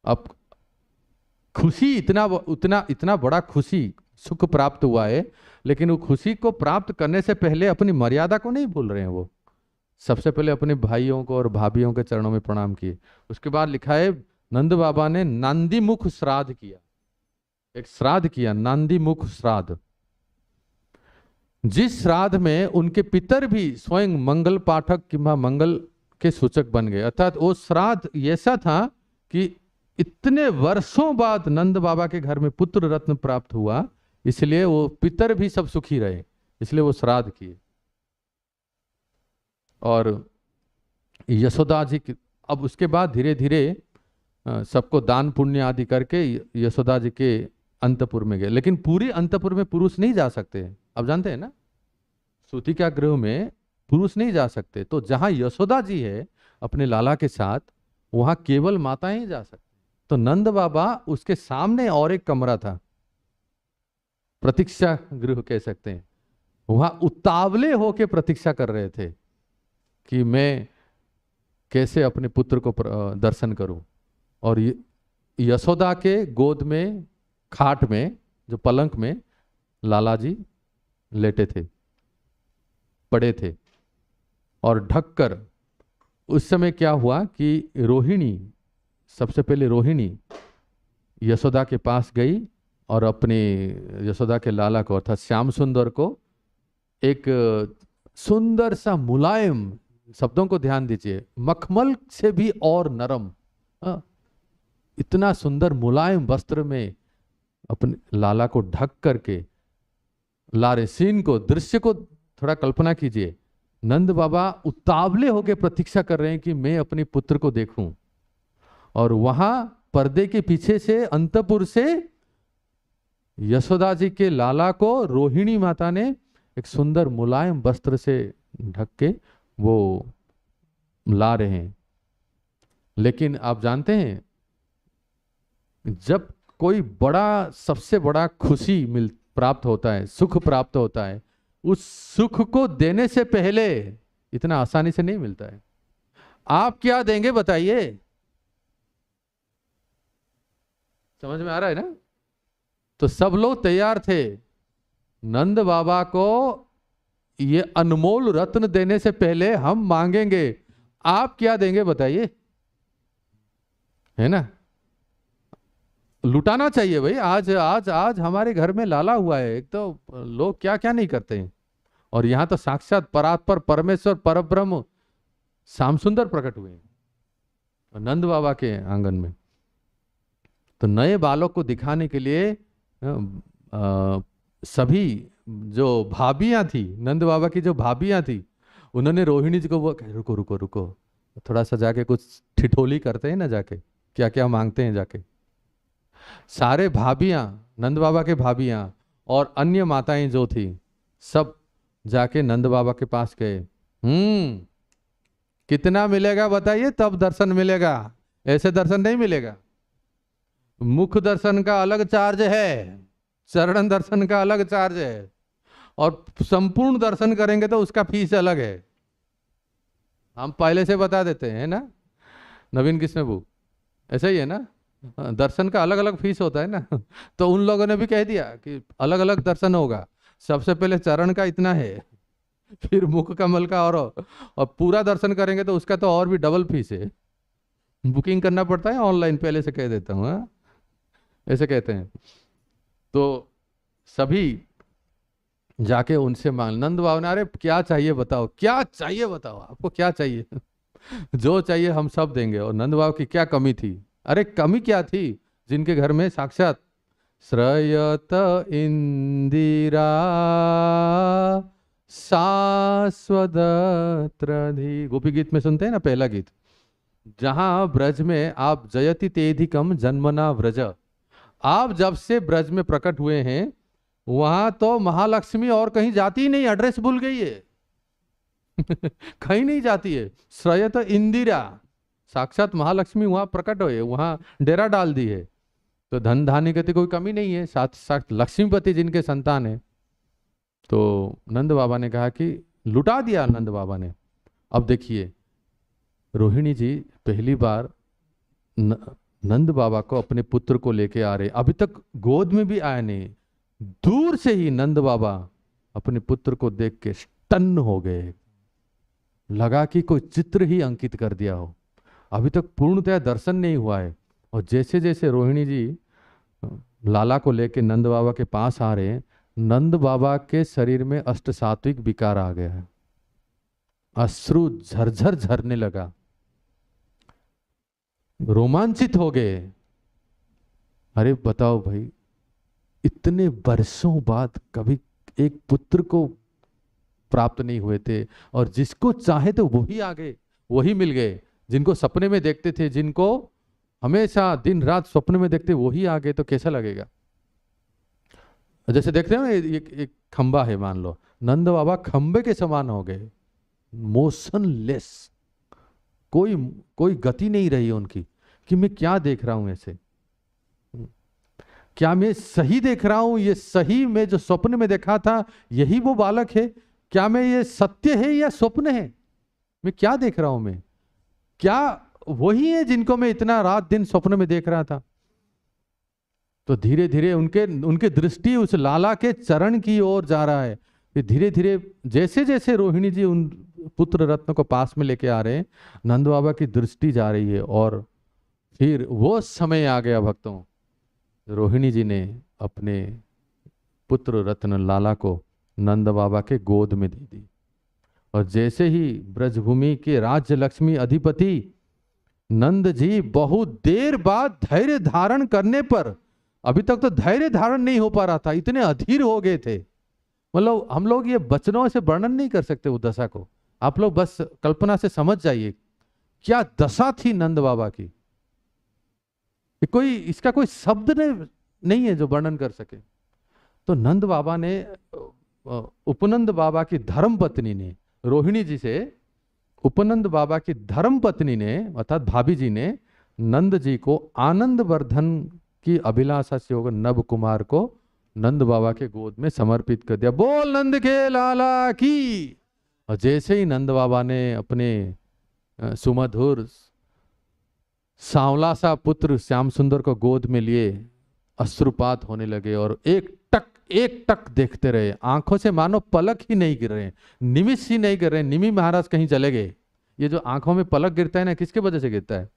अब खुशी इतना बड़ा खुशी सुख प्राप्त हुआ है, लेकिन वो खुशी को प्राप्त करने से पहले अपनी मर्यादा को नहीं भूल रहे हैं। वो सबसे पहले अपने भाइयों को और भाभियों के चरणों में प्रणाम किए। उसके बाद लिखा है नंद बाबा ने नांदीमुख श्राद्ध किया, एक श्राद्ध किया, नांदीमुख श्राद्ध, जिस श्राद्ध में उनके पितर भी स्वयं मंगल पाठक किंवा मंगल के सूचक बन गए। अर्थात वो श्राद्ध ऐसा था कि इतने वर्षों बाद नंद बाबा के घर में पुत्र रत्न प्राप्त हुआ, इसलिए वो पितर भी सब सुखी रहे, इसलिए वो श्राद्ध किए। और यशोदा जी की, अब उसके बाद धीरे धीरे सबको दान पुण्य आदि करके यशोदा जी के अंतपुर में गए। लेकिन पूरी अंतपुर में पुरुष नहीं जा सकते, आप जानते हैं ना, सूतिका गृह में पुरुष नहीं जा सकते। तो जहां यशोदा जी है अपने लाला के साथ, वहां केवल माताएं ही जा सकती। तो नंद बाबा, उसके सामने और एक कमरा था, प्रतीक्षा गृह कह सकते हैं, वहां उतावले होके प्रतीक्षा कर रहे थे कि मैं कैसे अपने पुत्र को दर्शन करूं। और यशोदा के गोद में, खाट में, जो पलंग में लाला जी लेटे थे, पड़े थे, और ढककर उस समय क्या हुआ कि रोहिणी, सबसे पहले रोहिणी यशोदा के पास गई और अपने यशोदा के लाला को अर्थात श्याम सुंदर को एक सुंदर सा मुलायम, शब्दों को ध्यान दीजिए, मखमल से भी और नरम, इतना सुंदर मुलायम वस्त्र में अपने लाला को ढक करके ला रहे। सीन को, दृश्य को थोड़ा कल्पना कीजिए। नंद बाबा उतावले होकर प्रतीक्षा कर रहे हैं कि मैं अपने पुत्र को देखूं, और वहां पर्दे के पीछे से अंतपुर से यशोदा जी के लाला को रोहिणी माता ने एक सुंदर मुलायम वस्त्र से ढक के वो ला रहे हैं। लेकिन आप जानते हैं, जब कोई बड़ा, सबसे बड़ा खुशी प्राप्त होता है, सुख प्राप्त होता है, उस सुख को देने से पहले इतना आसानी से नहीं मिलता है। आप क्या देंगे बताइए? समझ में आ रहा है ना? तो सब लोग तैयार थे नंद बाबा को ये अनमोल रत्न देने से पहले हम मांगेंगे, आप क्या देंगे बताइए? है ना? लुटाना चाहिए भाई। आज आज आज हमारे घर में लाला हुआ है, एक तो लोग क्या क्या नहीं करते हैं, और यहां तो साक्षात परात्पर परमेश्वर परब्रह्म श्याम सुंदर प्रकट हुए हैं नंद बाबा के आंगन में। तो नए बालक को दिखाने के लिए सभी जो भाभियां थी, नंद बाबा की जो भाभियां थी, उन्होंने रोहिणी जी को वो रुको रुको रुको, थोड़ा सा जाके कुछ ठिठोली करते हैं ना, जाके क्या क्या मांगते हैं जाके। सारे भाभियां, नंद बाबा के भाभियां और अन्य माताएं जो थी, सब जाके नंद बाबा के पास गए। कितना मिलेगा बताइए, तब दर्शन मिलेगा, ऐसे दर्शन नहीं मिलेगा। मुख दर्शन का अलग चार्ज है, चरण दर्शन का अलग चार्ज है, और संपूर्ण दर्शन करेंगे तो उसका फीस अलग है। हम पहले से बता देते हैं ना, नवीन कृष्ण बू, ऐसा ही है ना, दर्शन का अलग अलग फीस होता है ना। तो उन लोगों ने भी कह दिया कि अलग अलग दर्शन होगा, सबसे पहले चरण का इतना है, फिर मुख कमल का, और पूरा दर्शन करेंगे तो उसका तो और भी डबल फीस है। बुकिंग करना पड़ता है ऑनलाइन, पहले से कह देता हूँ, ऐसे कहते हैं। तो सभी जाके उनसे मांग, नंद बाबा ने, अरे क्या चाहिए बताओ, क्या चाहिए बताओ, आपको क्या चाहिए? जो चाहिए हम सब देंगे। और नंद बाबा की क्या कमी थी? अरे कमी क्या थी? जिनके घर में साक्षात श्रयत इंदिरा शाश्वतत्रधि, गोपी गीत में सुनते हैं ना, पहला गीत, जहां ब्रज में आप जयति तेधिकम जन्मना व्रज, आप जब से ब्रज में प्रकट हुए हैं वहां तो महालक्ष्मी और कहीं जाती ही नहीं, एड्रेस भूल गई है। कहीं नहीं जाती है। श्रयत इंदिरा, साक्षात महालक्ष्मी वहां प्रकट हुए, वहां डेरा डाल दी है। तो धन धान्य की कोई कमी नहीं है, साथ साथ लक्ष्मीपति जिनके संतान है। तो नंद बाबा ने कहा कि लुटा दिया नंद बाबा ने। अब देखिए, रोहिणी जी पहली बार नंद बाबा को अपने पुत्र को लेके आ रहे, अभी तक गोद में भी आया नहीं, दूर से ही नंद बाबा अपने पुत्र को देख के स्टन्न हो गए, लगा कि कोई चित्र ही अंकित कर दिया हो, अभी तक पूर्णतया दर्शन नहीं हुआ है। और जैसे जैसे रोहिणी जी लाला को लेके नंद बाबा के पास आ रहे हैं, नंद बाबा के शरीर में अष्ट सात्विक विकार आ गया है, अश्रु झरझर झरने लगा, रोमांचित हो गए। अरे बताओ भाई, इतने वर्षों बाद कभी एक पुत्र को प्राप्त नहीं हुए थे, और जिसको चाहे तो वही आ गए, वही मिल गए, जिनको सपने में देखते थे, जिनको हमेशा दिन रात स्वप्न में देखते, वही आ गए, तो कैसा लगेगा? जैसे देखते हैं ना, एक खंबा है मान लो, नंद बाबा खंबे के समान हो गए, मोशनलेस, कोई गति नहीं रही उनकी, कि मैं क्या देख रहा हूं, ऐसे क्या मैं सही देख रहा हूं, ये सही मैं जो स्वप्न में देखा था यही वो बालक है, क्या मैं ये सत्य है या स्वप्न है, मैं क्या देख रहा हूं, मैं क्या वही है जिनको मैं इतना रात दिन स्वप्न में देख रहा था? तो धीरे धीरे उनके दृष्टि उस लाला के चरण की ओर जा रहा है। फिर धीरे धीरे जैसे जैसे रोहिणी जी पुत्र रत्न को पास में लेके आ रहे हैं, नंद बाबा की दृष्टि जा रही है और फिर वो समय आ गया भक्तों, रोहिणी जी ने अपने पुत्र रत्न लाला को नंद बाबा के गोद में दे दी। और जैसे ही ब्रजभूमि के राज्य लक्ष्मी अधिपति नंद जी बहुत देर बाद धैर्य धारण करने पर, अभी तक तो धैर्य धारण नहीं हो पा रहा था, इतने अधीर हो गए थे, मतलब हम लोग ये वचनों से वर्णन नहीं कर सकते उस दशा को। आप लोग बस कल्पना से समझ जाइए क्या दशा थी नंद बाबा की, कोई इसका कोई शब्द नहीं है जो वर्णन कर सके। तो नंद बाबा ने, उपनंद बाबा की धर्म पत्नी ने, रोहिणी जी से उपनंद बाबा की धर्म पत्नी ने अर्थात भाभी जी ने नंद जी को आनंद वर्धन की अभिलाषा से होकर नव कुमार को नंद बाबा के गोद में समर्पित कर दिया। बोल नंद के लाला की। और जैसे ही नंद बाबा ने अपने सुमधुर सांवला सा पुत्र श्याम सुंदर को गोद में लिए, अश्रुपात होने लगे और एक टक देखते रहे, आंखों से मानो पलक ही नहीं गिर रहे, निमिष ही नहीं गिर रहे। निमि महाराज कहीं चले गए। ये जो आंखों में पलक गिरता है ना, किसके वजह से गिरता है?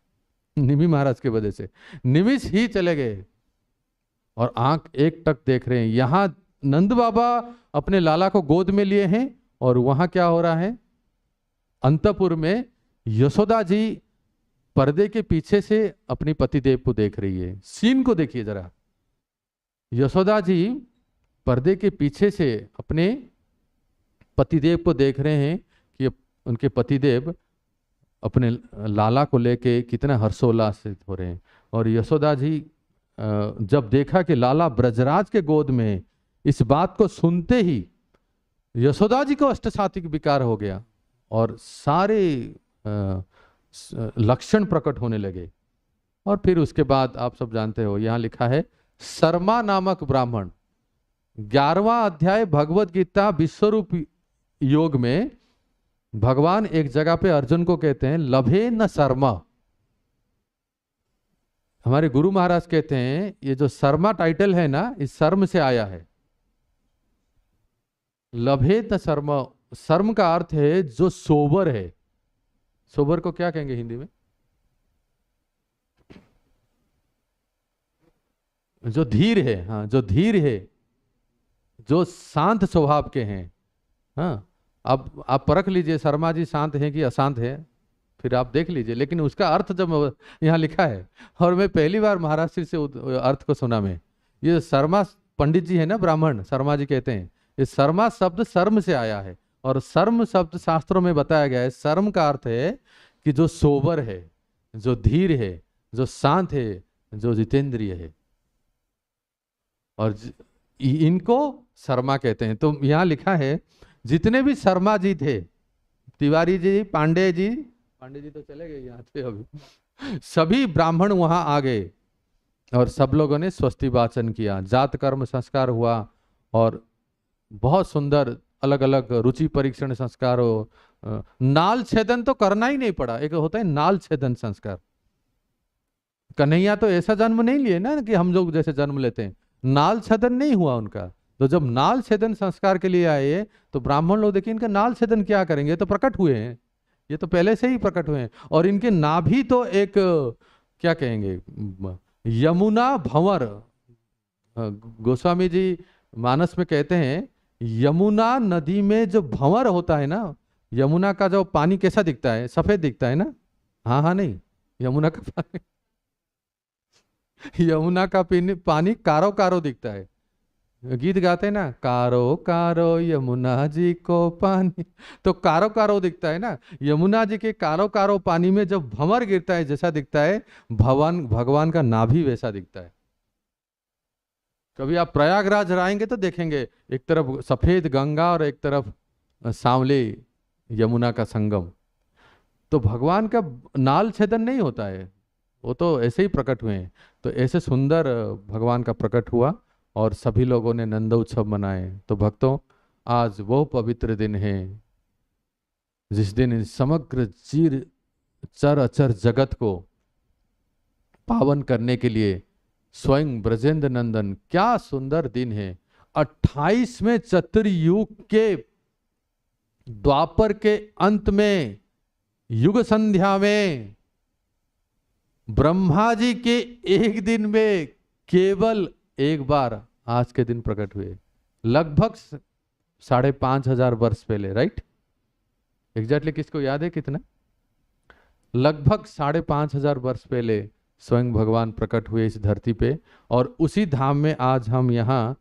निमि महाराज के वजह से। निमिष ही चले गए और आंख एक टक देख रहे हैं। यहां नंद बाबा अपने लाला को गोद में लिए हैं और वहां क्या हो रहा है? अंतपुर में यशोदा जी पर्दे के पीछे से अपनी पतिदेव को देख रही है। सीन को देखिए जरा। यशोदा जी पर्दे के पीछे से अपने पतिदेव को देख रहे हैं कि उनके पतिदेव अपने लाला को लेके कितना हर्षोल्लासित हो रहे हैं। और यशोदा जी जब देखा कि लाला ब्रजराज के गोद में है, इस बात को सुनते ही यशोदा जी को अष्टसात्विक विकार हो गया और सारे लक्षण प्रकट होने लगे। और फिर उसके बाद आप सब जानते हो, यहां लिखा है शर्मा नामक ब्राह्मण 11वां अध्याय भगवत गीता विश्वरूप योग में भगवान एक जगह पे अर्जुन को कहते हैं लभे न शर्मा। हमारे गुरु महाराज कहते हैं ये जो शर्मा टाइटल है ना, इस शर्म से आया है। लभे न शर्मा, शर्म का अर्थ है जो सोबर है। सोबर को क्या कहेंगे हिंदी में? जो धीर है। हाँ, जो धीर है, जो शांत स्वभाव के हैं। हाँ, अब आप परख लीजिए शर्मा जी शांत हैं कि अशांत है, फिर आप देख लीजिए। लेकिन उसका अर्थ जब यहाँ लिखा है, और मैं पहली बार महाराष्ट्र से अर्थ को सुना। मैं ये शर्मा पंडित जी है ना, ब्राह्मण शर्मा जी कहते हैं, ये शर्मा शब्द शर्म से आया है। और शर्म शब्द शास्त्रों में बताया गया है, शर्म का अर्थ है कि जो सोबर है, जो धीर है, जो शांत है, जो जितेंद्रिय है, और इनको शर्मा कहते हैं। तो यहाँ लिखा है जितने भी शर्मा जी थे, तिवारी जी, पांडे जी तो चले गए यहाँ से अभी, सभी ब्राह्मण वहां आ गए और सब लोगों ने स्वस्ति वाचन किया, जात कर्म संस्कार हुआ और बहुत सुंदर अलग अलग रुचि परीक्षण संस्कार हो। नाल छेदन तो करना ही नहीं पड़ा। एक होता है नाल छेदन संस्कार। कन्हैया तो ऐसा जन्म नहीं लिए ना कि हम लोग जैसे जन्म लेते हैं, नाल छेदन नहीं हुआ उनका। तो जब नाल छेदन संस्कार के लिए आए तो ब्राह्मण लोग देखिए इनका नाल छेदन क्या करेंगे, तो प्रकट हुए हैं, ये तो पहले से ही प्रकट हुए हैं। और इनके नाभि तो एक क्या कहेंगे, यमुना भंवर। गोस्वामी जी मानस में कहते हैं यमुना नदी में जो भंवर होता है ना, यमुना का जो पानी कैसा दिखता है? सफेद दिखता है ना। हाँ नहीं, यमुना का पानी यमुना का पानी कारो कारो दिखता है। गीत गाते हैं ना, कारो कारो यमुना जी को पानी, तो कारो कारो दिखता है ना। यमुना जी के कारो कारो पानी में जब भंवर गिरता है जैसा दिखता है, भगवान का नाभि वैसा दिखता है। कभी आप प्रयागराज आएंगे तो देखेंगे एक तरफ सफेद गंगा और एक तरफ सांवले यमुना का संगम। तो भगवान का नाल छेदन नहीं होता है, वो तो ऐसे ही प्रकट हुए हैं। तो ऐसे सुंदर भगवान का प्रकट हुआ और सभी लोगों ने नंद उत्सव मनाए। तो भक्तों, आज वो पवित्र दिन है जिस दिन समग्र चर अचर जगत को पावन करने के लिए स्वयं ब्रजेंद्र नंदन, क्या सुंदर दिन है, 28वें चतुर्युग के द्वापर के अंत में युग संध्या में ब्रह्मा जी के एक दिन में केवल एक बार आज के दिन प्रकट हुए, लगभग 5,500 वर्ष पहले, राइट? एग्जैक्टली किसको याद है कितना? लगभग 5,500 वर्ष पहले स्वयं भगवान प्रकट हुए इस धरती पे, और उसी धाम में आज हम यहाँ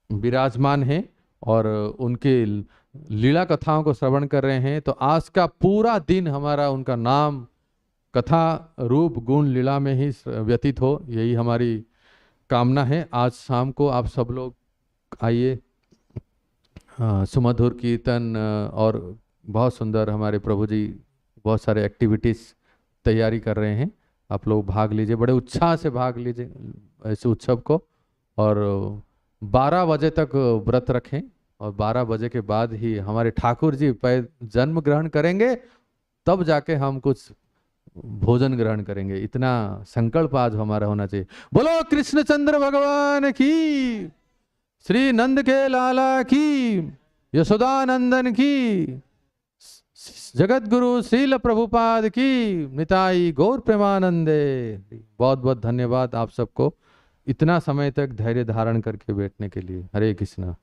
विराजमान हैं और उनके लीला कथाओं को श्रवण कर रहे हैं। तो आज का पूरा दिन हमारा उनका नाम, कथा, रूप, गुण, लीला में ही व्यतीत हो, यही हमारी कामना है। आज शाम को आप सब लोग आइए, सुमधुर कीर्तन और बहुत सुंदर हमारे प्रभु जी बहुत सारे एक्टिविटीज़ तैयारी कर रहे हैं, आप लोग भाग लीजिए, बड़े उत्साह से भाग लीजिए इस उत्सव को। और 12 बजे तक व्रत रखें और 12 बजे के बाद ही हमारे ठाकुर जी जन्म ग्रहण करेंगे, तब जाके हम कुछ भोजन ग्रहण करेंगे। इतना संकल्प आज हमारा होना चाहिए। बोलो कृष्णचंद्र भगवान की, श्री नंद के लाला की, यशोदानंदन की, जगत गुरु श्रील प्रभुपाद की, निताई गौर प्रेमानंदे। बहुत बहुत धन्यवाद आप सबको इतना समय तक धैर्य धारण करके बैठने के लिए। हरे कृष्णा।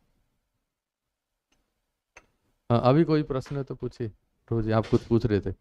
अभी कोई प्रश्न है तो पूछिए। रोज आप कुछ पूछ रहे थे।